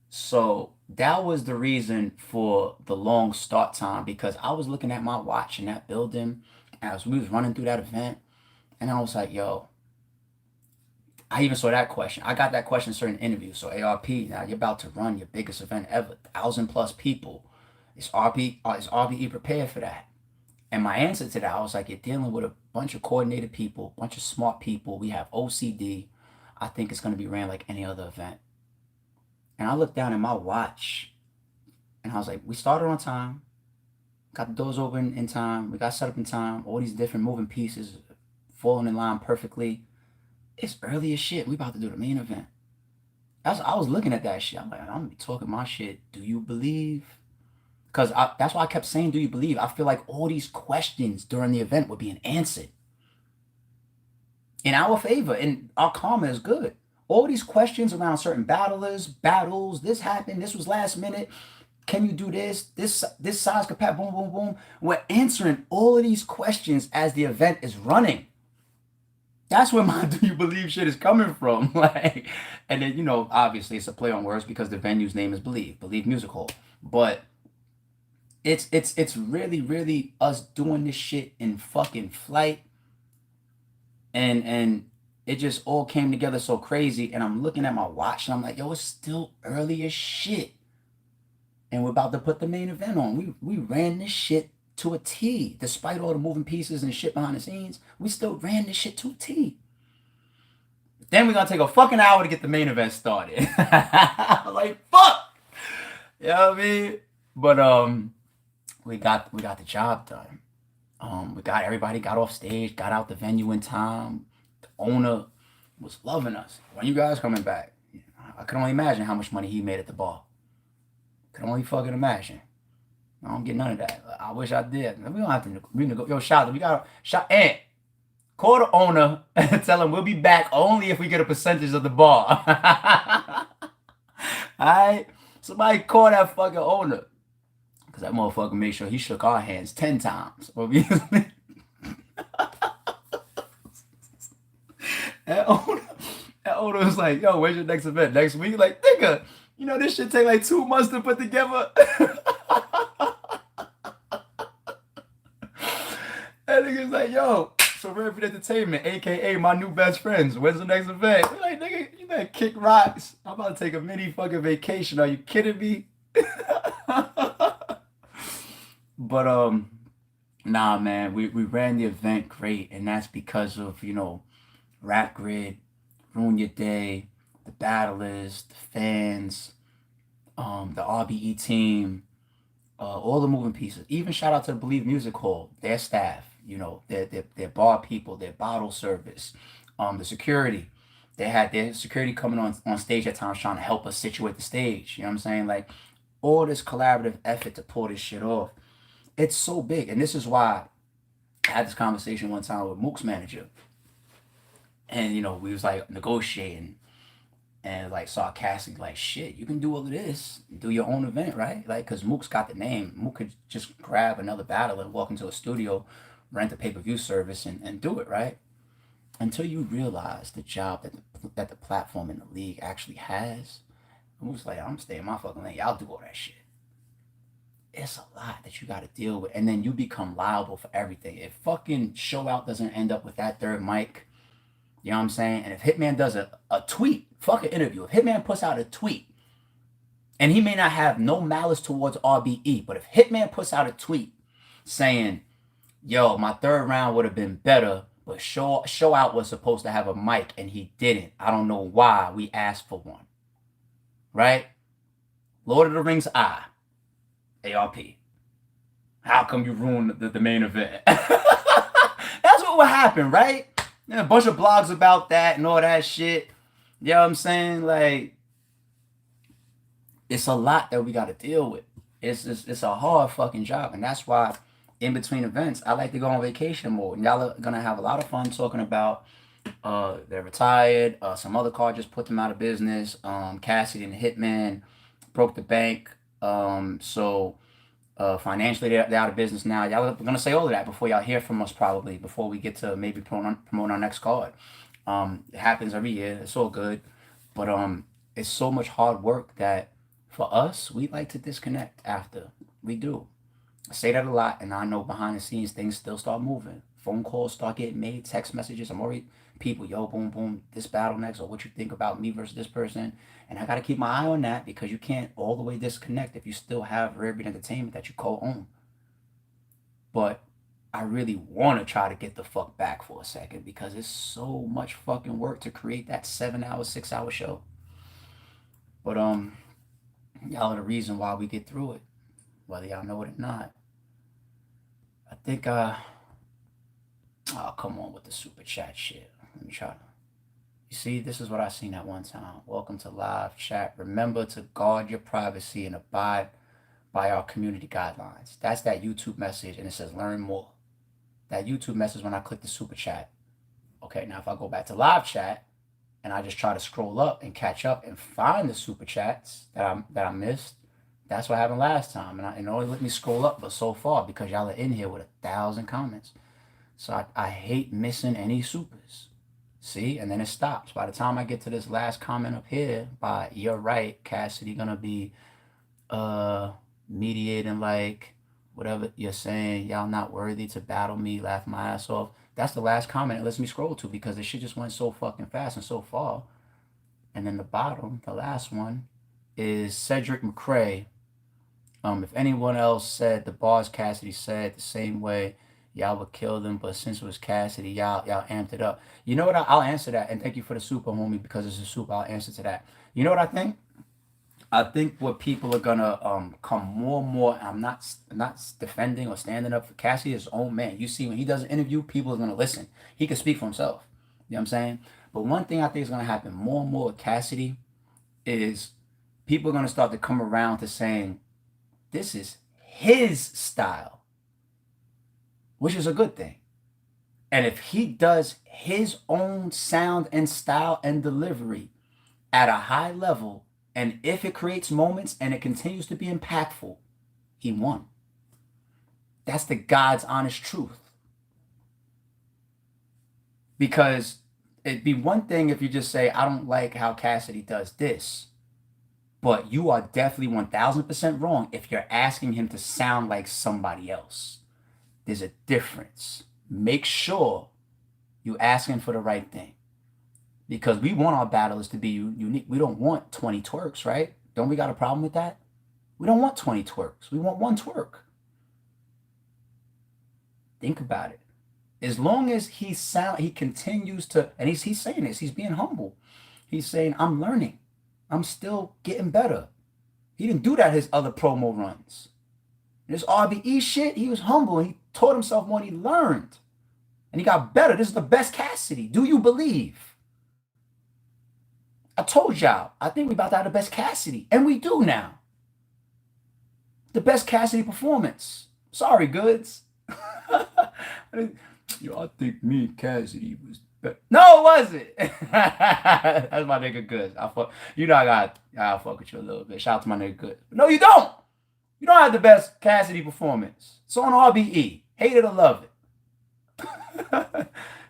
So that was the reason for the long start time, because I was looking at my watch in that building as we was running through that event, and I was like, yo, I even saw that question. I got that question in certain interviews. So ARP, now you're about to run your biggest event ever, 1,000+ people. Is RBE prepared for that? And my answer to that, I was like, you're dealing with a bunch of coordinated people, a bunch of smart people. We have OCD. I think it's going to be ran like any other event. And I looked down at my watch, and I was like, we started on time, got the doors open in time, we got set up in time, all these different moving pieces falling in line perfectly. It's early as shit. We about to do the main event. I was looking at that shit. I'm like, I'm going to be talking my shit. Do you believe? Because that's why I kept saying, do you believe? I feel like all these questions during the event were being answered in our favor, and our karma is good. All these questions around certain battlers, battles, this happened, this was last minute, can you do this size capacity, boom, boom, boom. We're answering all of these questions as the event is running. That's where my do you believe shit is coming from. Like, and then, you know, obviously it's a play on words because the venue's name is Believe Music Hall. But it's really, really us doing this shit in fucking flight. And it just all came together so crazy. And I'm looking at my watch and I'm like, yo, it's still early as shit. And we're about to put the main event on. We ran this shit to a T. Despite all the moving pieces and shit behind the scenes, we still ran this shit to a T. Then we're gonna take a fucking hour to get the main event started. Like, fuck! You know what I mean? But we got the job done. Everybody got off stage, got out the venue in time. The owner was loving us. When you guys coming back? I can only imagine how much money he made at the bar. Can only fucking imagine. I don't get none of that. I wish I did. We don't have to renegotiate. Yo, shout. We got shout. Ant. Call the owner and tell him we'll be back only if we get a percentage of the bar. Alright? Somebody call that fucking owner. Because that motherfucker made sure he shook our hands 10 times. Obviously. That owner was like, yo, where's your next event? Next week? Like, nigga, you know this shit take like 2 months to put together. That nigga's like, yo, so Rapid Entertainment, aka my new best friends. When's the next event? They're like, nigga, you better kick rocks. I'm about to take a mini fucking vacation. Are you kidding me? But nah, man, we ran the event great, and that's because of, you know, Rap Grid, Ruin Your Day, the battlers, the fans, the RBE team, all the moving pieces. Even shout out to the Believe Music Hall, their staff, you know, their bar people, their bottle service, the security. They had their security coming on stage at times trying to help us situate the stage. You know what I'm saying? Like, all this collaborative effort to pull this shit off. It's so big. And this is why I had this conversation one time with Mook's manager. And, you know, we was like negotiating and like saw Cassidy like, shit, you can do all of this, do your own event, right? Like, because Mook's got the name. Mook could just grab another battler, walk into a studio, rent a pay-per-view service and do it, right? Until you realize the job that the platform in the league actually has. Mook's like, I'm staying in my fucking lane. Y'all do all that shit. It's a lot that you got to deal with. And then you become liable for everything. If fucking Show Out doesn't end up with that third mic, you know what I'm saying? And if Hitman does a tweet, fuck an interview. If Hitman puts out a tweet, and he may not have no malice towards RBE, but if Hitman puts out a tweet saying, yo, my third round would have been better, but Show Out was supposed to have a mic and he didn't. I don't know why we asked for one. Right? Lord of the Rings, ARP. How come you ruined the main event? That's what would happen, right? And a bunch of blogs about that and all that shit. You know what I'm saying? Like, it's a lot that we got to deal with. It's a hard fucking job. And that's why in between events, I like to go on vacation mode. And y'all are gonna have a lot of fun talking about they're retired. Some other car just put them out of business. Cassidy and Hitman broke the bank. So financially they're out of business now. Y'all are gonna say all of that before y'all hear from us, probably before we get to maybe promote our next card. It happens every year. It's all good, but it's so much hard work that for us we like to disconnect after. We do. I say that a lot, and I know behind the scenes things still start moving. Phone calls start getting made, text messages. I'm already people, yo, boom, boom, this battle next, or what you think about me versus this person. And I got to keep my eye on that because you can't all the way disconnect if you still have Rare Breed Entertainment that you co-own. But I really want to try to get the fuck back for a second because it's so much fucking work to create that 7 hour, 6 hour show. But y'all are the reason why we get through it, whether y'all know it or not. I think oh, come on with the super chat shit. Let me try to. You see, this is what I seen at one time. Welcome to live chat. Remember to guard your privacy and abide by our community guidelines. That's that YouTube message, and it says learn more. That YouTube message when I click the super chat. Okay, now if I go back to live chat and I just try to scroll up and catch up and find the super chats that I missed, that's what happened last time. And it only let me scroll up, but so far because y'all are in here with 1,000 comments. So I hate missing any supers. See? And then it stops. By the time I get to this last comment up here by you're right, Cassidy gonna be mediating like whatever you're saying, y'all not worthy to battle me, laugh my ass off. That's the last comment it lets me scroll to because the shit just went so fucking fast and so far. And then the bottom, the last one, is Cedric McCrae. If anyone else said the bars Cassidy said the same way, y'all would kill them. But since it was Cassidy, y'all amped it up. You know what? I'll answer that. And thank you for the super, homie, because it's a super. I'll answer to that. You know what I think? I think what people are gonna come more and more. I'm not defending or standing up for Cassidy. Is his own man. You see, when he does an interview, people are gonna listen. He can speak for himself. You know what I'm saying? But one thing I think is gonna happen more and more with Cassidy is people are gonna start to come around to saying this is his style, which is a good thing. And if he does his own sound and style and delivery at a high level, and if it creates moments and it continues to be impactful, he won. That's the God's honest truth. Because it'd be one thing if you just say, I don't like how Cassidy does this. But you are definitely 1,000% wrong if you're asking him to sound like somebody else. There's a difference. Make sure you're asking for the right thing. Because we want our battlers to be unique. We don't want 20 twerks, right? Don't we got a problem with that? We don't want 20 twerks. We want one twerk. Think about it. As long as he continues to, and he's saying this, he's being humble. He's saying, I'm learning. I'm still getting better. He didn't do that his other promo runs. This RBE shit, he was humble and he taught himself more and he learned. And he got better. This is the best Cassidy. Do you believe? I told y'all, I think we about to have the best Cassidy. And we do now. The best Cassidy performance. Sorry, Goods. Yo, I think me and Cassidy was better. No, it wasn't. That's my nigga Goods. You know I'll fuck with you a little bit. Shout out to my nigga Goods. No, you don't. You don't have the best Cassidy performance. It's on RBE. Hate it or love it.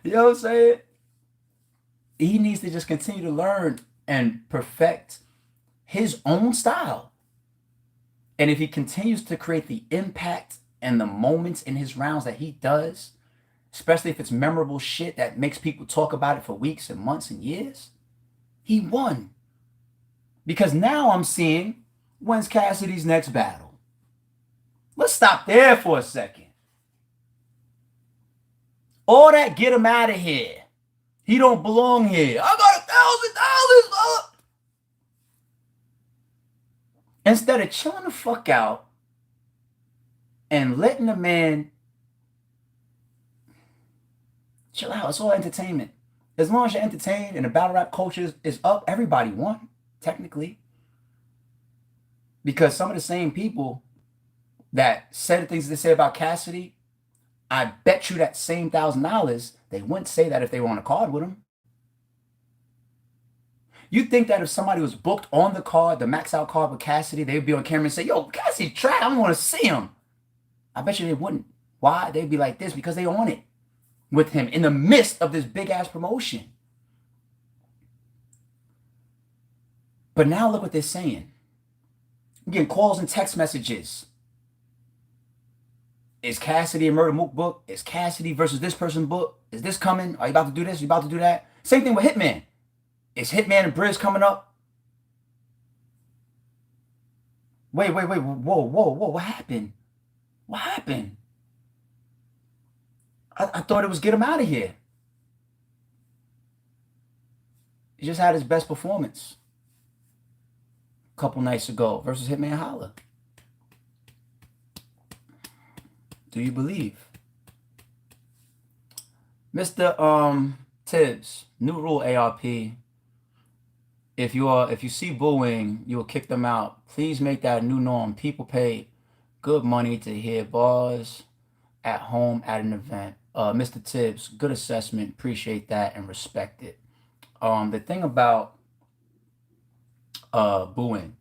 You know what I'm saying? He needs to just continue to learn and perfect his own style. And if he continues to create the impact and the moments in his rounds that he does, especially if it's memorable shit that makes people talk about it for weeks and months and years, he won. Because now I'm seeing, when's Cassidy's next battle? Let's stop there for a second. All that get him out of here. He don't belong here. I got $1,000. Instead of chilling the fuck out and letting the man chill out. It's all entertainment. As long as you're entertained and the battle rap culture is up, everybody won, technically. Because some of the same people that said the things they say about Cassidy I bet you that same $1,000, they wouldn't say that if they were on a card with him. You think that if somebody was booked on the card, the max out card with Cassidy, they would be on camera and say, yo, Cassidy trash, I want to see him. I bet you they wouldn't. Why? They'd be like this because they on it with him in the midst of this big ass promotion. But now look what they're saying. I'm getting calls and text messages. Is Cassidy and Murder Mook book? Is Cassidy versus this person book? Is this coming? Are you about to do this? Are you about to do that? Same thing with Hitman. Is Hitman and Briz coming up? Wait. Whoa. What happened? What happened? I thought it was get him out of here. He just had his best performance a couple nights ago versus Hitman Holla. Do you believe? Mr. Tibbs, new rule ARP. If you see booing, you will kick them out. Please make that a new norm. People pay good money to hear bars at home at an event. Mr. Tibbs, good assessment. Appreciate that and respect it. The thing about booing,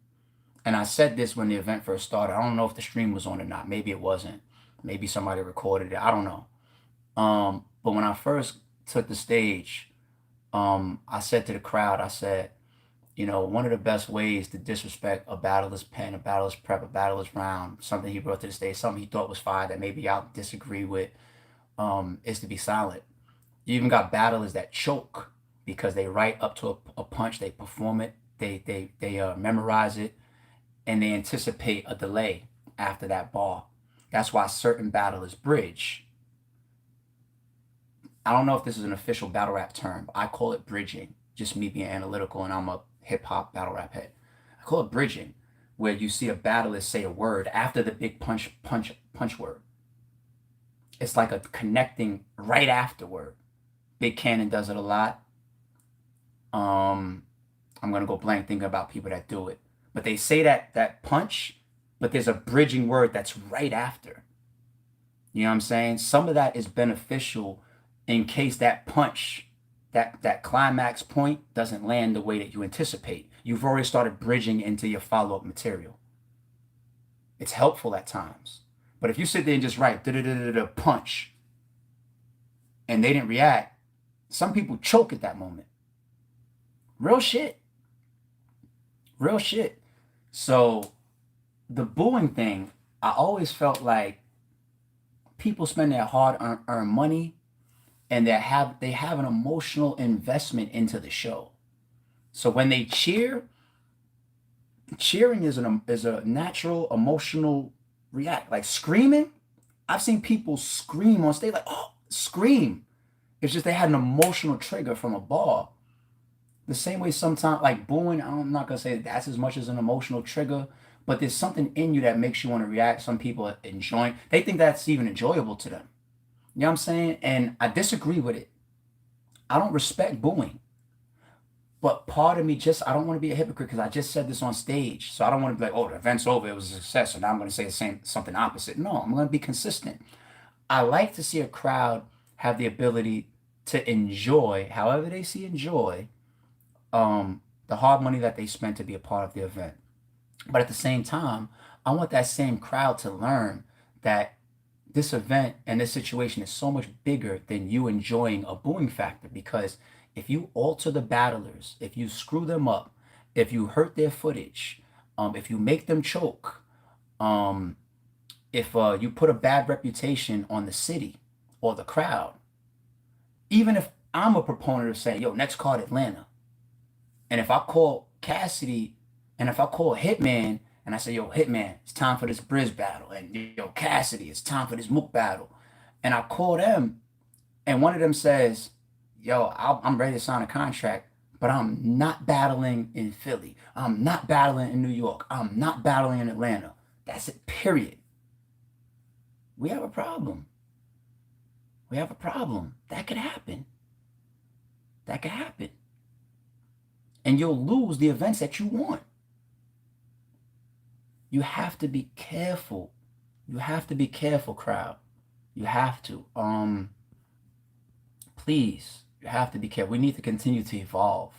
and I said this when the event first started. I don't know if the stream was on or not. Maybe it wasn't. Maybe somebody recorded it. I don't know. But when I first took the stage, I said to the crowd, I said, you know, one of the best ways to disrespect a battler's pen, a battler's prep, a battler's round, something he brought to the stage, something he thought was fire that maybe y'all disagree with, is to be silent. You even got battlers that choke because they write up to a punch, they perform it, they memorize it, and they anticipate a delay after that bar. That's why certain battlers bridge. I don't know if this is an official battle rap term. I call it bridging. Just me being analytical, and I'm a hip hop battle rap head. I call it bridging, where you see a battler say a word after the big punch word. It's like a connecting right afterward. Big Cannon does it a lot. I'm gonna go blank thinking about people that do it, but they say that punch, but there's a bridging word that's right after. You know what I'm saying? Some of that is beneficial in case that punch, that climax point doesn't land the way that you anticipate. You've already started bridging into your follow-up material. It's helpful at times. But if you sit there and just write punch and they didn't react, some people choke at that moment. Real shit. Real shit. So the booing thing, I always felt like people spend their hard-earned money and they have an emotional investment into the show. So when they cheer, cheering is a natural emotional react. Like screaming, I've seen people scream on stage, like, oh, scream. It's just they had an emotional trigger from a bar. The same way sometimes, like booing, I'm not gonna say that's as much as an emotional trigger, but there's something in you that makes you want to react. Some people are enjoying, they think that's even enjoyable to them. You know what I'm saying? And I disagree with it. I don't respect booing. But part of me I don't want to be a hypocrite because I just said this on stage. So I don't want to be like, oh, the event's over, it was a success, so now I'm going to say something opposite. No, I'm going to be consistent. I like to see a crowd have the ability to enjoy, however they see enjoy, the hard money that they spent to be a part of the event. But at the same time, I want that same crowd to learn that this event and this situation is so much bigger than you enjoying a booing factor, because if you alter the battlers, if you screw them up, if you hurt their footage, if you make them choke, if you put a bad reputation on the city or the crowd, even if I'm a proponent of saying, yo, next card Atlanta, and if I call Cassidy and if I call Hitman and I say, yo, Hitman, it's time for this Briz battle, and yo, Cassidy, it's time for this Mook battle, and I call them and one of them says, yo, I'm ready to sign a contract, but I'm not battling in Philly. I'm not battling in New York. I'm not battling in Atlanta. That's it, period. We have a problem. We have a problem. That could happen. That could happen. And you'll lose the events that you want. You have to be careful. You have to be careful, crowd. You have to. Please, you have to be careful. We need to continue to evolve.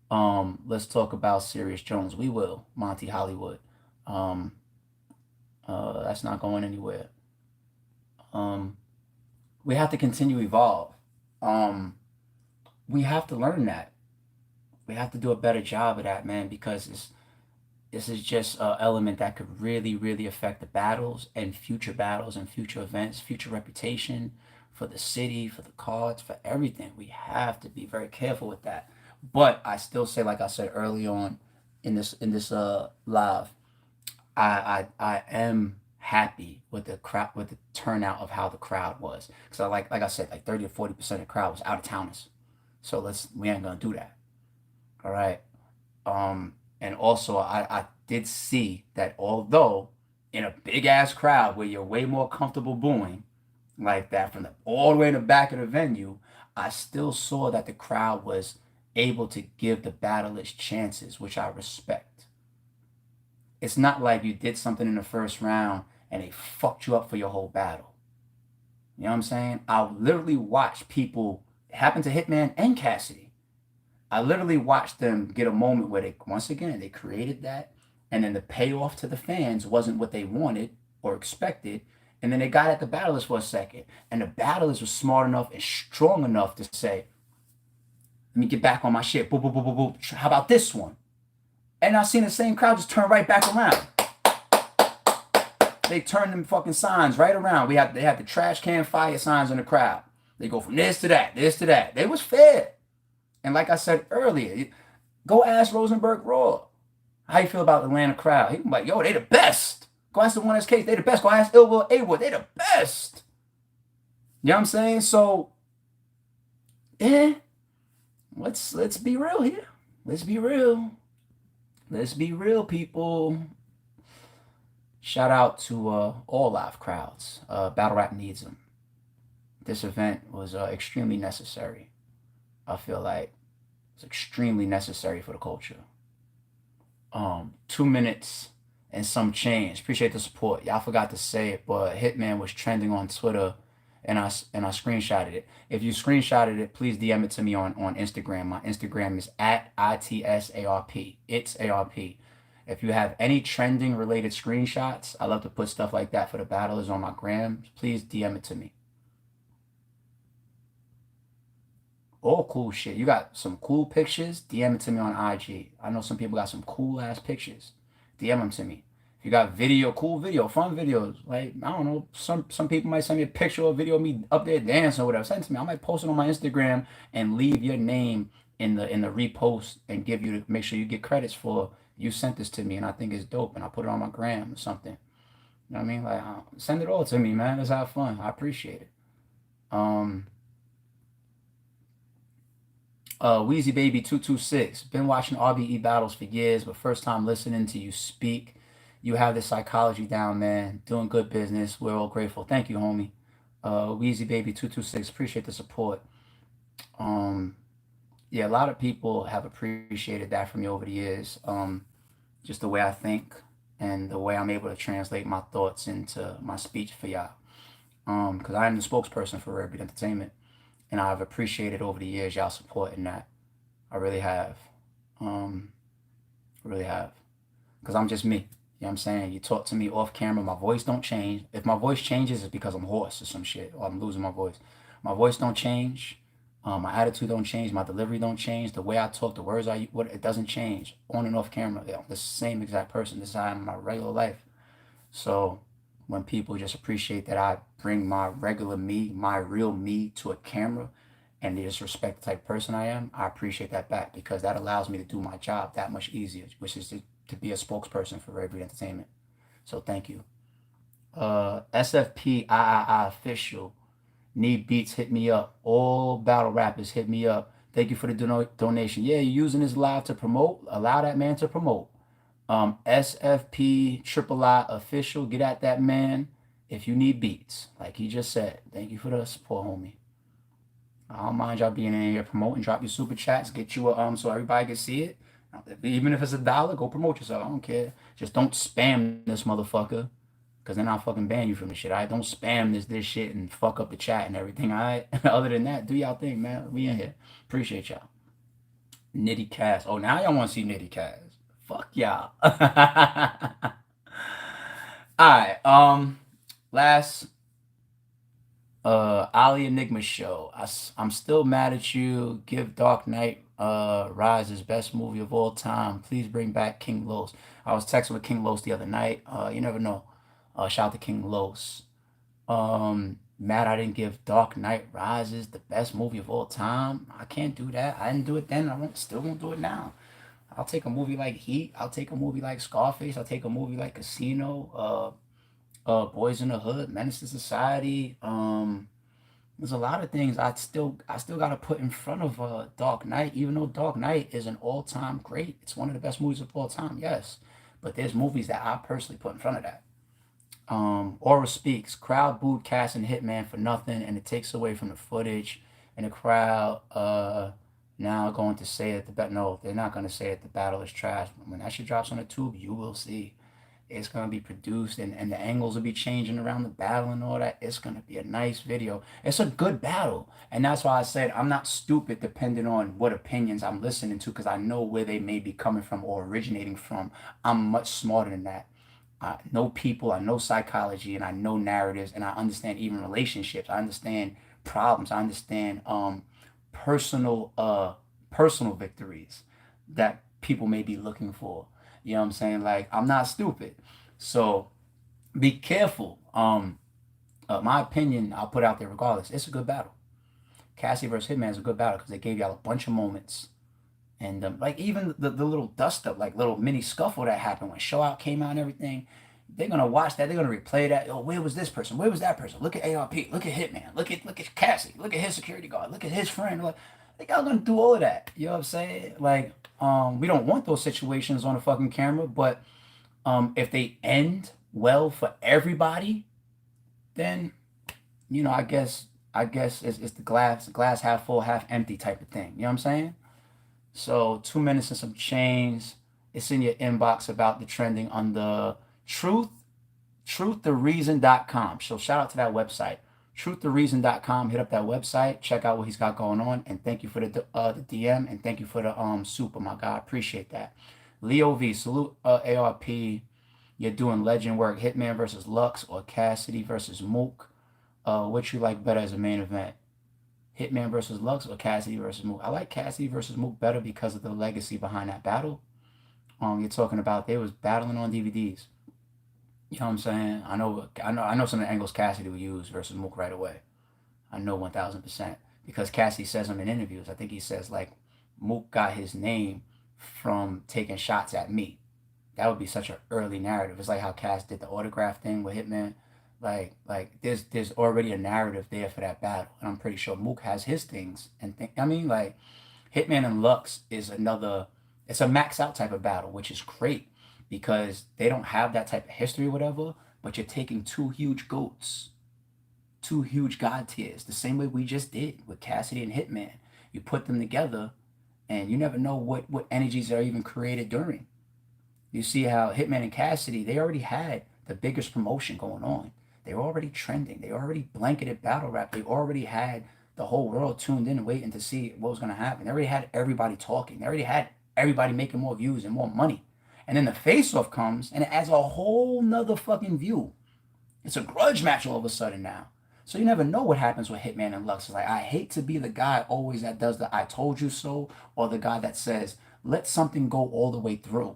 Let's talk about Sirius Jones. We will. Monty Hollywood. Um, that's not going anywhere. Um, we have to continue to evolve. Um, we have to learn that. We have to do a better job of that, man, because this is just an element that could really, really affect the battles and future events, future reputation for the city, for the cards, for everything. We have to be very careful with that. But I still say, like I said early on in this live, I am happy with the crowd, with the turnout of how the crowd was. Because like I said, like 30 to 40% of the crowd was out of towners. So we ain't gonna do that. All right. And also I did see that although in a big ass crowd where you're way more comfortable booing like that from the all the way in the back of the venue, I still saw that the crowd was able to give the battlers chances, which I respect. It's not like you did something in the first round and they fucked you up for your whole battle. You know what I'm saying? I literally watched people, it happened to Hitman and Cassidy. I literally watched them get a moment where they, once again, they created that, and then the payoff to the fans wasn't what they wanted or expected, and then they got at the battlers for a second, and the battlers were smart enough and strong enough to say, "Let me get back on my shit. Boop, boop, boop, boop, boop. How about this one?" And I seen the same crowd just turn right back around. They turned them fucking signs right around. They had the trash can fire signs in the crowd. They go from this to that, this to that. They was fair. And like I said earlier, go ask Rosenberg Raw. How you feel about the Atlanta crowd? He was like, yo, they the best. Go ask the one that's case, they the best. Go ask Ill Will A-Wood, they the best. You know what I'm saying? So, yeah, let's be real here. Let's be real. Let's be real, people. Shout out to all live crowds. Battle Rap needs them. This event was extremely necessary. I feel like it's extremely necessary for the culture. 2 minutes and some change. Appreciate the support. Y'all forgot to say it, but Hitman was trending on Twitter, and I screenshotted it. If you screenshotted it, please DM it to me on Instagram. My Instagram is at ITSARP. It's ARP. If you have any trending related screenshots, I love to put stuff like that for the battlers on my gram. Please DM it to me. All cool shit. You got some cool pictures, DM it to me on IG. I know some people got some cool ass pictures. DM them to me. If you got video, cool video, fun videos, like I don't know, some people might send me a picture or a video of me up there dancing or whatever. Send it to me. I might post it on my Instagram and leave your name in the repost and give you to make sure you get credits for you sent this to me and I think it's dope and I put it on my gram or something. You know what I mean? Like send it all to me, man. Let's have fun. I appreciate it. Um Wheezy Baby 226. Been watching RBE battles for years, but first time listening to you speak. You have the psychology down, man. Doing good business. We're all grateful. Thank you, homie. Wheezy Baby 226. Appreciate the support. Yeah, a lot of people have appreciated that from me over the years. Just the way I think and the way I'm able to translate my thoughts into my speech for y'all. Because I am the spokesperson for Rare Beat Entertainment. And I've appreciated over the years y'all supporting that. I really have. Really have. Because I'm just me. You know what I'm saying? You talk to me off camera, my voice don't change. If my voice changes, it's because I'm hoarse or some shit, or I'm losing my voice. My voice don't change. My attitude don't change. My delivery don't change. The way I talk, the words it doesn't change. On and off camera, the same exact person. This is how I am in my regular life. So when people just appreciate that I bring my regular me, my real me to a camera and they just respect the type of person I am, I appreciate that back because that allows me to do my job that much easier, which is to be a spokesperson for Rare Breed Entertainment. So thank you. SFP III official. Need beats, hit me up. All battle rappers, hit me up. Thank you for the donation. Yeah, you're using this live to promote. Allow that man to promote. SFP III official. Get at that man if you need beats. Like he just said. Thank you for the support, homie. I don't mind y'all being in here promoting. Drop your super chats. Get you a so everybody can see it. Even if it's $1, go promote yourself. I don't care. Just don't spam this motherfucker. Because then I'll fucking ban you from the shit. All right, don't spam this shit and fuck up the chat and everything. All right. Other than that, do y'all thing, man. We in here. Appreciate y'all. Nitty Cass. Oh, now y'all want to see Nitty Cass. Fuck y'all. All right. Last Ali Enigma show. I'm still mad at you. Give Dark Knight Rises best movie of all time. Please bring back King Los. I was texting with King Los the other night. You never know. Shout out to King Los. Mad I didn't give Dark Knight Rises the best movie of all time. I can't do that. I didn't do it then. Still won't do it now. I'll take a movie like Heat. I'll take a movie like Scarface. I'll take a movie like Casino. Boys in the Hood, Menace to Society. There's a lot of things I still gotta put in front of Dark Knight, even though Dark Knight is an all-time great. It's one of the best movies of all time, yes. But there's movies that I personally put in front of that. Aura Speaks. Crowd booed Cass and Hitman for nothing, and it takes away from the footage. And the crowd now going to say that no, they're not gonna say that the battle is trash. When that shit drops on the tube, you will see. It's gonna be produced and the angles will be changing around the battle and all that. It's gonna be a nice video. It's a good battle. And that's why I said I'm not stupid depending on what opinions I'm listening to, because I know where they may be coming from or originating from. I'm much smarter than that. I know people, I know psychology, and I know narratives, and I understand even relationships. I understand problems. I understand personal personal victories that people may be looking for. You know what I'm saying? Like, I'm not stupid. So be careful. My opinion, I'll put out there regardless. It's a good battle. Cassie versus Hitman is a good battle because they gave y'all a bunch of moments. And like even the little dust up, like little mini scuffle that happened when Show Out came out and everything, they're gonna watch that. They're gonna replay that. Oh, where was this person? Where was that person? Look at ARP. Look at Hitman. Look at Cassie. Look at his security guard. Look at his friend. Like, they all gonna do all of that. You know what I'm saying? Like, we don't want those situations on the fucking camera, but if they end well for everybody, then I guess it's the glass half full, half empty type of thing. You know what I'm saying? So 2 minutes and some change. It's in your inbox about the trending on the truththereason.com. So shout out to that website. Truththereason.com. Hit up that website. Check out what he's got going on. And thank you for the DM, and thank you for the super, my God. Appreciate that. Leo V. Salute ARP. You're doing legend work. Hitman versus Lux or Cassidy versus Mook. What you like better as a main event? Hitman versus Lux or Cassidy versus Mook? I like Cassidy versus Mook better because of the legacy behind that battle. You're talking about they was battling on DVDs. You know what I'm saying? I know some of the angles Cassidy would use versus Mook right away. I know 1000% because Cassidy says them in interviews. I think he says like Mook got his name from taking shots at me. That would be such an early narrative. It's like how Cass did the autograph thing with Hitman. Like there's already a narrative there for that battle, and I'm pretty sure Mook has his things. And like Hitman and Lux is another. It's a max out type of battle, which is great because they don't have that type of history or whatever. But you're taking two huge goats, two huge god tiers, the same way we just did with Cassidy and Hitman. You put them together, and you never know what energies are even created during. You see how Hitman and Cassidy, they already had the biggest promotion going on. They were already trending. They already blanketed battle rap. They already had the whole world tuned in and waiting to see what was going to happen. They already had everybody talking. They already had everybody making more views and more money. And then the face-off comes and it adds a whole nother fucking view. It's a grudge match all of a sudden now. So you never know what happens with Hitman and Lux. It's like, I hate to be the guy always that does the I told you so, or the guy that says, let something go all the way through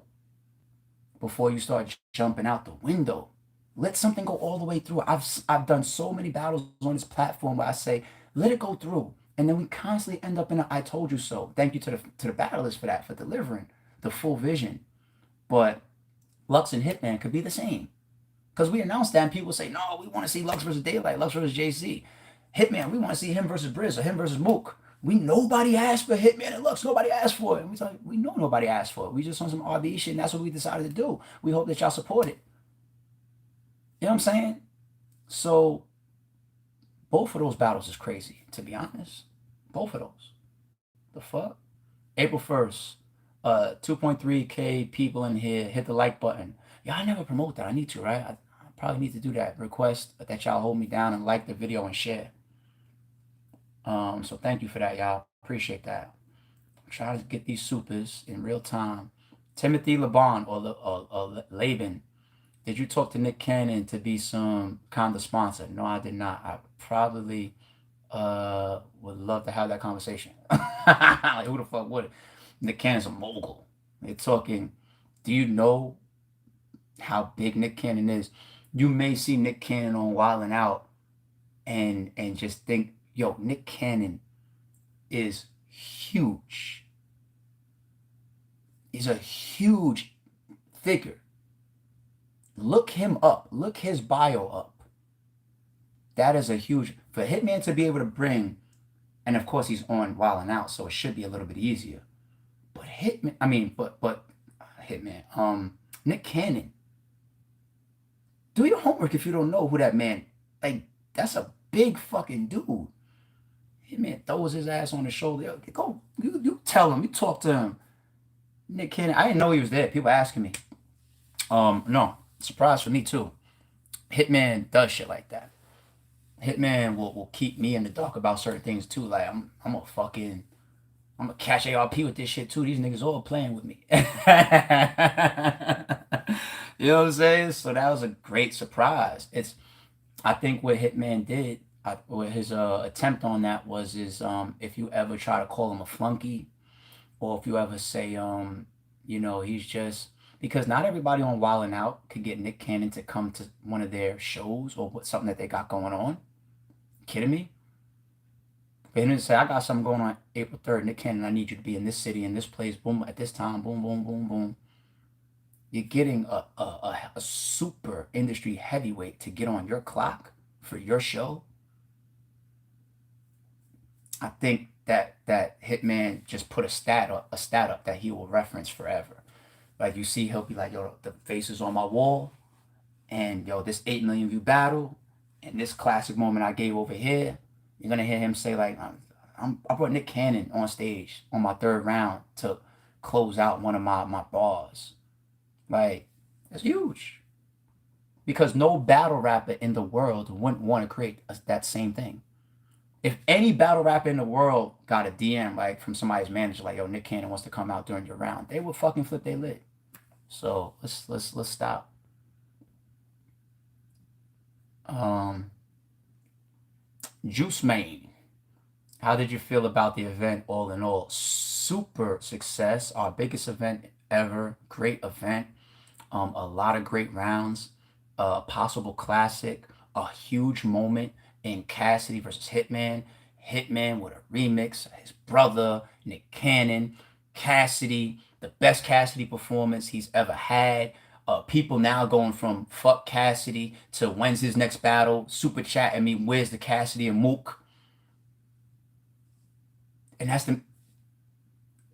before you start jumping out the window. Let something go all the way through. I've done so many battles on this platform where I say, let it go through. And then we constantly end up in a I told you so. Thank you to the battlers for that, for delivering the full vision. But Lux and Hitman could be the same. Because we announced that and people say, no, we want to see Lux versus Daylight, Lux versus JC. Hitman, we want to see him versus Briz or him versus Mook. Nobody asked for Hitman and Lux. Nobody asked for it. And we know nobody asked for it. We just on some RB shit, and that's what we decided to do. We hope that y'all support it. You know what I'm saying? So both of those battles is crazy, to be honest. Both of those. The fuck? April 1st. 2.3K people in here. Hit the like button. Yeah, I never promote that. I need to, right? I Probably need to do that. Request that y'all hold me down and like the video and share. So thank you for that, y'all. Appreciate that. I'm trying to get these supers in real time. Timothy LeBon or Laban, did you talk to Nick Cannon to be some kind of sponsor? No, I did not. I probably would love to have that conversation. Like, who the fuck would? Nick Cannon's a mogul. They're talking. Do you know how big Nick Cannon is? You may see Nick Cannon on Wild 'N Out and just think, yo, Nick Cannon is huge. He's a huge figure. Look him up. Look his bio up. That is a huge, for Hitman to be able to bring, and of course he's on Wild 'N Out, so it should be a little bit easier. But Hitman, Nick Cannon. Do your homework if you don't know who that man, like, that's a big fucking dude. Hitman throws his ass on the shoulder. Go, you tell him, you talk to him. Nick Cannon, I didn't know he was there. People asking me. No, surprise for me too. Hitman does shit like that. Hitman will keep me in the dark about certain things too. Like I'm a catch ARP with this shit too. These niggas all playing with me. You know what I'm saying? So that was a great surprise. I think what Hitman did, what his attempt on that was if you ever try to call him a flunky, or if you ever say he's just, because not everybody on Wild 'N Out could get Nick Cannon to come to one of their shows or something that they got going on. Kidding me? For him to say, I got something going on April 3rd, Nick Cannon, I need you to be in this city, in this place, boom, at this time, boom, boom, boom, boom. You're getting a super industry heavyweight to get on your clock for your show. I think that Hitman just put a stat up that he will reference forever. Like, you see, he'll be like, yo, the face is on my wall, and yo, this 8 million view battle, and this classic moment I gave over here. You're gonna hear him say like, I brought Nick Cannon on stage on my 3rd round to close out one of my bars. Like, it's huge. Because no battle rapper in the world wouldn't want to create that same thing. If any battle rapper in the world got a DM like from somebody's manager, like, yo, Nick Cannon wants to come out during your round, they would fucking flip their lid. So let's stop. Juice Man, how did you feel about the event all in all? Super success. Our biggest event ever. Great event. A lot of great rounds. Possible classic. A huge moment in Cassidy versus Hitman. Hitman with a remix. His brother, Nick Cannon. Cassidy, the best Cassidy performance he's ever had. People now going from fuck Cassidy to when's his next battle, super chatting me, where's the Cassidy and Mook? And that's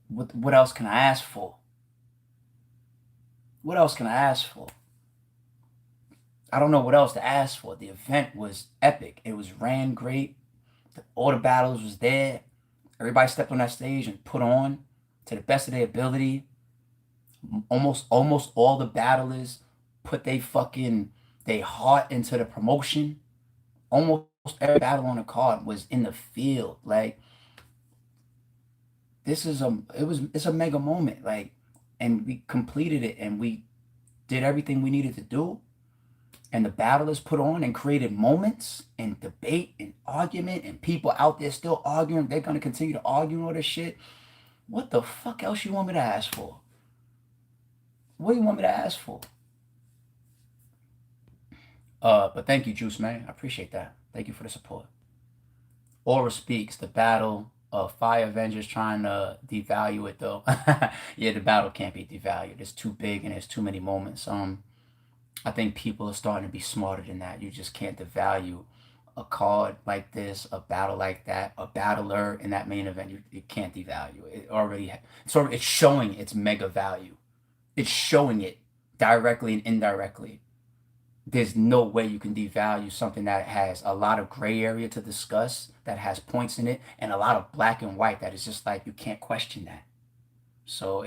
what else can I ask for? What else can I ask for? I don't know what else to ask for. The event was epic. It was ran great. All the battles was there. Everybody stepped on that stage and put on to the best of their ability. Almost all the battlers put they heart into the promotion. Almost every battle on the card was in the field. Like, it's a mega moment. Like, and we completed it, and we did everything we needed to do. And the battlers put on and created moments and debate and argument, and people out there still arguing. They're gonna continue to argue all this shit. What the fuck else you want me to ask for? What do you want me to ask for? But thank you, Juice Man. I appreciate that. Thank you for the support. Aura Speaks, the battle of Fire Avengers trying to devalue it though. Yeah, the battle can't be devalued. It's too big and there's too many moments. I think people are starting to be smarter than that. You just can't devalue a card like this, a battle like that, a battler in that main event. You can't devalue it. It's showing its mega value. It's showing it directly and indirectly. There's no way you can devalue something that has a lot of gray area to discuss, that has points in it, and a lot of black and white that is just like, you can't question that. So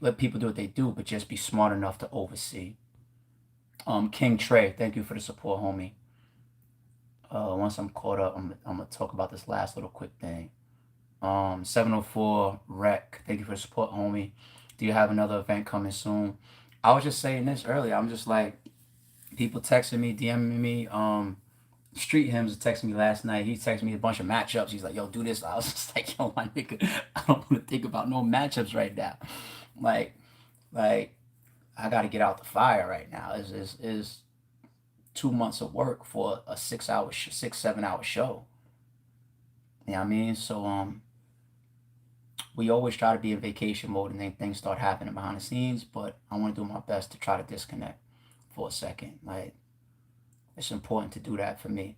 let people do what they do, but just be smart enough to oversee. King Trey, thank you for the support, homie. Once I'm caught up, I'm gonna talk about this last little quick thing. 704 Rec, thank you for the support, homie. Do you have another event coming soon? I was just saying this earlier. I'm just like, people texting me, DMing me. Street Hymns texted me last night. He texted me a bunch of matchups. He's like, yo, do this. I was just like, yo, my nigga, I don't want to think about no matchups right now. Like, like I got to get out the fire right now. Is 2 months of work for a 6 hour, 6, 7 hour show. You know what I mean? So we always try to be in vacation mode and then things start happening behind the scenes. But I want to do my best to try to disconnect for a second. Like, it's important to do that for me.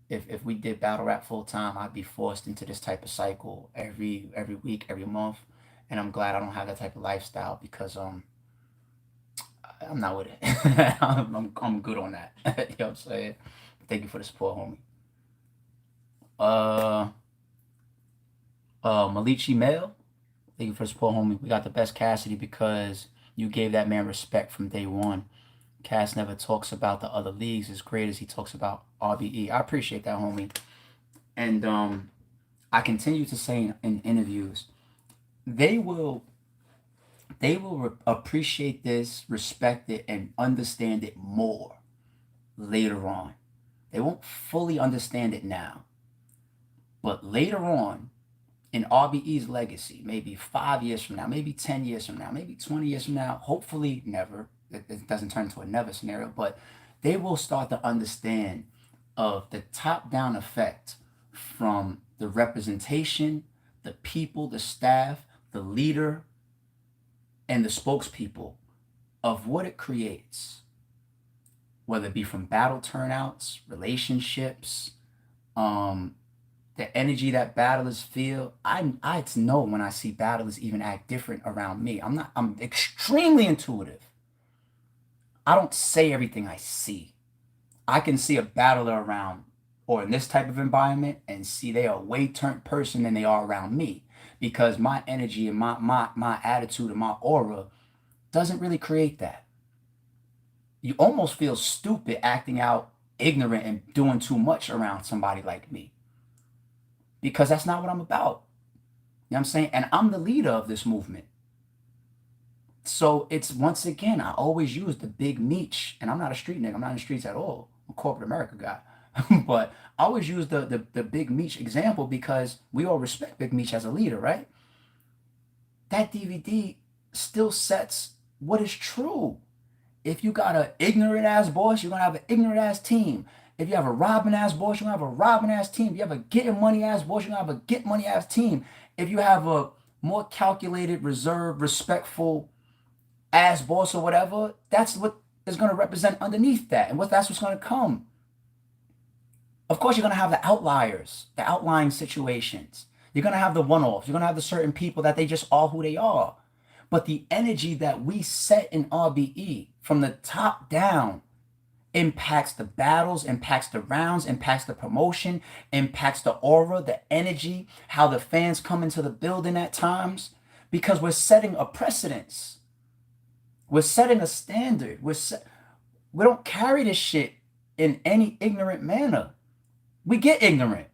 If we did battle rap full time, I'd be forced into this type of cycle every week, every month, and I'm glad I don't have that type of lifestyle because I'm not with it. I'm good on that. You know what I'm saying? Thank you for the support, homie. Uh, Malichi Mail, thank you for the support, homie. We got the best Cassidy because you gave that man respect from day one. Cass never talks about the other leagues as great as he talks about RBE. I appreciate that, homie. And I continue to say in interviews, they will appreciate this, respect it, and understand it more later on. They won't fully understand it now. But later on, in RBE's legacy, maybe 5 years from now, maybe 10 years from now, maybe 20 years from now, hopefully never, it doesn't turn into a never scenario, but they will start to understand of the top-down effect from the representation, the people, the staff, the leader, and the spokespeople of what it creates, whether it be from battle turnouts, relationships, the energy that battlers feel. I know when I see battlers even act different around me. I'm extremely intuitive. I don't say everything I see. I can see a battler around or in this type of environment and see they are a way turned person than they are around me because my energy and my attitude and my aura doesn't really create that. You almost feel stupid acting out ignorant and doing too much around somebody like me because that's not what I'm about. You know what I'm saying? And I'm the leader of this movement. So it's, once again, I always use the big Meech, and I'm not a street nigga. I'm not in the streets at all. I'm a corporate America guy. But I always use the big Meech example because we all respect Big Meech as a leader, right? That DVD still sets what is true. If you got an ignorant ass boss, you're gonna have an ignorant ass team. If you have a robbing ass boss, you're gonna have a robbing ass team. If you have a getting money ass boss, you're gonna have a get money ass team. If you have a more calculated, reserved, respectful ass boss or whatever, that's what is going to represent underneath that, and that's what's going to come. Of course, you're going to have the outliers, the outlying situations. You're going to have the one-offs. You're going to have the certain people that they just are who they are. But the energy that we set in RBE from the top down impacts the battles, impacts the rounds, impacts the promotion, impacts the aura, the energy, how the fans come into the building at times, because we're setting a precedence. We're setting a standard. We don't carry this shit in any ignorant manner. We get ignorant.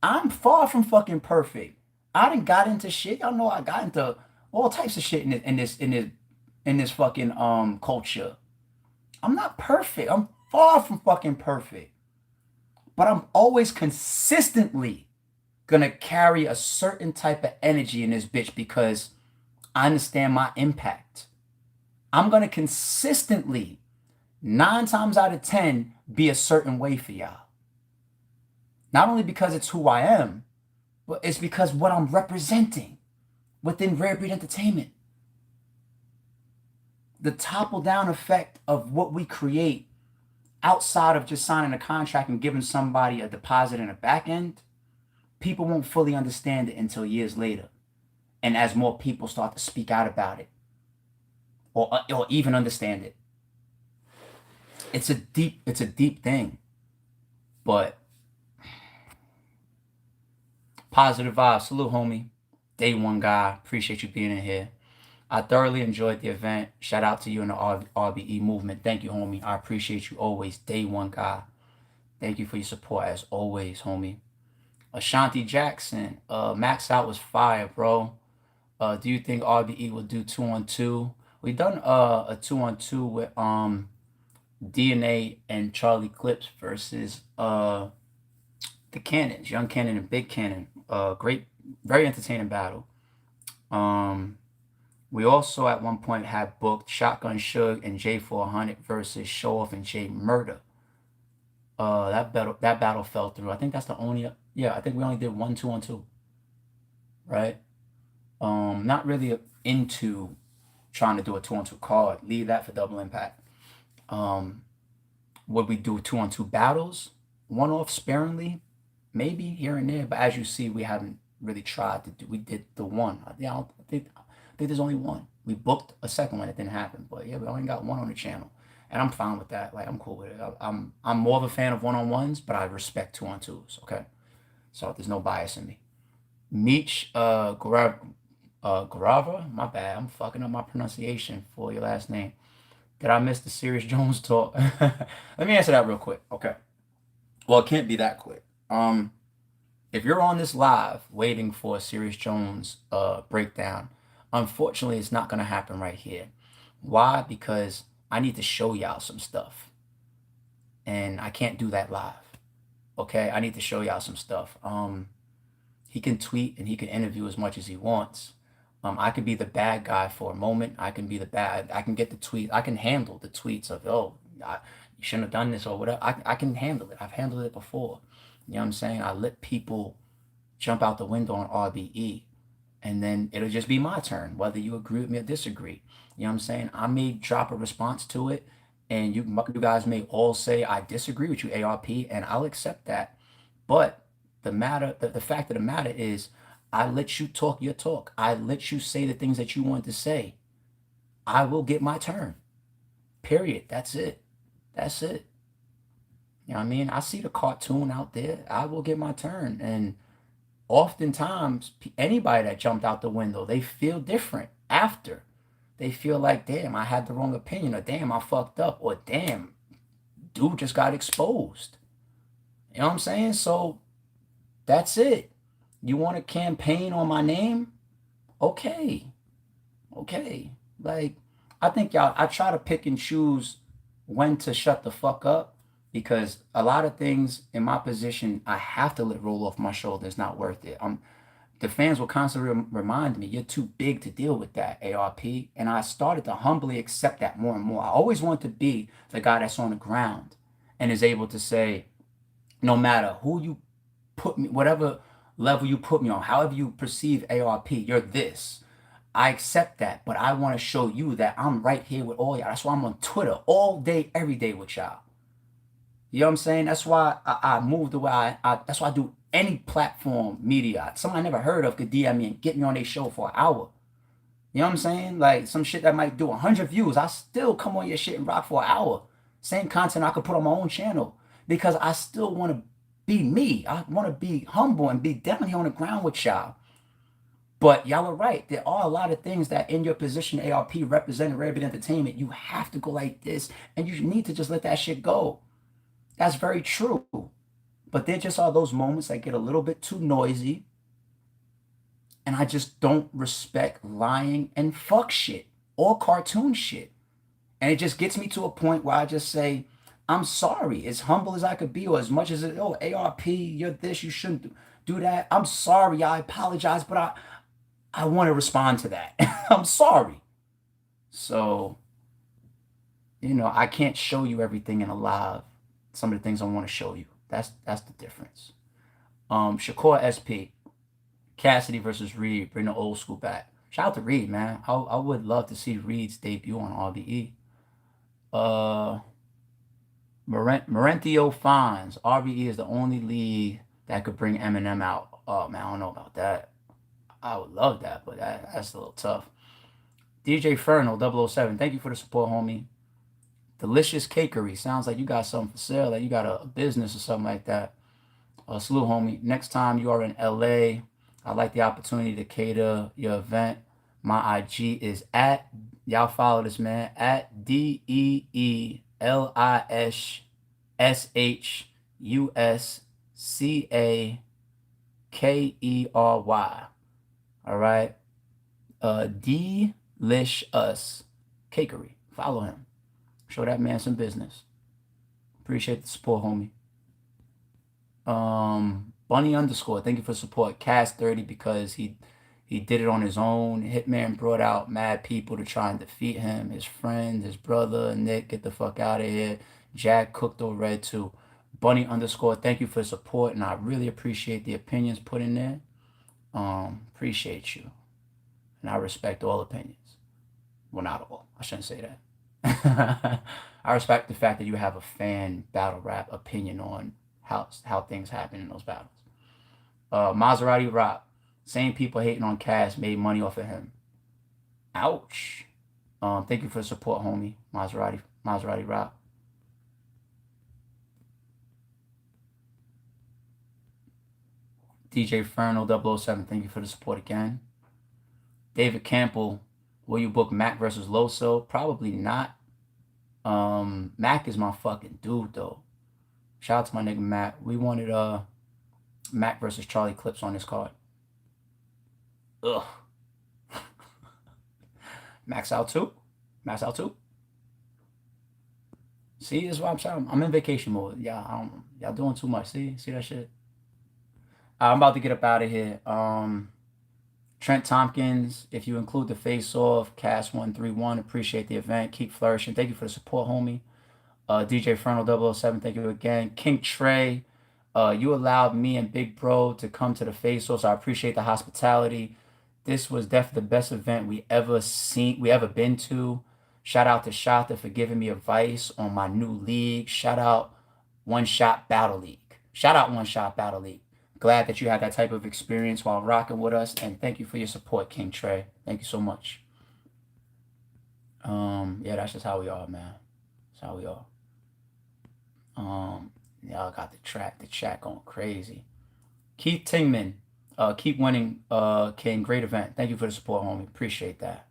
I'm far from fucking perfect. I done got into shit. Y'all know I got into all types of shit in this fucking culture. I'm not perfect. I'm far from fucking perfect. But I'm always consistently gonna carry a certain type of energy in this bitch because I understand my impact. I'm going to consistently, 9 times out of 10, be a certain way for y'all. Not only because it's who I am, but it's because what I'm representing within Rare Breed Entertainment. The topple-down effect of what we create outside of just signing a contract and giving somebody a deposit in a back end, people won't fully understand it until years later. And as more people start to speak out about it, or even understand it. It's a deep thing. But positive vibes. Salute, homie. Day one guy. Appreciate you being in here. I thoroughly enjoyed the event. Shout out to you and the RBE movement. Thank you, homie. I appreciate you always. Day one guy. Thank you for your support as always, homie. Ashanti Jackson. Max Out was fire, bro. Do you think RBE will do 2-on-2? We done a 2-on-2 with DNA and Charlie Clips versus the Cannons, Young Cannon and Big Cannon. Great, very entertaining battle. We also at one point had booked Shotgun Suge and J400 versus Show Off and J Murder. That battle fell through. I think that's the only, yeah, I think we only did 1-2-on-2, right? Not really into trying to do a 2-on-2 card. Leave that for Double Impact. Would we do 2-on-2 battles? One off sparingly, maybe here and there. But as you see, we haven't really tried to do. We did the one. Yeah, I think there's only one. We booked a second one. It didn't happen. But yeah, we only got one on the channel, and I'm fine with that. Like I'm cool with it. I'm more of a fan of 1-on-1s, but I respect 2-on-2s. Okay, so there's no bias in me. Meech Grava, my bad. I'm fucking up my pronunciation for your last name. Did I miss the Serious Jones talk? Let me answer that real quick. Okay. Well, it can't be that quick. If you're on this live waiting for a Serious Jones breakdown, unfortunately, it's not gonna happen right here. Why? Because I need to show y'all some stuff, and I can't do that live. Okay, I need to show y'all some stuff. He can tweet and he can interview as much as he wants. I can be the bad guy for a moment. I can get the tweet. I can handle the tweets of, oh, you shouldn't have done this or whatever. I can handle it. I've handled it before. You know what I'm saying? I let people jump out the window on RBE, and then it'll just be my turn, whether you agree with me or disagree. You know what I'm saying? I may drop a response to it, and you guys may all say, I disagree with you, ARP, and I'll accept that. But the fact of the matter is, I let you talk your talk. I let you say the things that you want to say. I will get my turn. Period. That's it. That's it. You know what I mean? I see the cartoon out there. I will get my turn. And oftentimes, anybody that jumped out the window, they feel different after. They feel like, damn, I had the wrong opinion, or damn, I fucked up, or damn, dude just got exposed. You know what I'm saying? So that's it. You want to campaign on my name? Okay. Okay. Like, I think I try to pick and choose when to shut the fuck up, because a lot of things in my position, I have to let roll off my shoulder. It's not worth it. The fans will constantly remind me, you're too big to deal with that, ARP. And I started to humbly accept that more and more. I always want to be the guy that's on the ground and is able to say, no matter who you put me, whatever level you put me on, however you perceive ARP, you're this. I accept that, but I want to show you that I'm right here with all y'all. That's why I'm on Twitter all day, every day with y'all. You know what I'm saying? That's why I moved away. That's why I do any platform media. Someone I never heard of could DM me and get me on their show for an hour. You know what I'm saying? Like some shit that might do 100 views, I still come on your shit and rock for an hour. Same content I could put on my own channel, because I still want to be me. I want to be humble and be down here on the ground with y'all. But y'all are right. There are a lot of things that in your position, ARP, representing Rabbit Entertainment, you have to go like this, and you need to just let that shit go. That's very true. But there just are those moments that get a little bit too noisy, and I just don't respect lying and fuck shit or cartoon shit. And it just gets me to a point where I just say, I'm sorry, as humble as I could be, or as much as it, oh, ARP, you're this, you shouldn't do that. I'm sorry, I apologize, but I want to respond to that. I'm sorry. So, I can't show you everything in a live. Some of the things I want to show you. That's the difference. Shakur SP, Cassidy versus Reed, bring the old school back. Shout out to Reed, man. I would love to see Reed's debut on RBE. Marentio Fines, RBE is the only league that could bring Eminem out. Oh man, I don't know about that. I would love that, but that's a little tough. DJ Fernal 007, thank you for the support, homie. Delicious Cakery, sounds like you got something for sale, like you got a business or something like that. Salute, homie. Next time you are in LA, I'd like the opportunity to cater your event. My IG is at, y'all follow this man, at DEELISHUSCAKERY. All right. Delicious Cakery. Follow him. Show that man some business. Appreciate the support, homie. Bunny underscore, thank you for support. Cast 30 because he did it on his own. Hitman brought out mad people to try and defeat him. His friend, his brother, Nick, get the fuck out of here. Jack cooked or red too. Bunny underscore, thank you for support, and I really appreciate the opinions put in there. Appreciate you. And I respect all opinions. Well, not all. I shouldn't say that. I respect the fact that you have a fan battle rap opinion on how things happen in those battles. Maserati Rock. Same people hating on Cass made money off of him. Ouch. Thank you for the support, homie. Maserati Rock. DJ Ferno 007, thank you for the support again. David Campbell, will you book Mac versus Loso? Probably not. Mac is my fucking dude though. Shout out to my nigga Mac. We wanted Mac versus Charlie Clips on this card. Ugh. Max out too? Max out too? See, this is what I'm saying. I'm in vacation mode. Y'all doing too much. See that shit? I'm about to get up out of here. Trent Tompkins, if you include the face-off, Cass 131, appreciate the event. Keep flourishing. Thank you for the support, homie. DJ Fernal 007, thank you again. King Trey, you allowed me and Big Bro to come to the face-off, so I appreciate the hospitality. This was definitely the best event we ever been to. Shout out to Shata for giving me advice on my new league. Shout out One Shot Battle League. Glad that you had that type of experience while rocking with us, and thank you for your support, King Trey. Thank you so much. Yeah, that's just how we are, man. That's how we are. Y'all got the chat going crazy. Keith Tingman, keep winning, King. Great event. Thank you for the support, homie. Appreciate that.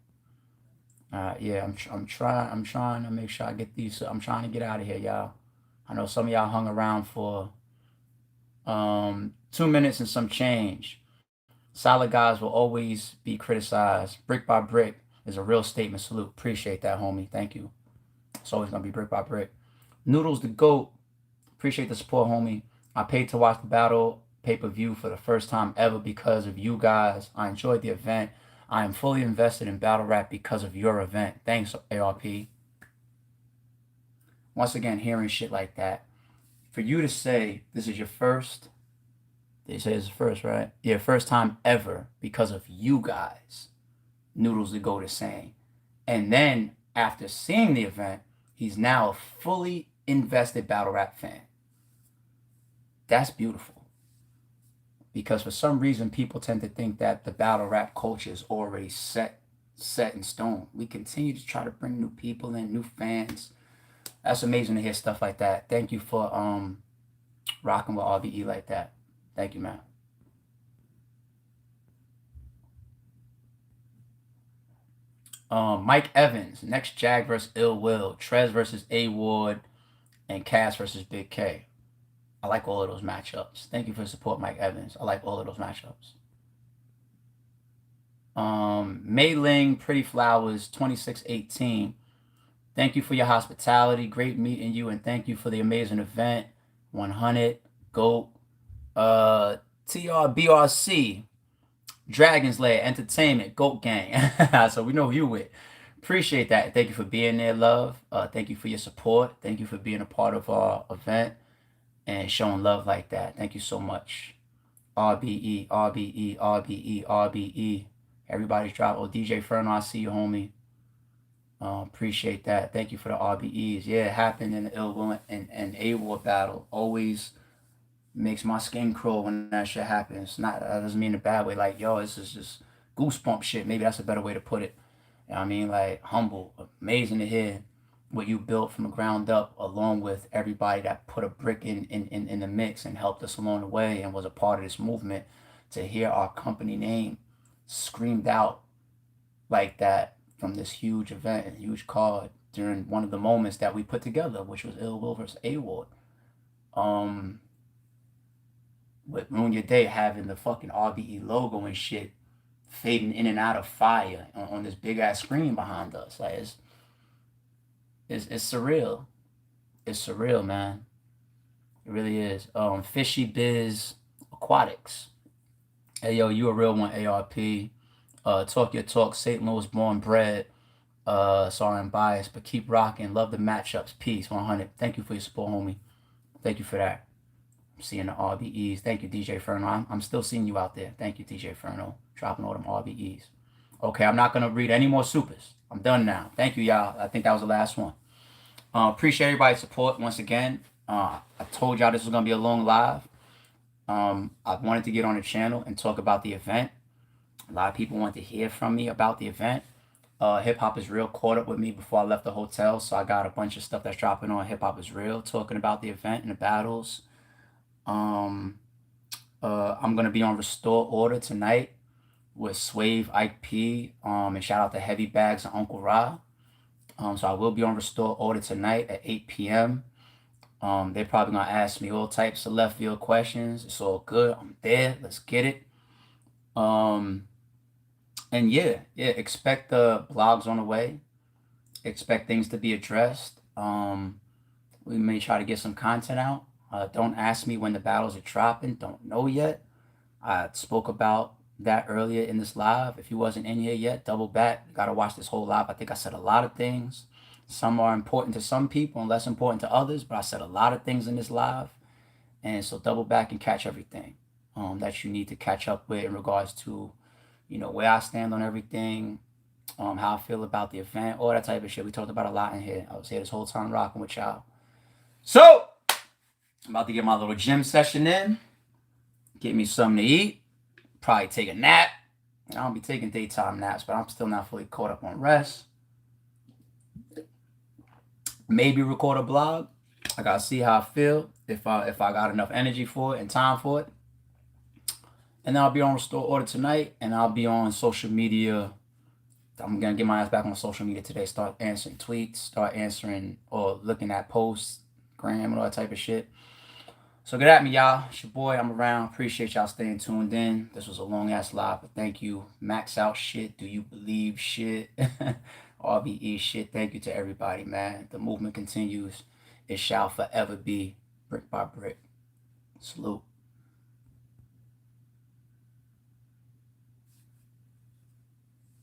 Yeah, I'm trying to make sure I get these. I'm trying to get out of here, y'all. I know some of y'all hung around for 2 minutes and some change. Solid guys will always be criticized. Brick by brick is a real statement. Salute. Appreciate that, homie. Thank you. It's always gonna be brick by brick. Noodles the GOAT. Appreciate the support, homie. I paid to watch the battle pay-per-view for the first time ever because of you guys. I enjoyed the event. I am fully invested in battle rap because of your event. Thanks, ARP. Once again, hearing shit like that. For you to say this is your first, they say it's the first, right? Yeah, first time ever because of you guys. Noodles the GOAT is saying. And then after seeing the event, he's now a fully invested battle rap fan. That's beautiful. Because for some reason, people tend to think that the battle rap culture is already set in stone. We continue to try to bring new people in, new fans. That's amazing to hear stuff like that. Thank you for rocking with RBE like that. Thank you, man. Mike Evans, next Jag versus Ill Will, Trez versus A Ward, and Cass versus Big K. I like all of those matchups. Thank you for the support, Mike Evans. I like all of those matchups. Mei Ling, Pretty Flowers, 2618. Thank you for your hospitality. Great meeting you, and thank you for the amazing event. 100, GOAT, TRBRC, Dragon's Lair Entertainment, GOAT Gang. So we know who you with. Appreciate that. Thank you for being there, love. Thank you for your support. Thank you for being a part of our event and showing love like that. Thank you so much. RBE, RBE, RBE, RBE. Everybody's dropping. Oh, DJ Ferno, I see you, homie. Appreciate that. Thank you for the RBEs. Yeah, it happened in the Ill Will and A-War battle. Always makes my skin crawl when that shit happens. That doesn't mean in a bad way. Like, yo, this is just goosebump shit. Maybe that's a better way to put it. You know what I mean? Like, humble. Amazing to hear what you built from the ground up, along with everybody that put a brick in the mix and helped us along the way and was a part of this movement. To hear our company name screamed out like that from this huge event and huge card during one of the moments that we put together, which was Ill Will versus A-Ward. With Ruin Your Day having the fucking RBE logo and shit fading in and out of fire on this big ass screen behind us. Like it's surreal. It's surreal, man. It really is. Fishy Biz Aquatics. Hey yo, you a real one, ARP. Talk your talk, St. Louis born bred. Sorry I'm biased, but keep rocking. Love the matchups. Peace, 100. Thank you for your support, homie. Thank you for that. I'm seeing the RBEs. Thank you, DJ Ferno. I'm still seeing you out there. Thank you, DJ Ferno. Dropping all them RBEs. Okay, I'm not going to read any more supers. I'm done now. Thank you, y'all. I think that was the last one. Appreciate everybody's support once again. I told y'all this was going to be a long live. I wanted to get on the channel and talk about the event. A lot of people want to hear from me about the event. Hip Hop Is Real caught up with me before I left the hotel, so I got a bunch of stuff that's dropping on Hip Hop Is Real, talking about the event and the battles. I'm going to be on Restore Order tonight with Swave, Ike P, and shout out to Heavy Bags and Uncle Ra. So I will be on Restore Order tonight at 8 p.m. They're probably going to ask me all types of left field questions. It's all good. I'm there. Let's get it. And yeah, expect the blogs on the way. Expect things to be addressed. We may try to get some content out. Don't ask me when the battles are dropping. Don't know yet. I spoke about that earlier in this live. If you wasn't in here yet, double back. You gotta watch this whole live. I think I said a lot of things. Some are important to some people and less important to others, but I said a lot of things in this live. And so double back and catch everything that you need to catch up with in regards to, you know, where I stand on everything, how I feel about the event, all that type of shit. We talked about a lot in here. I was here this whole time rocking with y'all. So, I'm about to get my little gym session in, get me something to eat, probably take a nap. I don't be taking daytime naps, but I'm still not fully caught up on rest. Maybe record a blog. I gotta see how I feel, if I got enough energy for it and time for it. And then I'll be on Restore Order tonight, and I'll be on social media. I'm going to get my ass back on social media today, start answering tweets, start answering or looking at posts, gram, and all that type of shit. So get at me, y'all. It's your boy. I'm around. Appreciate y'all staying tuned in. This was a long-ass live, but thank you. Max out shit. Do you believe shit? RBE shit. Thank you to everybody, man. The movement continues. It shall forever be brick by brick. Salute.